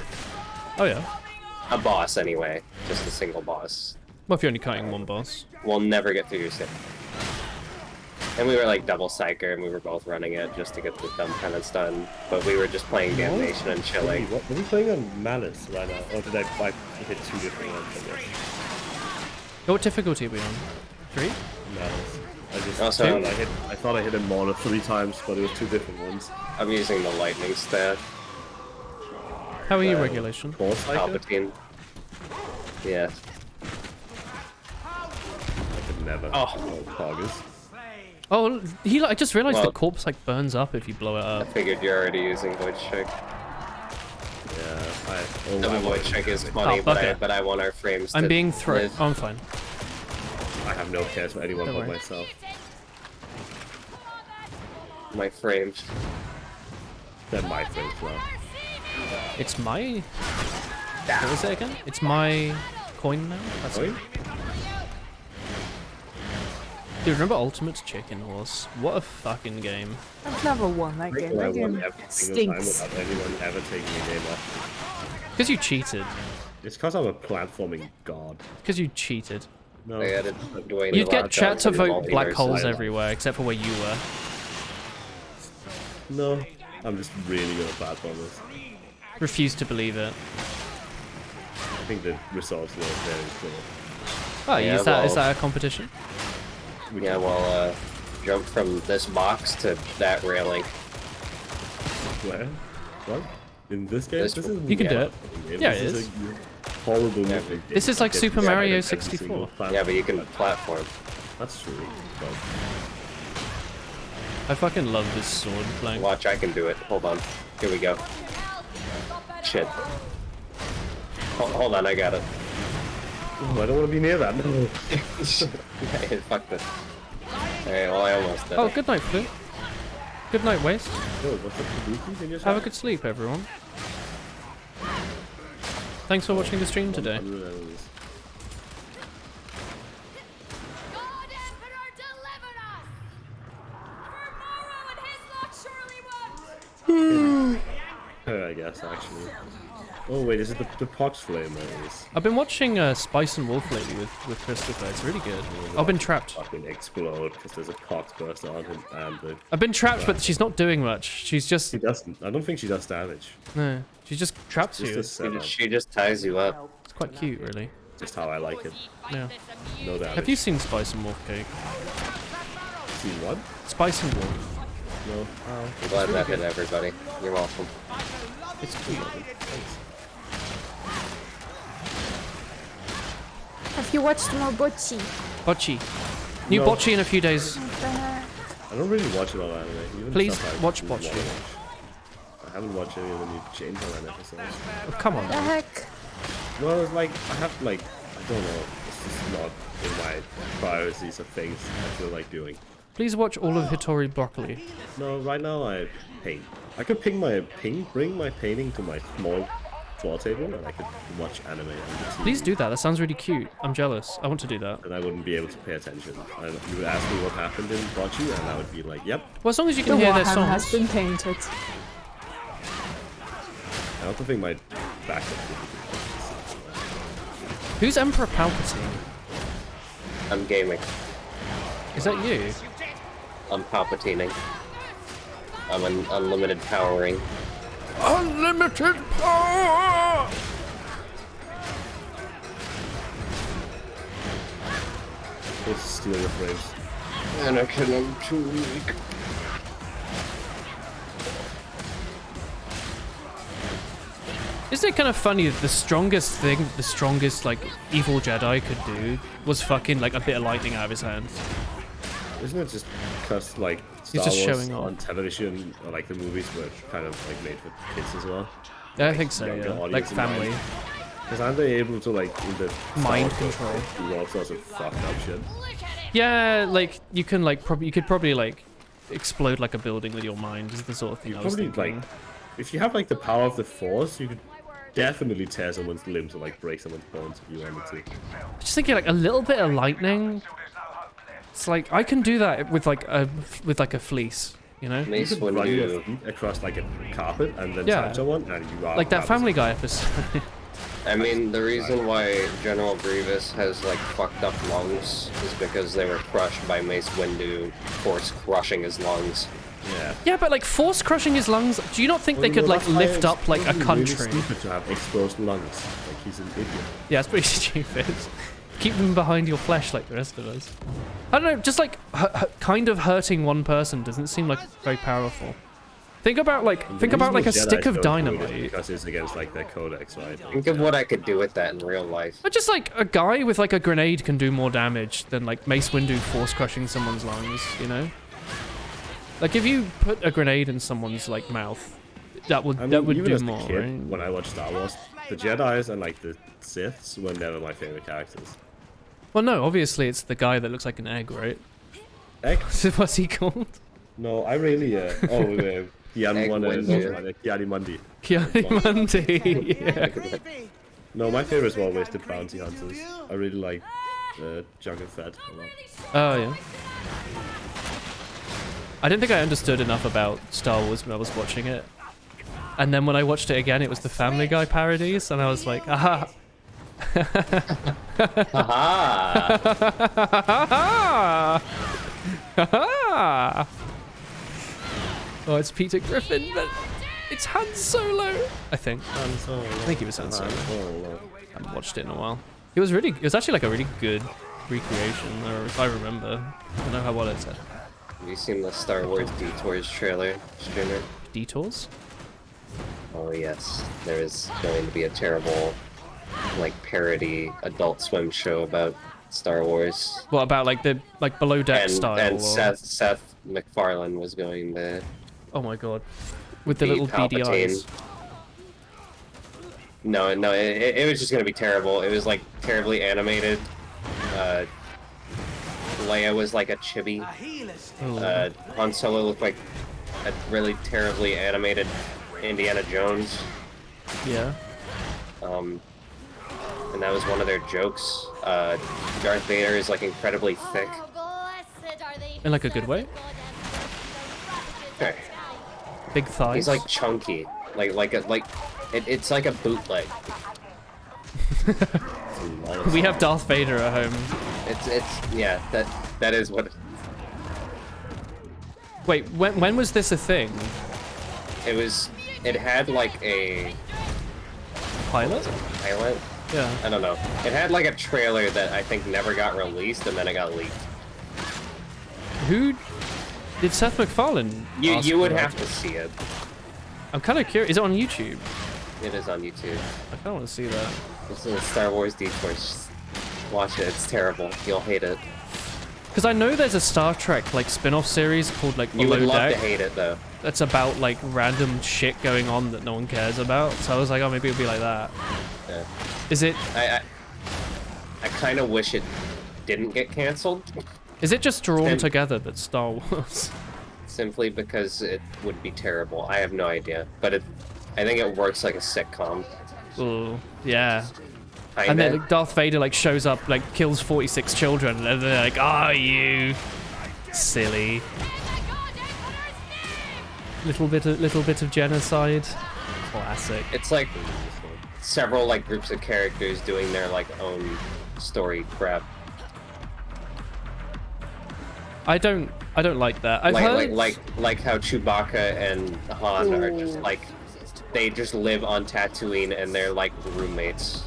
Oh yeah. A boss, anyway. Just a single boss. Well, if you're only kiting one boss. We'll never get through your stamina. And we were like double Psyker, and we were both running it just to get the dumb penance done. But we were just playing Damnation and chilling. What are we playing on Malice right now? Or did I hit 2 different ones? I guess. What difficulty are we on? 3? Malice. Also, I thought I hit him more than 3 times, but it was 2 different ones. I'm using the lightning staff. How are you, regulation? Boss Psyker? Palpatine. Yeah. I could never. Oh. Poggers. Oh, I just realized the Well- corpse like burns up if you blow it I up. figured you're already using Void Strike. Yeah, The Void Strike is funny, Oh, but okay. I want our frames to I'm being thrown. live. Oh, I'm fine. I have no cares for anyone Don't but worry. myself. My frames. They're my friends now. It's my. What was it again? It's my coin now. That's Coin? Dude, remember Ultimate's Chicken Horse? What a fucking game. I've never won that game. I That won game every single time stinks. without anyone ever taking a game off. Because you cheated. It's because I'm a platforming god. Because you cheated. No. I added Dwayne You'd The get Rock chat to Johnson vote black multiverse. holes everywhere, except for where you were. No. I'm just really good at platformers. Refuse to believe it. I think the results were very clear. Oh, Yeah, is that a competition? Yeah, well, jump from this box to that railing. Where? What? In this game? This This one. isn't You can do a it. game. Yeah, This it is is. a horrible movie. This is like Get Super to Mario every 64. single platform. Yeah, but you can platform. That's true. But I fucking love this sword playing. Watch, I can do it. Hold on. Here we go. Shit. Hold on, I got it. oh, I don't want to be near that. No. Fuck this. Alright, well, I almost did Oh, it. good night, Flute. Good night, Waste. Oh, what's up, Kabuki? Did you Have a say? good sleep, everyone. Thanks for watching the stream today. 100 enemies. God Emperor, deliver us! For Morrow and his lot surely won't! I guess, actually. Oh, wait, is it the pox flame that is? I've been watching Spice and Wolf lately with Christopher. It's really good. I've been trapped. Fucking explode because there's a pox burst on him and the... I've been trapped, but she's not doing much. She's just She doesn't. I don't think she does damage. no. She just traps Just you. a setup. She just ties you up. It's quite cute, really. Just how I like it. Yeah. No damage. Have you seen Spice and Wolf Cake? seen what? Spice and Wolf. No. Oh. I'm glad that hit everybody. You're welcome. It's cute. Have you watched more Bocce? Bocce. New No. Bocce in a few days. I don't really watch a lot of anime. Even Please stuff I watch really Bocce. wanna watch. I haven't watched any of the new Chainsaw Man episodes. Oh, come on. The heck? Well, it's like, I have, like, I don't know. It's just not in my priorities of things I feel like doing. Please watch all of Hitori Broccoli. No, right now I paint. I could bring my painting to my small floor table and I could watch anime on the TV. Please do that. That sounds really cute. I'm jealous. I want to do that. And I wouldn't be able to pay attention. And you would ask me what happened in Bocce and I would be like, yep. Well, as long as you The can hear their Warhammer has songs. been painted. I don't think my backup would be Who's Emperor Palpatine? I'm gaming. Is that you? I'm Palpatining. I'm an unlimited powering. Unlimited power! Let's steal your frames. Anakin, I'm too weak. Isn't it kind of funny that the strongest thing, the strongest, like, evil Jedi could do was fucking, like, a bit of lightning out of his hands? Isn't it just because, like, He's Star just Wars showing off. on television, or, like, the movies were kind of, like, made for kids as well? Yeah, I think so, younger yeah. Like audience in mind. family. Because aren't they able to, like, in the Star Mind Wars control. do all sorts of fucked up shit? Yeah, like, you can, like, you could probably, like, explode, like, a building with your mind is the sort of thing You I was probably, thinking. like, if you have, like, the power of the Force, you could definitely tear someone's limbs or, like, break someone's bones if you wanted to. Just thinking, like, a little bit of lightning. It's like, I can do that with, like, a fleece, you know? You Mace could run your Windu. feet across, like, a carpet and then Yeah. touch someone, and you are... Like that Family Guy episode. I mean, the reason why General Grievous has, like, fucked up lungs is because they were crushed by Mace Windu, force crushing his lungs. Yeah. Yeah, but, like, force crushing his lungs, do you not think they Well, could, no, like, that's why lift it's up, like, a probably country? Really stupid to have exposed lungs. Like, he's an idiot. Yeah, it's pretty stupid. Keep them behind your flesh like the rest of us. I don't know, just like kind of hurting one person doesn't seem like very powerful. Think about like And the think about reason like a the stick Jedi of don't do it is dynamite. because it's against, like, their codex, right? Think of what I could do with that in real life. But just like a guy with like a grenade can do more damage than like Mace Windu force crushing someone's lungs, you know? Like if you put a grenade in someone's like mouth, that would I mean, even do as a more, kid, right? when I watched Star Wars, the Jedis and, like, the Siths were never my favorite characters. Well, no, obviously it's the guy that looks like an egg, right? Egg? What's he called? No, I really, Kian Windu. Mundi. Keanu Mundi. Yeah. No, my favorites were always the bounty hunters. I really like Jungle Fett a lot. Oh yeah. I didn't think I understood enough about Star Wars when I was watching it. And then when I watched it again, it was the Family Guy parodies, and I was like, aha. Oh, it's Peter Griffin, but it's Han Solo. I think. I think he was Han Solo. I haven't watched it in a while. It was actually like a really good recreation, or if I remember. I don't know how well it's said. Have you seen the Star Wars Detours trailer, Streamer? Detours? Oh yes, there is going to be a terrible, like, parody Adult Swim show about Star Wars. What about like the below deck style? And or... Seth MacFarlane was going to. Oh my god, with the little beady eyes. No, it was just gonna be terrible. It was like terribly animated. Leia was like a chibi. Han Solo looked like a really terribly animated Indiana Jones. Yeah. And that was one of their jokes. Darth Vader is like incredibly thick. In like a good way? Okay. Big thighs. He's like chunky. It's like a bootleg. We have Darth Vader at home. Yeah, that is what. Wait, when was this a thing? It had like a pilot? Pilot? Yeah. I don't know. It had like a trailer that I think never got released, and then it got leaked. Who did Seth MacFarlane? You would have to see it. I'm kind of curious. Is it on YouTube? It is on YouTube. I kind of want to see that. This is Star Wars Detours. Watch it. It's terrible. You'll hate it. Because I know there's a Star Trek like spin-off series called like Below You would love Deck. to hate it though. That's about like random shit going on that no one cares about. So I was like, oh, maybe it'll be like that. Yeah. Is it? I kind of wish it didn't get canceled. Is it just drawn together but Star Wars? Simply because it would be terrible. I have no idea, but I think it works like a sitcom. Ooh, yeah. Kinda. And then like, Darth Vader like shows up, like kills 46 children, and they're like, "Oh, you silly." Little bit of genocide. Classic. It's like several like groups of characters doing their like own story prep. I don't like that. I've heard like how Chewbacca and Han are just like they just live on Tatooine and they're like roommates.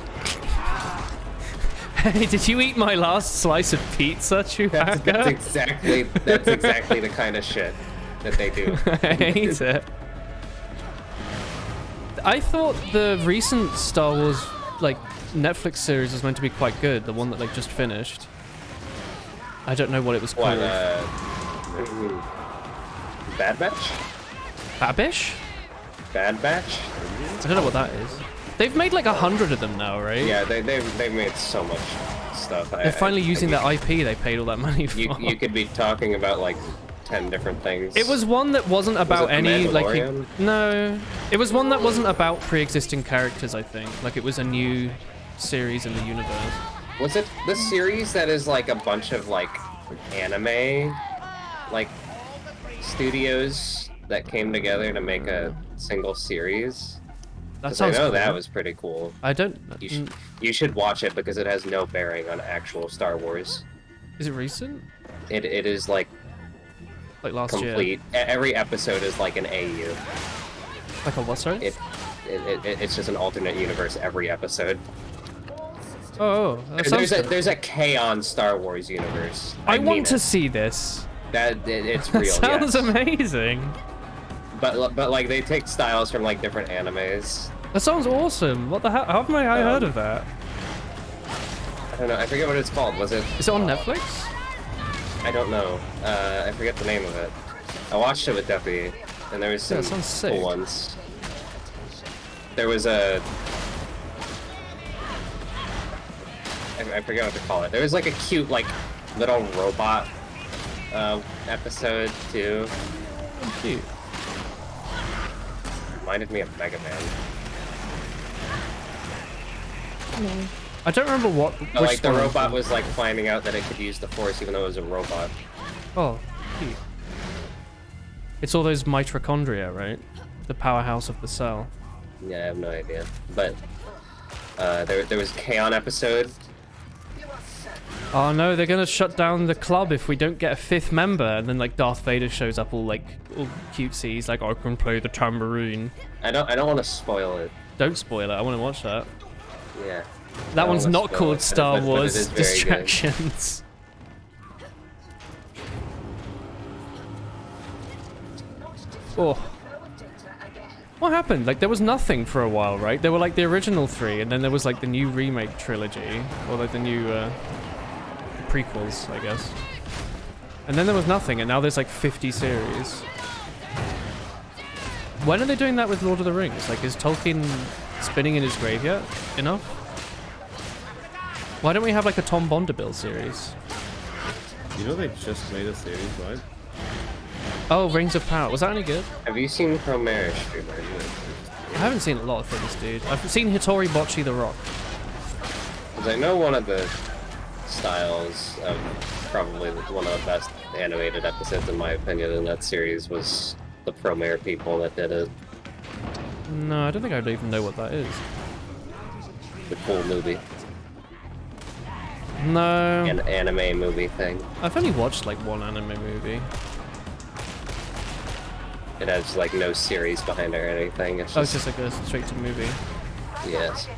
Hey, did you eat my last slice of pizza, Chewbacca? That's exactly the kind of shit that they do. I hate it. I thought the recent Star Wars like Netflix series was meant to be quite good. The one that like just finished. I don't know what it was called. Bad Batch? Babish? Bad Batch? I don't know what that is. They've made like 100 of them now, right? Yeah, they've made so much stuff. They're finally using that IP they paid all that money for. You could be talking about like 10 different things. It was one that wasn't about any like no. It was one that wasn't about pre-existing characters, I think. Like it was a new series in the universe. Was it this series that is like a bunch of like anime like studios that came together to make a single series? That sounds cool. that was pretty cool. I don't. You should watch it because it has no bearing on actual Star Wars. Is it recent? It is like last complete. year. Every episode is like an AU. Like a what, sorry? It's just an alternate universe every episode. Oh, there's a K-On! Star Wars universe. I want to see this. It's real. Sounds amazing. But like they take styles from like different animes. That sounds awesome. What the hell? How have I heard of that? I don't know. I forget what it's called. Is it on Netflix? I don't know. I forget the name of it. I watched it with Duffy, and there was some cool ones. There was a. I forget what to call it. There was like a cute like little robot episode too. Cute. Reminded me of Mega Man. I don't remember what. But, which like the spawn- robot was like finding out that it could use the Force even though it was a robot. Oh, cute. It's all those mitochondria, right? The powerhouse of the cell. Yeah, I have no idea. But there was a Kaon episode. Oh no, they're gonna shut down the club if we don't get a 5th member. And then like Darth Vader shows up all cutesy. He's like, I can play the tambourine. I don't want to spoil it. Don't spoil it. I want to watch that. Yeah. That one's wanna not spoil called it, Star but it Wars is very good. Distractions. Oh. What happened? Like, there was nothing for a while, right? There were, like, the original 3, and then there was, like, the new remake trilogy. Or, like, the new, prequels, I guess. And then there was nothing, and now there's, like, 50 series. When are they doing that with Lord of the Rings? Like, is Tolkien spinning in his grave yet? Enough? Why don't we have, like, a Tom Bonderbill series? You know they just made a series, right? Oh, Rings of Power. Was that any good? Have you seen Promare streamer? I haven't seen a lot of things, dude. I've seen Hitori Bocce the Rock. Because I know one of the styles of probably one of the best animated episodes, in my opinion, in that series was the Promare people that did it. No, I don't think I'd even know what that is. The cool movie. No. An anime movie thing. I've only watched, like, one anime movie. It has like no series behind it or anything. It's Oh, it's just, just like a straight to movie. yes.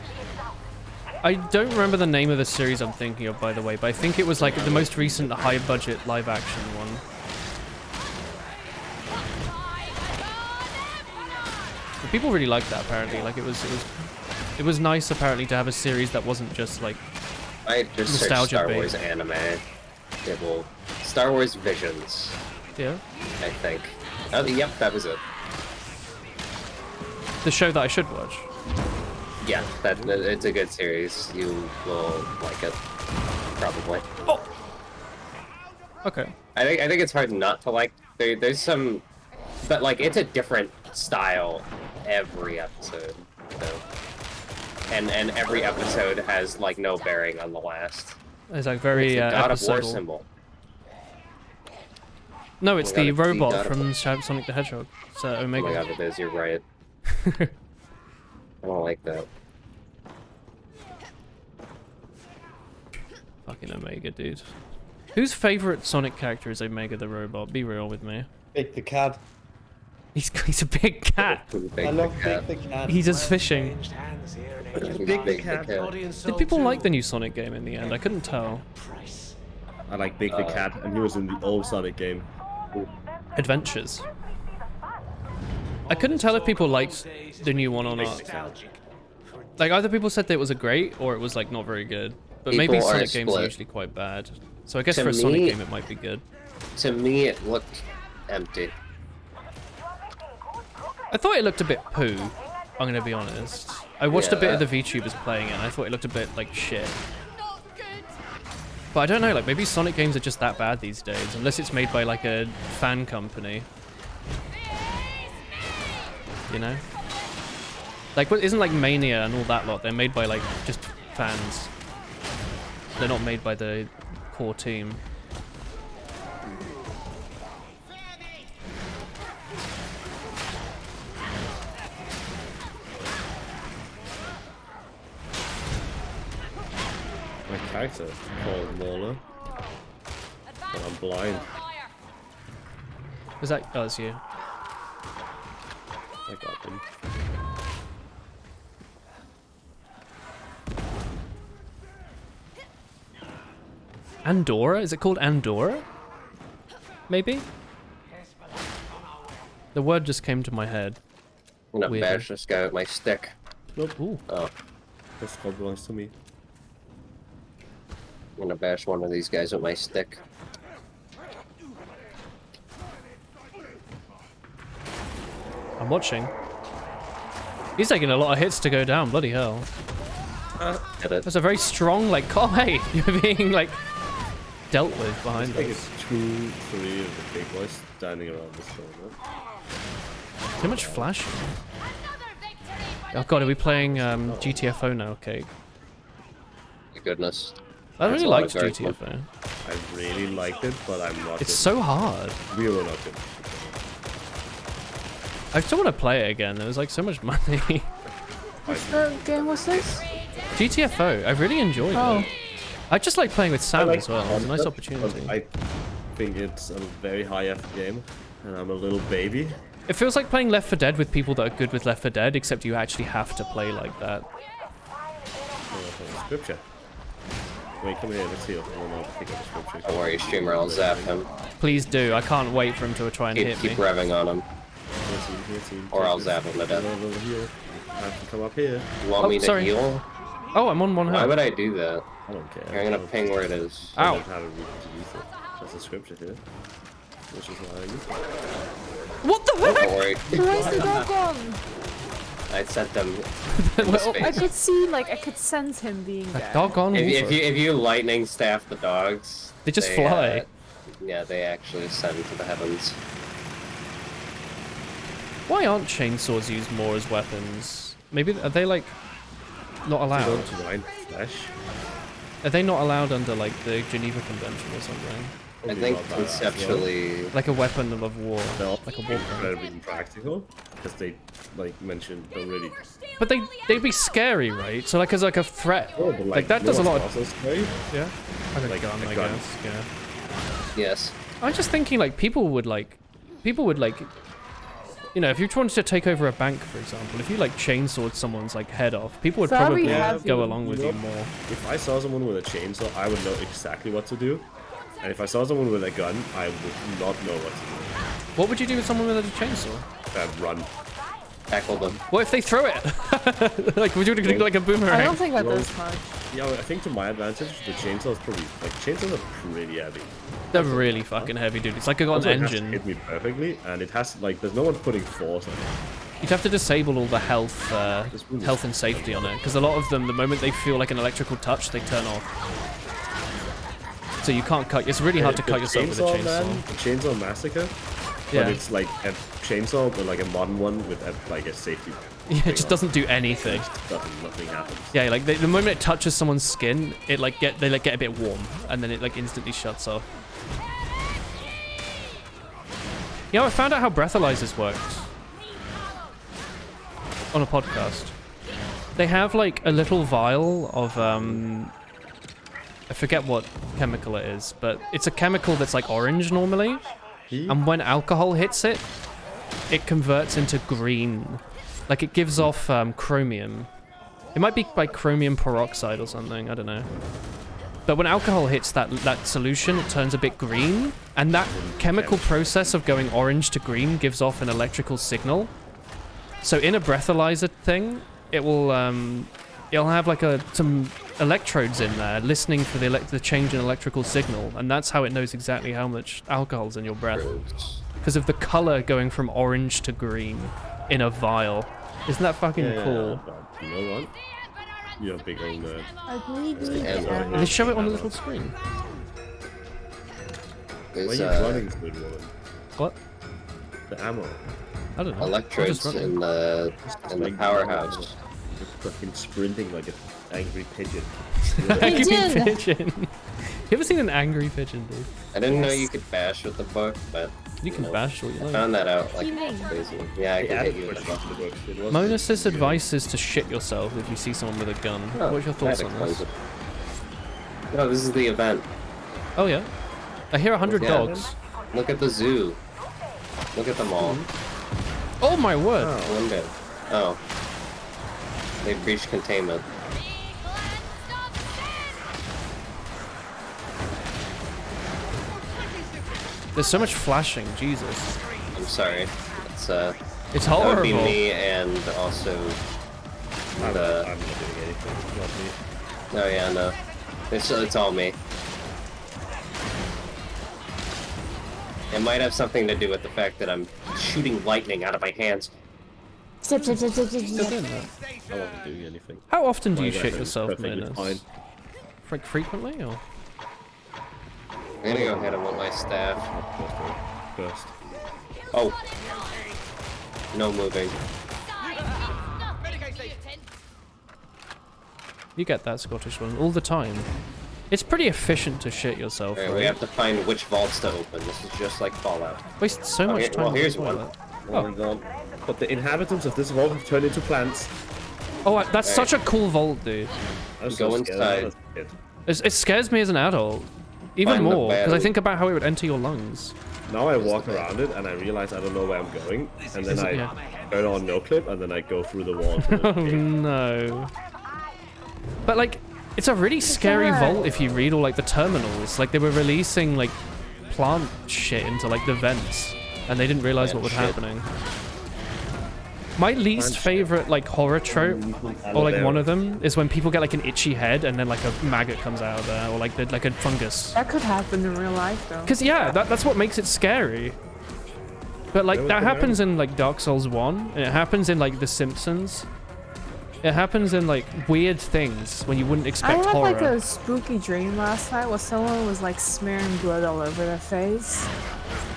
I don't remember the name of the series I'm thinking of, by the way, but I think it was like the most recent high-budget live-action one. But people really liked that apparently. Like it was nice apparently to have a series that wasn't just like I just searched nostalgia Star bait. Wars anime. It will Star Wars Visions, Yeah. I think. Oh, yep, that was it. The show that I should watch. Yeah, it's a good series. You will like it, probably. Oh. Okay. I think it's hard not to like. There's some, but like it's a different style every episode. So. And every episode has like no bearing on the last. It's like very it's a God of War episodal. symbol. No, it's Oh my the God, it's the robot God of from War. Sonic the Hedgehog. It's Oh Omega. my god, it is. You're right. I don't like that. Fucking Omega, dude. Whose favorite Sonic character is Omega the robot? Be real with me. Big the cat. He's a big cat. I love Big the cat. He does fishing. Big the cat. Did people like the new Sonic game in the end? I couldn't tell. I like Big the Cat, and he was in the old Sonic game. Adventures. I couldn't tell if people liked the new one or not. Like either people said that it was a great or it was like not very good. But maybe People are Sonic games are split. usually quite bad. So I guess To for a Sonic me- game it might be good. To me, it looked empty. I thought it looked a bit poo. I'm gonna be honest. I watched a bit of Yeah. the VTubers playing it and I thought it looked a bit like shit. But I don't know, like maybe Sonic games are just that bad these days, unless it's made by like a fan company. You know? Like, what isn't like Mania and all that lot? They're made by like just fans. They're not made by the core team. My character called Mauler, but I'm blind. Was that? Oh, it's you. I got him. Andorra? Is it called Andorra? Maybe? The word just came to my head. I'm gonna Weirdly. bash this guy with my stick. Nope. Ooh. Oh, This card belongs to me. I'm gonna bash one of these guys with my stick. I'm watching. He's taking a lot of hits to go down, bloody hell. Hit it. That's a very strong, like, oh hey, you're being, like, dealt with I behind think us. it's 2, 3 of the big boys standing around this corner. Too much flashing. Oh god, are we playing GTFO now, Cake? my goodness. I That's really a lot liked of guards. GTFO. I really liked it, but I'm not. It's good. so hard. We were not good. I still want to play it again. There was like so much money. What game was this? GTFO. I really enjoyed Oh. it. I just like playing with Sam as well. It was a nice concept, but opportunity. I think it's a very high F game, and I'm a little baby. It feels like playing Left 4 Dead with people that are good with Left 4 Dead, except you actually have to play like that. Scripture. Wait, come here. Let's heal. I don't know. Pick up the scripture. Don't worry, streamer, I'll zap him. Please do. I can't wait for him to try and Keep hit me. revving on him. Or I'll zap him to death. Over here. I have to come up here. You want Oh, me to sorry. heal? Oh, I'm on one Why health. would I do that? I don't care. You're gonna ping where it is. I Ow. don't have a reason to use it. There's a scripture here. Which is why I use it. What the heck? Don't worry. Where's the dog gone? I sent them Well, into I space. could see, like, I could sense him being there. Doggone If wolfer. you lightning staff the dogs, They just fly. Yeah, they actually ascend to the heavens. Why aren't chainsaws used more as weapons? Maybe are they like not I allowed? don't mind flesh. Are they not allowed under like the Geneva Convention or something? I think conceptually, Like a weapon of war, They're like a war crime. incredibly impractical because they like mentioned don't really. But they'd be scary, right? So like as like a threat, Oh, but, like that does a lot. Also scary. Yeah, like a Like gun, a I gun. guess. Yeah. yes. I'm just thinking like people would like, you know, if you wanted to take over a bank, for example, if you like chainsawed someone's like head off, people would Very probably heavy. go along with you more. If I saw someone with a chainsaw, I would know exactly what to do. And if I saw someone with a gun, I would not know what to do. What would you do with someone with a chainsaw? I'd run. Tackle them. What if they throw it? Like, would you do like a I boomerang? don't think that does much. Yeah, I think to my advantage, the chainsaw is probably like chainsaws are pretty heavy. They're really fucking heavy, dude. It's like got Also, an it has to engine. hit me perfectly, and it has like there's no one putting force on it. You'd have to disable all the health, This room is health and safety on it, because a lot of them, the moment they feel like an electrical touch, they turn off. So you can't cut. It's really hard to The cut yourself with a chainsaw, man, chainsaw. the chainsaw massacre. Yeah. But it's like a chainsaw, but like a modern one with like a safety. Yeah, it just doesn't do anything. Nothing happens. Yeah, like the moment it touches someone's skin, it like get a bit warm, and then it like instantly shuts off. You know, I found out how breathalyzers worked on a podcast. They have like a little vial of I forget what chemical it is, but it's a chemical that's like orange normally, and when alcohol hits it, it converts into green. Like it gives off chromium. It might be like chromium peroxide or something, I don't know. But when alcohol hits that solution, it turns a bit green, and that chemical process of going orange to green gives off an electrical signal. So in a breathalyzer thing, it will it'll have like some electrodes in there listening for the change in electrical signal, and that's how it knows exactly how much alcohol's in your breath. Because of the color going from orange to green in a vial. Isn't that fucking cool? But you know what? You're a big old nerd. I believe you. They show it on a little screen. Why are There's you running, good woman? What? The ammo. I don't know. I'm electrodes just running. in the Like, powerhouse. You're fucking sprinting like an angry pigeon. Angry Pigeon! pigeon. You ever seen an angry pigeon, dude? I didn't know you could bash with the book, but You can bash what you I like. found that out like Teaming. crazy. Yeah, I can Yeah, hit you with a book. it was Mona's advice is to shit yourself if you see someone with a gun. Oh, What's your thoughts that on explains this? it. No, this is the event. Oh yeah? I hear 100 Yeah. dogs. Look at the zoo. Look at them all. Oh my word! Window. Oh. They breached containment. There's so much flashing, Jesus. I'm sorry. It's It's that would be horrible. me and also I'm the. not doing anything. It's not me. Oh yeah, no. It's all me. It might have something to do with the fact that I'm shooting lightning out of my hands. Step, step, step, step, step, Still step. doing that. I wasn't doing anything. How often do you My shit weapon's yourself, perfectly Monas? fine. Like frequently, or? I'm gonna go hit him with my staff. First. Oh. No moving. You get that Scottish one all the time. It's pretty efficient to shit yourself. Alright, Right? we have to find which vaults to open. This is just like Fallout. Waste so much Okay, time. well, on the here's one. toilet. Oh my god. But the inhabitants of this vault have turned into plants. Oh, that's such a cool vault, dude. I was Go so scared inside. as a kid. It scares me as an adult. Even Find the more, because I battery. think about how it would enter your lungs. Now I walk around it and I realize I don't know where I'm going, and then I Yeah. turn on no clip and then I go through the wall. Oh no. But like, it's a really scary vault if you read all like the terminals. Like they were releasing like plant shit into like the vents, and they didn't realize what was happening. My least favorite like horror trope, or like one of them, is when people get like an itchy head and then like a maggot comes out of there, or like like a fungus. That could happen in real life, though. Because yeah, that's what makes it scary. But like that happens in like Dark Souls 1, and it happens in like The Simpsons. It happens in like weird things when you wouldn't I expect had horror. like a spooky dream last night where someone was like smearing blood all over their face.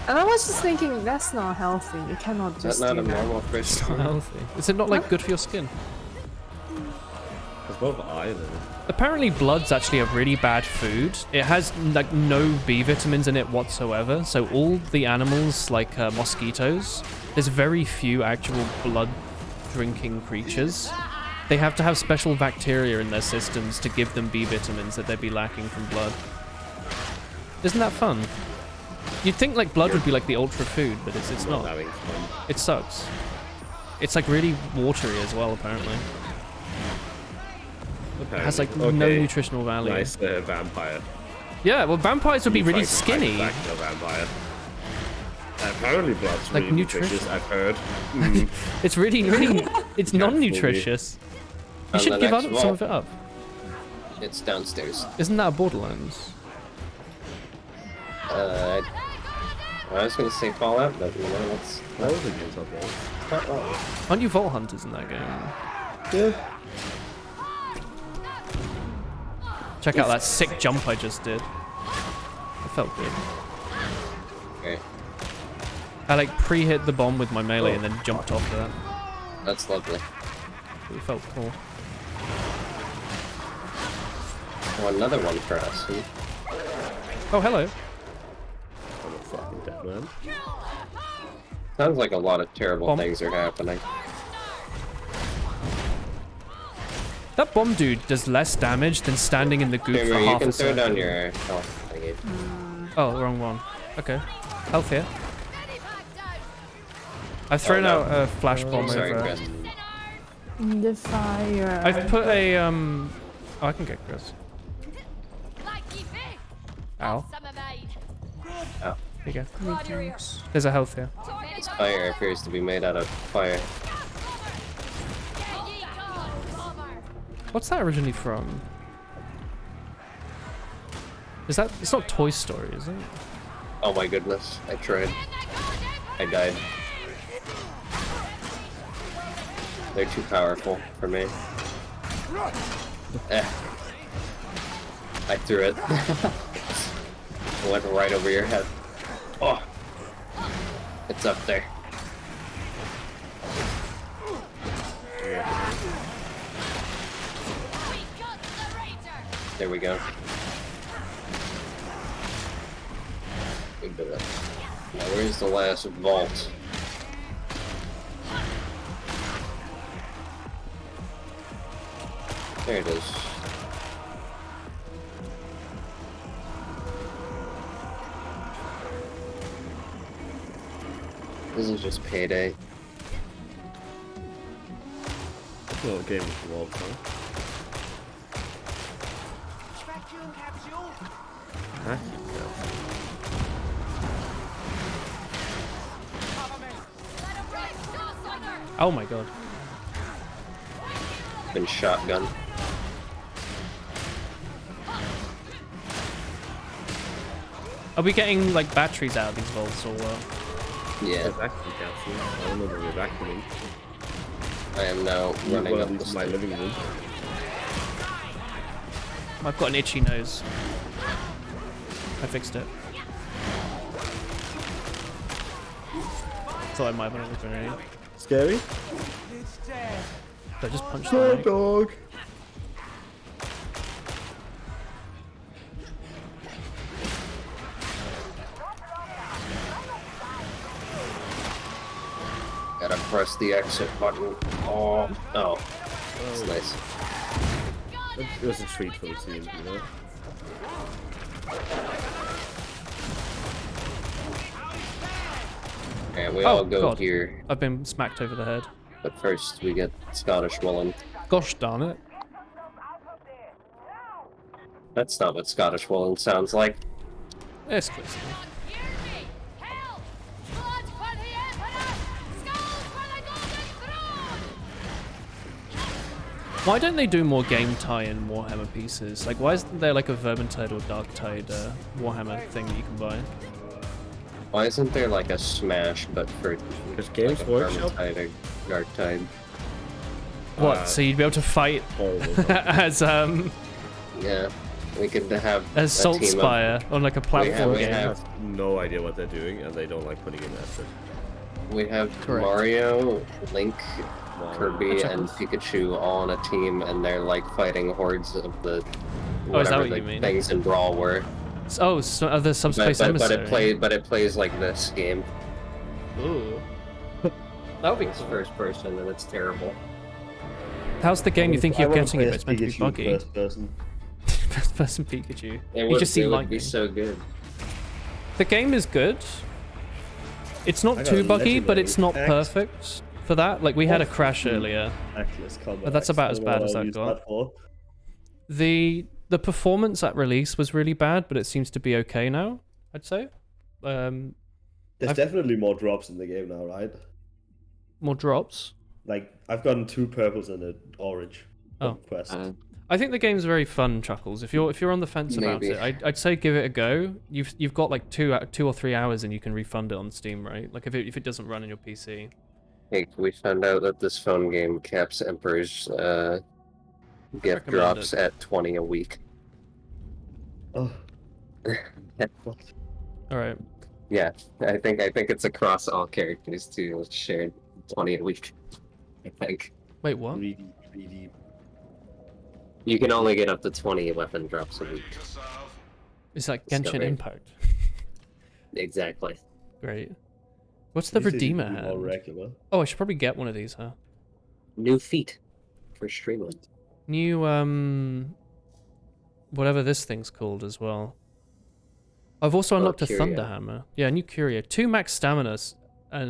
And I was just thinking, that's not healthy. You cannot Is just that not do a that. normal Christian? Healthy. Is it not like good for your skin? It's both eye though. Apparently blood's actually a really bad food. It has like no B vitamins in it whatsoever. So all the animals, like mosquitoes, there's very few actual blood drinking creatures. They have to have special bacteria in their systems to give them B vitamins that they'd be lacking from blood. Isn't that fun? You'd think like blood would be like the ultra food, but it's not. Having fun. It sucks. It's like really watery as well, apparently. It has like no nutritional value. Nice vampire. Yeah, well, vampires would be really Trying to fight skinny. back the vampire. Apparently blood's Like really nutrition. nutritious, I've heard. It's really, it's non-nutritious. You On should the give next up some of vault. it up. It's downstairs. Isn't that a Borderlands? I was gonna say Fallout, but you know, it's That was a good top one. not wrong. Aren't you Vault Hunters in that game? Yeah. Check out that sick jump I just did. It felt good. Okay, I like pre-hit the bomb with my melee and then jumped off of that. that's lovely. It felt cool. Oh, another one for us. Oh, hello. I'm a fucking dead man. Sounds like a lot of terrible Bomb. things are happening. That bomb dude does less damage than standing in the goop Remember, for you half can a throw second. down your health thingy. Oh, wrong one. Okay. Health here. I've thrown no. out a flash bomb Sorry, over. Chris. The fire. I've put a Oh, I can get Chris. Ow. Oh, Here you go. There's a health here. this fire appears to be made out of fire. What's that originally from? Is that? It's not Toy Story, is it? Oh my goodness, I tried. I died. They're too powerful for me. Eh. I threw it. Went right over your head. Oh! It's up there. There we go. Good bit of. Now where's the last vault? There it is. This is just payday. Well, game of the world, huh? Huh? Oh my god. Been shotgun. Are we getting like batteries out of these vaults or what? Yeah, Vacuum capsule. I don't know where we're vacuuming. I am now running Well, up at the least my stairs. living room. I've got an itchy nose. I fixed it. Thought I might have been a grenade. Scary? But I just punched Oh, the mic. dog. Gotta press the exit button. Oh, that's nice. It was a treat for the team, you know? And we all go God. here, I've been smacked over the head. but first we get Scottish Woolen. Gosh darn it. That's not what Scottish Woolen sounds like. It's close enough. Hear me! Hell! Blood for the Emperor! Skulls for the Golden Throne! Why don't they do more game tie-in Warhammer pieces? Like, why isn't there like a Vermintide or Darktide Warhammer thing that you can buy? Why isn't there like a Smash, but for Because Games like a Workshop Vermintide or Darktide? What? So you'd be able to fight horrible. as Yeah, we could have as a team of- Saltspire on like a platform we game. I have- have no idea what they're doing, and they don't like putting in effort. We have Correct. Mario, Link, Wow. Kirby, That's and cool. Pikachu all on a team, and they're like fighting hordes of the Oh, is that whatever what the you mean? things in Brawl were. Oh, so other subspace But emissary. it plays like this game. Ooh. That would be It's cool. first person and it's terrible. How's the game you think I you're wanna getting play if as it's meant to be Pikachu buggy? First person. First person Pikachu. It You would, just see it would lightning. be so good. The game is good. It's I not got too a buggy, but legendary it's not axe. perfect for that. Like, we had a Oh, crash hmm. earlier. Reckless combat But that's axe. about as I don't know bad what as I'll I've use got. that for. The performance at release was really bad, but it seems to be okay now, I'd say. There's I've- definitely more drops in the game now, right? More drops. Like, I've gotten 2 purples and an orange. Oh. Quest. I think the game's very fun, Chuckles. If you're on the fence about Maybe. it, I'd say give it a go. You've got like 2 or 3 hours and you can refund it on Steam, right? Like if it doesn't run on your PC. Hey, we found out that this phone game caps Emperor's gift Recommend drops it. at 20 a week. Oh. What? All right. Yeah, I think it's across all characters too. It's shared 20 a week. I think Wait, what? Greedy. you can only get up to 20 weapon drops a week. It's like Genshin Discovery. Impact. Exactly. Great. What's the These days you Redeemer can do more hand? regular. Oh, I should probably get one of these, huh? New feat for Streamland. New whatever this thing's called as well. I've also unlocked a Curia. Thunderhammer. Yeah, new Curia. 2 max stamina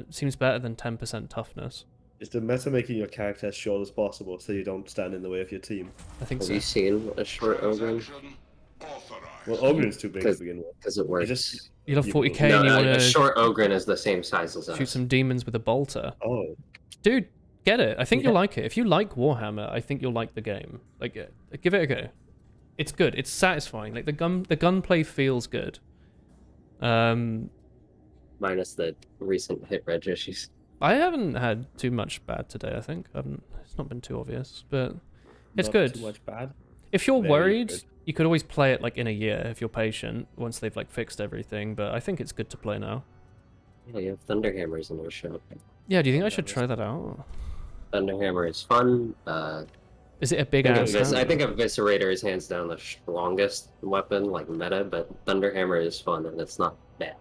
seems better than 10% toughness. Is the meta making your character as short as possible so you don't stand in the way of your team? I think Have so. you seen a short Ogren? Well, Ogren's too big to Because begin with. because it works. just- You love You 40k No, and you a want to short Ogren is the same size as us. shoot some demons with a bolter. Oh, Dude, get it. I think you'll Yeah. like it. If you like Warhammer, I think you'll like the game. Like, give it a go. It's good. It's satisfying. Like the gunplay feels good. Minus the recent hit reg issues. I haven't had too much bad today. I think it's not been too obvious, but it's not good. Too much bad. If you're Very worried, good. you could always play it like in a year if you're patient. Once they've like fixed everything, but I think it's good to play now. Yeah, you have Thunderhammers in our shop. Yeah. Do you think I Yeah, should try that out? Thunderhammer is fun. Is it a big I ass? think Eviscerator is hands down the strongest weapon, like meta, but Thunderhammer is fun and it's not bad.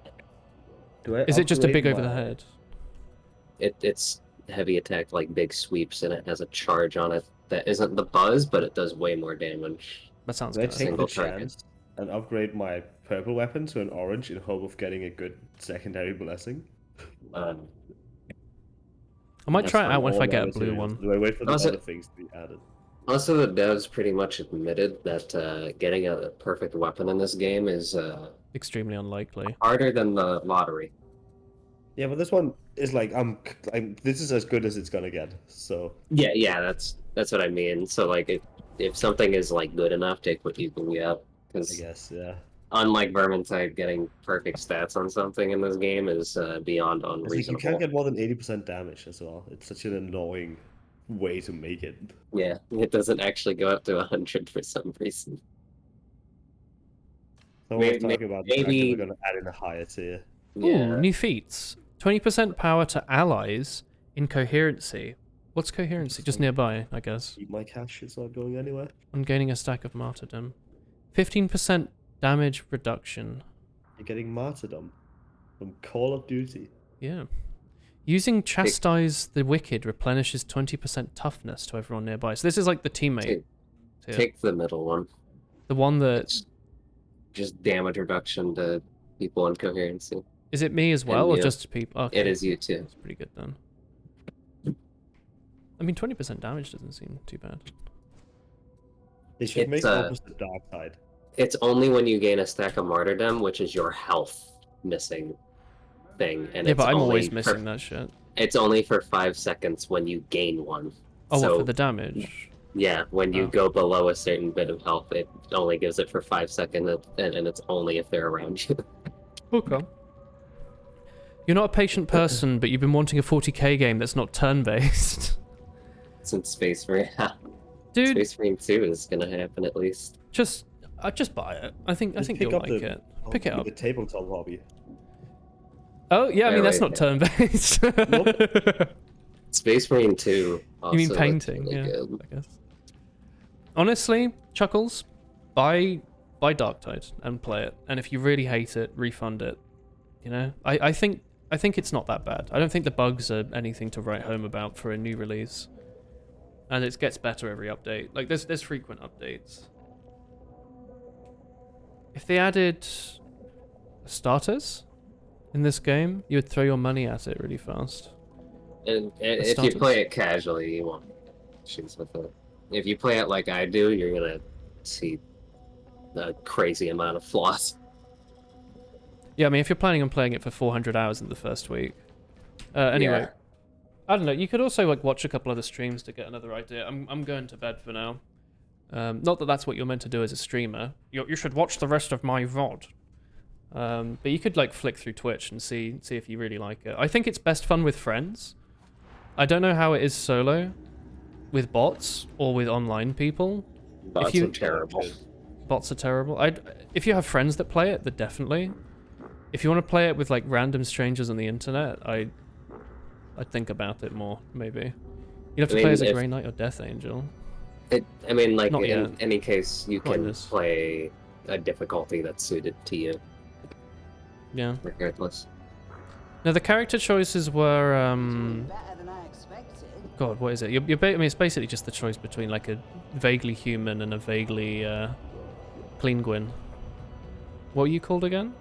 Do I Is it just a upgrade big over the my- head? It's heavy attack, like big sweeps, and it has a charge on it that isn't the buzz, but it does way more damage. That sounds Do I good. take Single the target. chance and upgrade my purple weapon to an orange in hope of getting a good secondary blessing? Um, I might That's try it fine. out if All I get a my blue materials. one. Do I wait for the Also- other things to be added? also, the devs pretty much admitted that getting a perfect weapon in this game is Extremely unlikely. harder than the lottery. Yeah, but this one is like this is as good as it's gonna get. So Yeah, that's what I mean. So like, if something is like good enough, take what you can get. I Because guess yeah. unlike Vermintide, getting perfect stats on something in this game is beyond It's like you unreasonable. can't get more than 80% damage as well. It's such an annoying way to make it. Yeah, it doesn't actually go up to 100 for some reason. So May- we're talking about the fact that maybe- we're gonna add in a higher tier. Yeah. Ooh, new feats. 20% power to allies in coherency. What's coherency? Just nearby, I guess. Keep my cash, it's not going anywhere. On gaining a stack of martyrdom. 15% damage reduction. You're getting martyrdom from Call of Duty. Yeah. Using Chastise the Wicked replenishes 20% toughness to everyone nearby. So this is like the teammate. Take the middle one. The one that... It's just damage reduction to people in coherency. Is it me as well, And or you. just people? Okay. It is you too. That's pretty good then. I mean, 20% damage doesn't seem too bad. They should make It's, opposite Darktide. It's only when you gain a stack of martyrdom, which is your health missing thing, and Yeah, it's but I'm only always missing that shit. It's only for 5 seconds when you gain one. Oh, so, what, for the damage? Yeah, when you go below a certain bit of health, it only gives it for 5 seconds, and it's only if they're around you. Okay. You're not a patient person, but you've been wanting a 40k game that's not turn-based. Since Space Marine, Dude, Space Marine 2 is gonna happen at least. just buy it. I think you'll like it. Pick it up. The tabletop hobby. Oh yeah, I mean that's Wait, not turn-based. Space Marine 2. Also You mean painting? really Yeah, good. I guess. Honestly, Chuckles, buy Darktide and play it. And if you really hate it, refund it. You know, I think it's not that bad. I don't think the bugs are anything to write home about for a new release. And it gets better every update. Like there's frequent updates. If they added starters in this game, you would throw your money at it really fast. And if you starters. play it casually, you won't shoot with it. If you play it like I do, you're gonna see a crazy amount of flaws. Yeah, I mean, if you're planning on playing it for 400 hours in the first week. Anyway, Yeah. I don't know. You could also like watch a couple other streams to get another idea. I'm going to bed for now. Not that that's what you're meant to do as a streamer. You should watch the rest of my VOD. But you could like flick through Twitch and see if you really like it. I think it's best fun with friends. I don't know how it is solo, with bots or with online people. Bots are terrible. Bots are terrible. If you have friends that play it, then definitely. If you want to play it with like random strangers on the internet, I'd think about it more. Maybe you'd have to play as a Grey Knight or Death Angel. I mean, like Not in yet. any case, you Not in can this. play a difficulty that's suited to you, Yeah. regardless. Now the character choices were Better than I expected. God, what is it? I mean, it's basically just the choice between like a vaguely human and a vaguely clean Gwyn. What were you called again?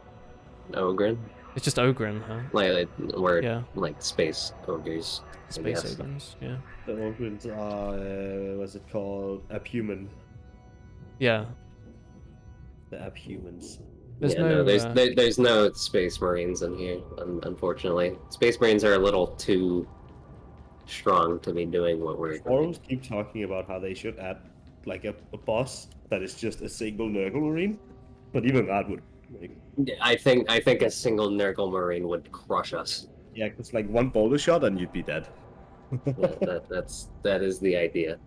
Ogren, It's just Ogren, huh? we're Yeah. like space ogres. I Space guess. Ogrens, yeah. The Ogrins are, what's it called? Abhuman. Yeah. The Abhumans. There's Yeah, no. there's no Space Marines in here, unfortunately. Space Marines are a little too strong to be doing what we're doing. Forums keep talking about how they should add like a boss that is just a single Nurgle Marine, but even that would like, I think a single Nurgle Marine would crush us. yeah, it's like one boulder shot and you'd be dead. Yeah, that is the idea.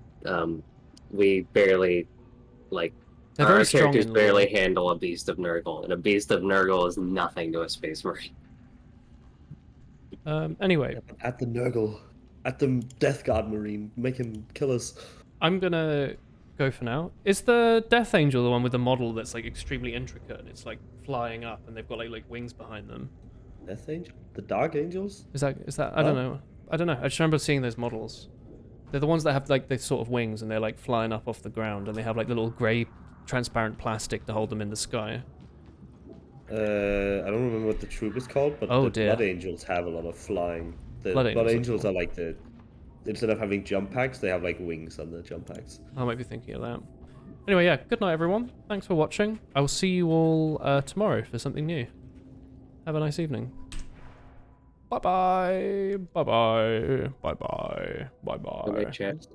We barely like They're very our strong characters in barely lore. handle a beast of Nurgle, and a beast of Nurgle is nothing to a Space Marine. Anyway, At the Nurgle, at the Death Guard Marine, make him kill us. I'm gonna go for now. Is the Death Angel the one with the model that's like extremely intricate and it's like flying up and they've got like wings behind them? Death Angel? The Dark Angels? Is that I don't know. I don't know. I just remember seeing those models. They're the ones that have like the sort of wings and they're like flying up off the ground and they have like little grey transparent plastic to hold them in the sky. I don't remember what the troop is called, but Oh, the dear. Blood Angels have a lot of flying. The Blood Blood, Angels are Angels cool. are like the... Instead of having jump packs, they have like wings on the jump packs. I might be thinking of that. Anyway, yeah, good night everyone. Thanks for watching. I will see you all tomorrow for something new. Have a nice evening. Bye-bye. Bye-bye. Bye-bye. Bye-bye. Chat.